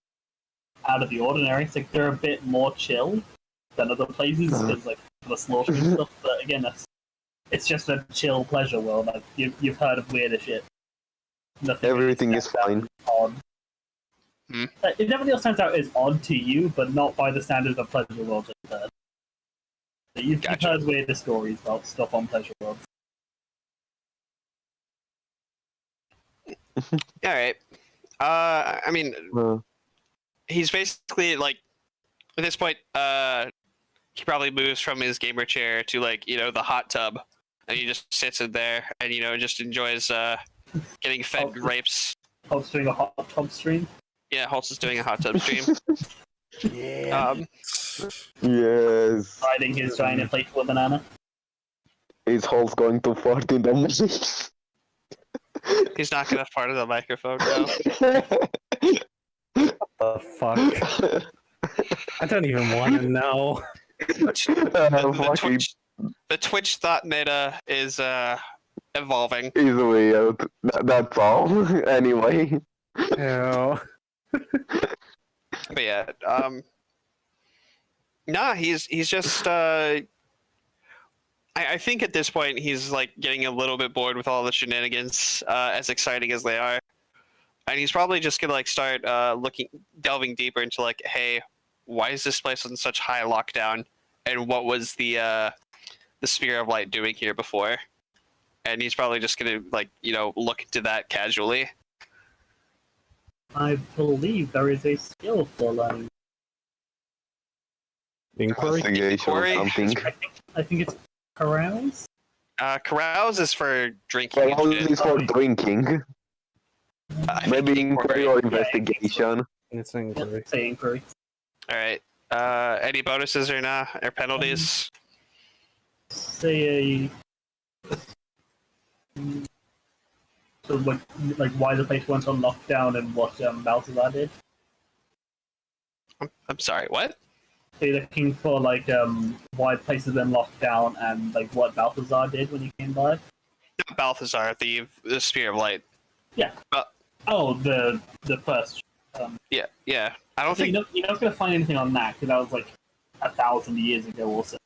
out of the ordinary. It's like they're a bit more chill than other places, because like the slaughter and stuff, but again, it's just a chill pleasure world. Like, you've heard of weirder shit. Nothing really Everything is stands out fine. odd. It definitely stands out as odd to you, but not by the standards of Pleasure World. You've heard weirder stories about stuff on Pleasure World. All right. I mean, he's basically like at this point. He probably moves from his gamer chair to like the hot tub, and he just sits in there and just enjoys getting fed grapes. Hulk's doing a hot tub stream. Yeah, Holtz is doing a hot tub stream. Yeah. Yes. Riding his giant inflatable banana. Is Hulk going to fart in the mic? He's not gonna fart in the microphone now. The fuck? I don't even want to know. The Twitch thought meta is evolving. He's weird. That's all. Anyway. Ew. But yeah, nah, he's just I think at this point he's like getting a little bit bored with all the shenanigans, as exciting as they are, and he's probably just gonna like start delving deeper into like, hey, why is this place on such high lockdown, and what was the Spear of Light doing here before? And he's probably just gonna like look into that casually. I believe there is a skill for learning. Inquiry? Investigation or something. I think it's carouse. Carouse is for drinking. Well, is for drinking. Maybe inquiry or Yeah, investigation. It's inquiry. Say inquiry. All right. Any bonuses or nah, or penalties? Say a. So like why the place went on lockdown and what Balthazar did. I'm sorry. What? They're looking for like why the place has been locked down and like what Balthazar did when he came by. Not Balthazar, the Spear of Light. Yeah. Oh, the first. Yeah. I don't think. You're not gonna find anything on that because that was like 1,000 years ago. Also,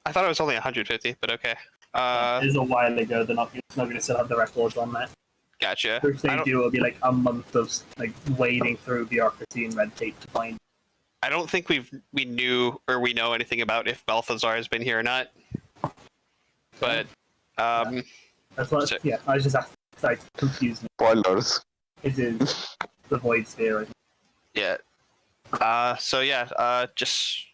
I thought it was only 150, but okay. it was a while ago. They're not going to still have the records on that. Gotcha. If they do, it'll be like a month of like wading through bureaucracy and red tape to find. I don't think we knew or we know anything about if Balthazar has been here or not. But That's what. So- Yeah, I was just asking. Like confused me. Spoilers. It is the void sphere. I think. yeah. So yeah. Just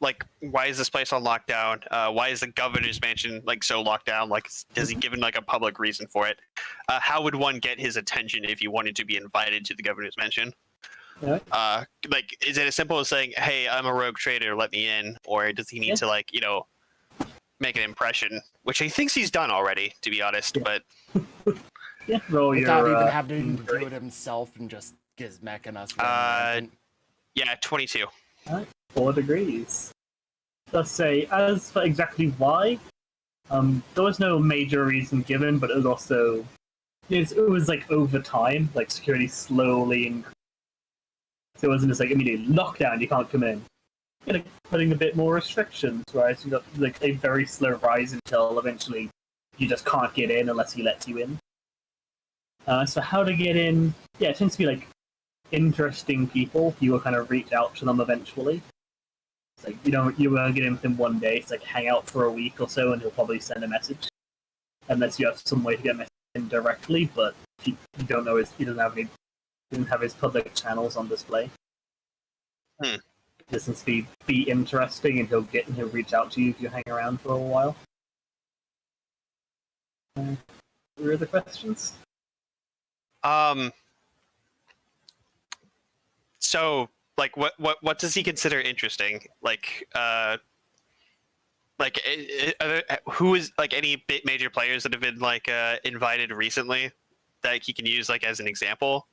like, why is this place on lockdown? Why is the governor's mansion like so locked down? Like, has he given like a public reason for it? How would one get his attention if he wanted to be invited to the governor's mansion? Yeah. Like, is it as simple as saying, "Hey, I'm a rogue trader, let me in," or does he need to like make an impression, which he thinks he's done already, to be honest? Yeah. But Yeah, roll Without your. even having to do it himself and just gizmecking us. yeah, 22. 4 degrees. Let's say, as for exactly why, there was no major reason given, but it was also, it was like over time, like security slowly increased. So it wasn't just like immediately lockdown, you can't come in. Like putting a bit more restrictions, right? So you got like a very slow rise until eventually you just can't get in unless he lets you in. So how to get in? Yeah, it tends to be like interesting people. You will kind of reach out to them eventually. It's like you won't get in with him one day. It's like hang out for a week or so, and he'll probably send a message, unless you have some way to get a message in directly. But you don't know he didn't have his public channels on display. This seems to be interesting, and he'll reach out to you if you hang around for a while. What are the questions? So, like, what does he consider interesting? Who is like any major players that have been like invited recently that he can use like as an example?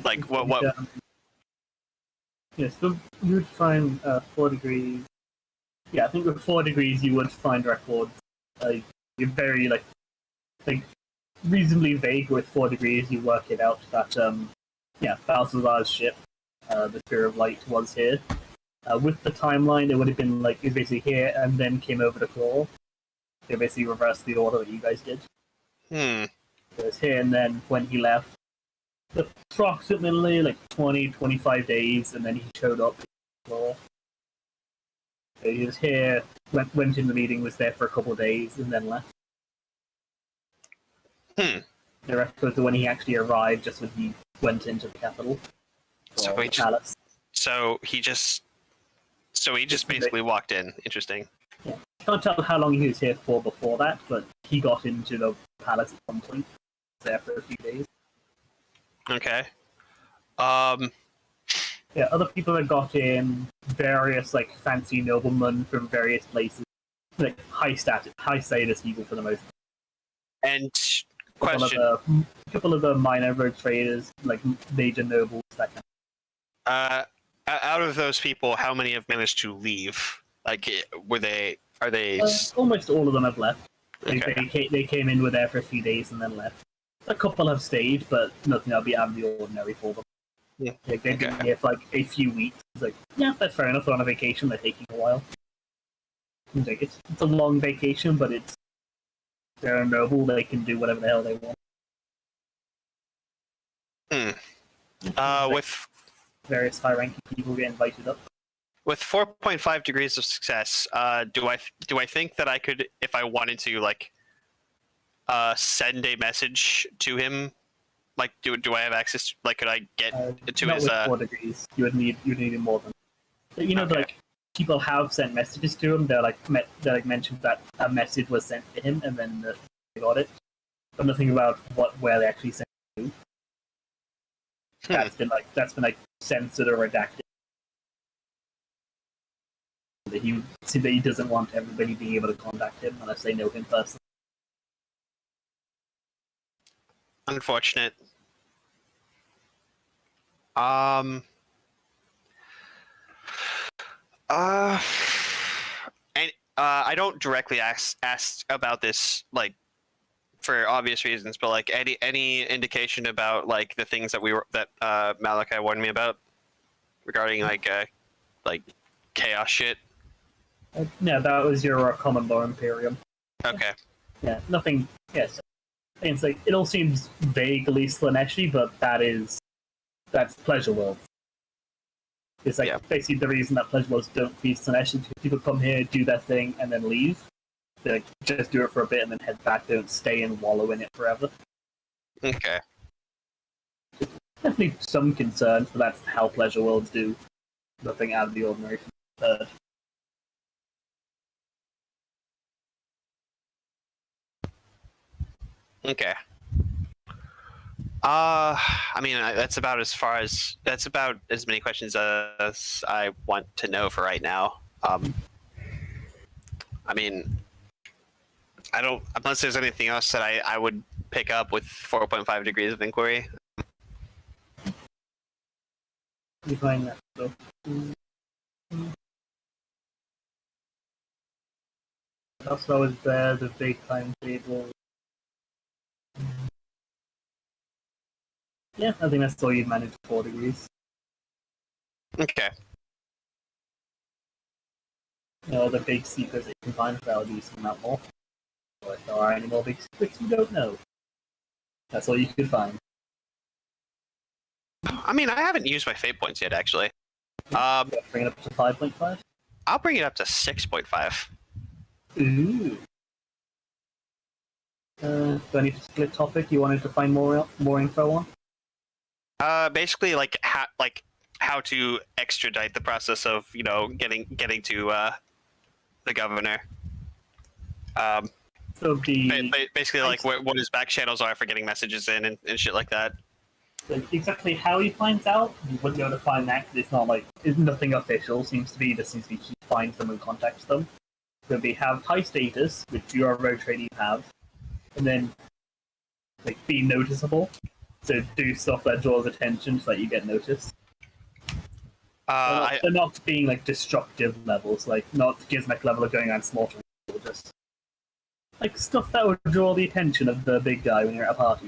Like what? Yes, so you would find 4 degrees. Yeah, I think with 4 degrees you would find records. Like you're very like reasonably vague with 4 degrees. You work it out that Balthazar's ship, the Spear of Light, was here. With the timeline, it would have been like it was basically here and then came over to Claw. They basically reversed the order that you guys did. It was here and then when he left, approximately like 20-25 days, and then he showed up. So he was here, went in the meeting, was there for a couple of days, and then left. The rest was when he actually arrived, just when he went into the capital. So or he the palace. he just basically walked in. Interesting. Yeah. Can't tell how long he was here for before that, but he got into the palace at some point. There for a few days. Okay. Yeah, other people that got in, various like fancy noblemen from various places, like high status people for the most part. And A couple of the minor rogue traders, like major nobles, that kind out of those people, how many have managed to leave? Like, are they? almost all of them have left. Okay. They came in, were there for a few days, and then left. A couple have stayed, but nothing that'll be out of the ordinary for them. Yeah. Like, they've been here for like a few weeks. It's like, yeah, that's fair enough. They're on a vacation. They're taking a while. Like, it's a long vacation, but they're a noble. They can do whatever the hell they want. With Various high-ranking people get invited up. with 4.5 degrees of success, do I think that I could, if I wanted to, like, send a message to him? Like, do I have access? Like, could I get to not his? With 4 degrees, you would need more than. But, you know, Okay. like people have sent messages to him. They're like mentioned that a message was sent to him, and then they got it, but nothing about where they actually sent it to. That's been like censored or redacted. That he doesn't want everybody being able to contact him unless they know him personally. Unfortunate. And I don't directly ask about this, like, for obvious reasons, but like any indication about like the things that Malachi warned me about regarding like chaos shit. Yeah, that was your common law Imperium. Okay. Yeah, nothing. Yes, it's like it all seems vaguely Slaneshi, but that's Pleasure World. It's like basically the reason that Pleasure Worlds don't feed Slaneshi is people come here, do their thing, and then leave. They like, just do it for a bit and then head back. They don't stay and wallow in it forever. Okay. Definitely some concerns, but that's how Pleasure Worlds do. Nothing out of the ordinary. Okay. I mean, that's about as many questions as I want to know for right now. I mean, I don't, unless there's anything else that I would pick up with 4.5 degrees of inquiry. You find that so. Also, is there the big timetable? Yeah, I think that's all you've managed 4 degrees. Okay. The big secrets that you can find, that'll be some out more. Or if there are any more big secrets you don't know. That's all you can find. I mean, I haven't used my fate points yet, actually. Bring it up to 5.5? I'll bring it up to 6.5. Ooh. Any split topic you wanted to find more info on? Basically, like how to extradite the process of getting to the governor. So basically like what his back channels are for getting messages in and shit like that. Exactly how he finds out, you wouldn't be able to find that because it's nothing official. Seems to be he finds them and contacts them. So they have high status, which you are a rogue trader, you have, and then be noticeable. So do stuff that draws attention so that you get noticed. They're not being destructive levels, not Gizmek level of going around slaughtering people, just stuff that would draw the attention of the big guy when you're at a party.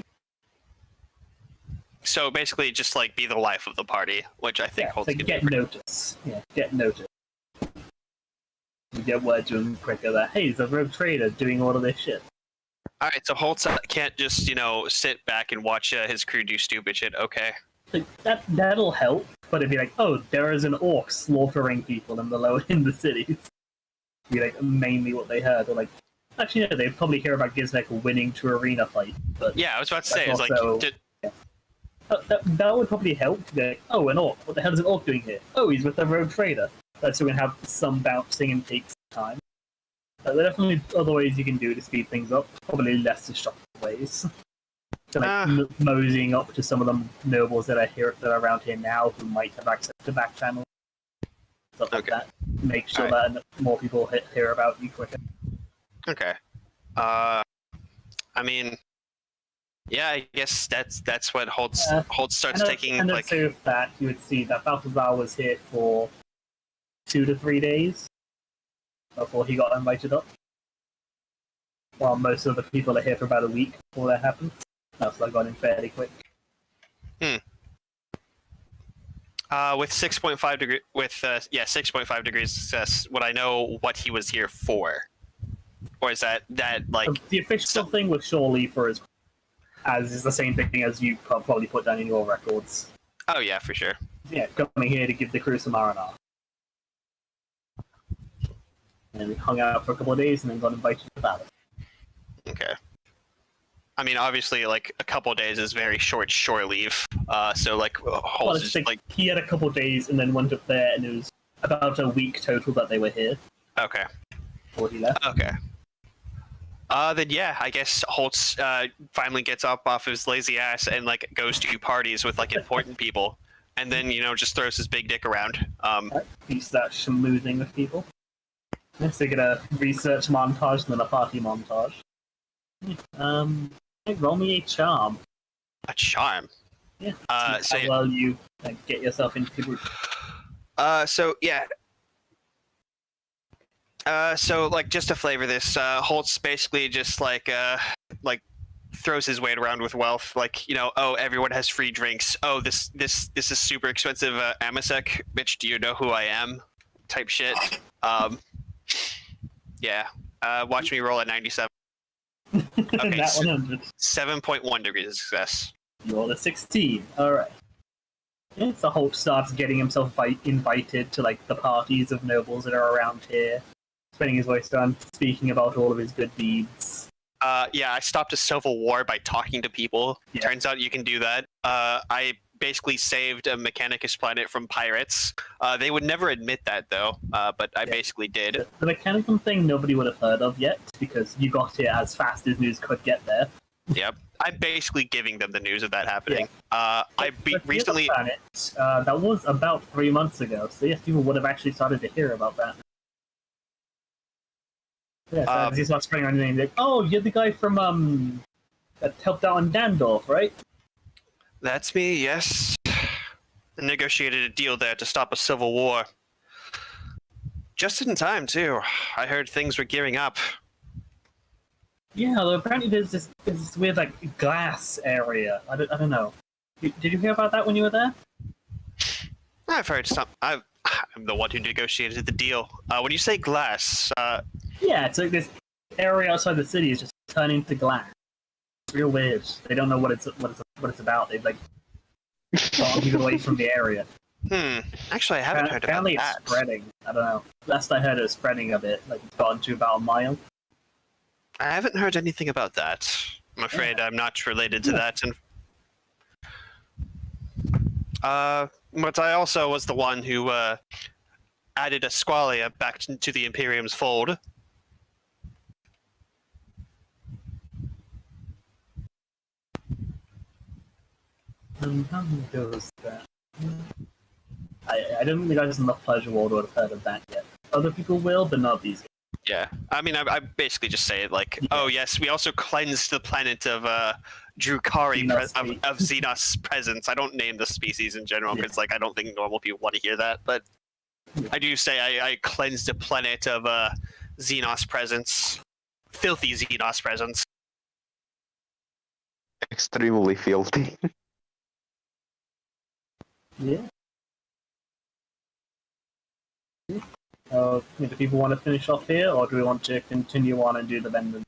So basically, just be the life of the party, which I think holds. Get noticed. Yeah, get noticed. You get word to him quicker that hey, he's a rogue trader doing all of this shit. All right, so Holtz can't just sit back and watch his crew do stupid shit. Okay. Like, that'll help, but it'd be like, oh, there is an orc slaughtering people in the cities. Be like mainly what they heard. Or like, actually, no, they'd probably hear about Gizmek winning to arena fight. But Yeah, I was about to say, it's also- like, that would probably help. To be like, oh, an orc. What the hell is an orc doing here? Oh, he's with a rogue trader. So we can have some bouncing and take some time. There are definitely other ways you can do to speed things up. Probably less destructive ways. So like moseying up to some of the nobles that are around here now who might have access to back channels. Stuff like that. Make sure that more people hear about you quicker. okay. I mean, yeah, I guess that's what Holtz starts taking. And like, with that, you would see that Balthazar was here for 2 to 3 days before he got invited up. While most of the people are here for about a week before that happened. That's like gone in fairly quick. With 6.5 degree, 6.5 degrees success, would I know what he was here for, or is that like The official thing was surely for his, as is the same thing as you probably put down in your records. Oh yeah, for sure. Yeah, coming here to give the crew some R&R. And we hung out for a couple of days and then got invited to battle. Okay. I mean, obviously, like a couple of days is very short shore leave. So like, Holtz is like he had a couple of days and then went up there, and it was about a week total that they were here okay. before he left. Okay. Then yeah, I guess Holtz finally gets up off his lazy ass and like goes to parties with like important people, and then just throws his big dick around. He starts schmoozing with people. Next, they get a research montage and then a party montage. Roll me a charm. A charm. Yeah. So how well you get yourself into the group. So yeah. So like just to flavor this, Holtz basically just like throws his weight around with wealth. Like oh, everyone has free drinks. Oh, this is super expensive Amasek. Bitch, do you know who I am? Type shit. Yeah. Watch me roll at 97. Okay, That 100. 7.1 degrees of success. You rolled a 16. Alright. Yeah, so Holt starts getting himself invited to like the parties of nobles that are around here, spending his voice down, speaking about all of his good deeds. Yeah, I stopped a civil war by talking to people. Yeah. Turns out you can do that. I basically saved a Mechanicus planet from pirates. They would never admit that though, but I basically did. The Mechanicum thing nobody would have heard of yet, because you got here as fast as news could get there. Yep. I'm basically giving them the news of that happening. I But the recently... other planet, that was about 3 months ago, so yes, people would have actually started to hear about that. Yeah, so as he starts spreading around the name, like, oh, you're the guy from, that helped out in Dandorf, right? That's me, yes. I negotiated a deal there to stop a civil war. Just in time, too. I heard things were gearing up. Yeah, although apparently there's this weird, like, glass area. I don't know. Did you hear about that when you were there? I've heard some. I'm the one who negotiated the deal. When you say glass, Yeah, it's like this area outside the city is just turning to glass. It's real weird. They don't know what it's about. They've like gotten people away from the area. Actually, I haven't heard about Apparently that. it's spreading. I don't know. Last I heard, it was spreading a bit. Like it's gotten to about a mile. I haven't heard anything about that. I'm afraid I'm not related to that. And but I also was the one who added Esqualia back to the Imperium's fold. How goes that? I don't think the guys in the Pleasure World would have heard of that yet. Other people will, but not these guys. Yeah, I mean, I basically just say it like, oh yes, we also cleansed the planet of Drukari of Xenos presence. I don't name the species in general because like I don't think normal people want to hear that, but I do say I cleansed a planet of Xenos presence, filthy Xenos presence. Extremely filthy. Yeah. Do people want to finish off here, or do we want to continue on and do the vendors?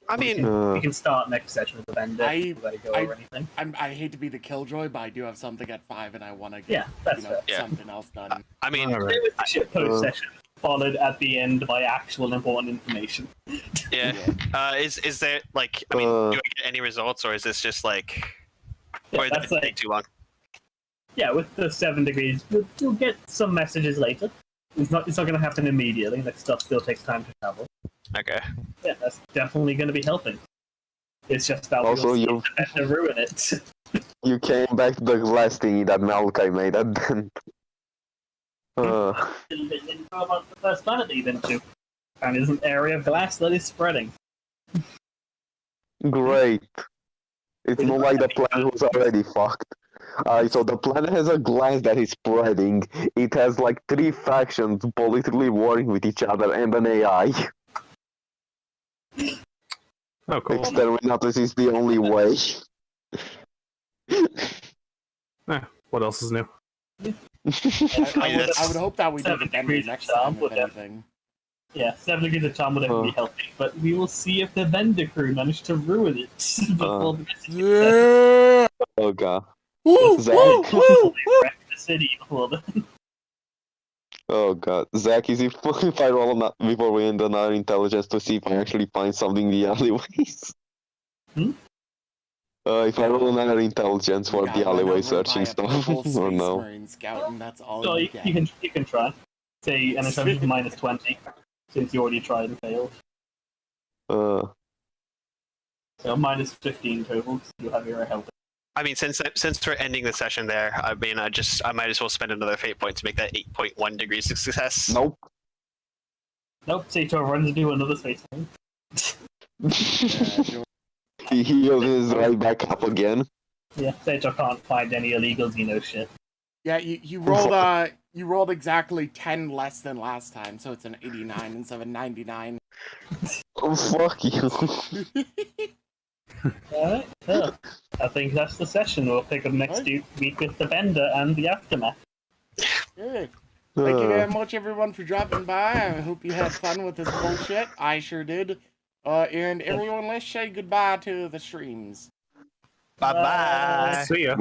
I mean, we can start next session with the vendor. Let it go or anything. I hate to be the killjoy, but I do have something at 5, and I want to Yeah, get that's fair. something else done. I mean, All right. It was the shitpost session, followed at the end by actual important information. yeah. Is there like? I mean, do I get any results, or is this just like? Yeah, or did that's it take too long? Yeah, with the 7 degrees, you'll get some messages later. It's not going to happen immediately. That stuff still takes time to travel. Okay. Yeah, that's definitely going to be helping. It's just that Also, we'll see if the vendor ruin it. You came back to the glass thingy that Malachi made, and then... Didn't know about the first planet that you've been to. And is an area of glass that is spreading. Great. It's not like the planet was already fucked. So the planet has a glass that is spreading. It has like 3 factions politically warring with each other and an AI. Oh, cool. Exterminatus is the only way. What else is new? I would hope that we do the 7 vendor degrees next of charm, time, if but anything. Yeah, 7 degrees of charm will definitely be helping, but we will see if the vendor crew managed to ruin it before the message Yeah! Oh god. Woo! Zach. Woo! Woo! Woo! wreck the city before then. Oh god. Zach, is it if I roll not before we end another intelligence to see if I actually find something in the alleyways? If I roll another intelligence for God, the why alleyway not roll by searching a stuff, purple or Space no? Marine Scout, and that's all So you you get. can try. Say an intelligence of minus 20, since you already tried and failed. So minus 15 total, so you'll have your help. I mean, since we're ending the session there, I mean, I might as well spend another fate point to make that 8.1 degrees of success. Nope. Nope, Sator runs to do another space thing. He heals right back up again. Yeah, Sator can't find any illegal Xeno shit. Yeah, you rolled exactly 10 less than last time, so it's an 89 instead of a 99. Oh, fuck you. Alright, so I think that's the session. We'll pick up next week with the vendor and the aftermath. Good. Thank you very much, everyone, for dropping by. I hope you had fun with this bullshit. I sure did. And everyone, let's say goodbye to the streams. Bye bye. See ya.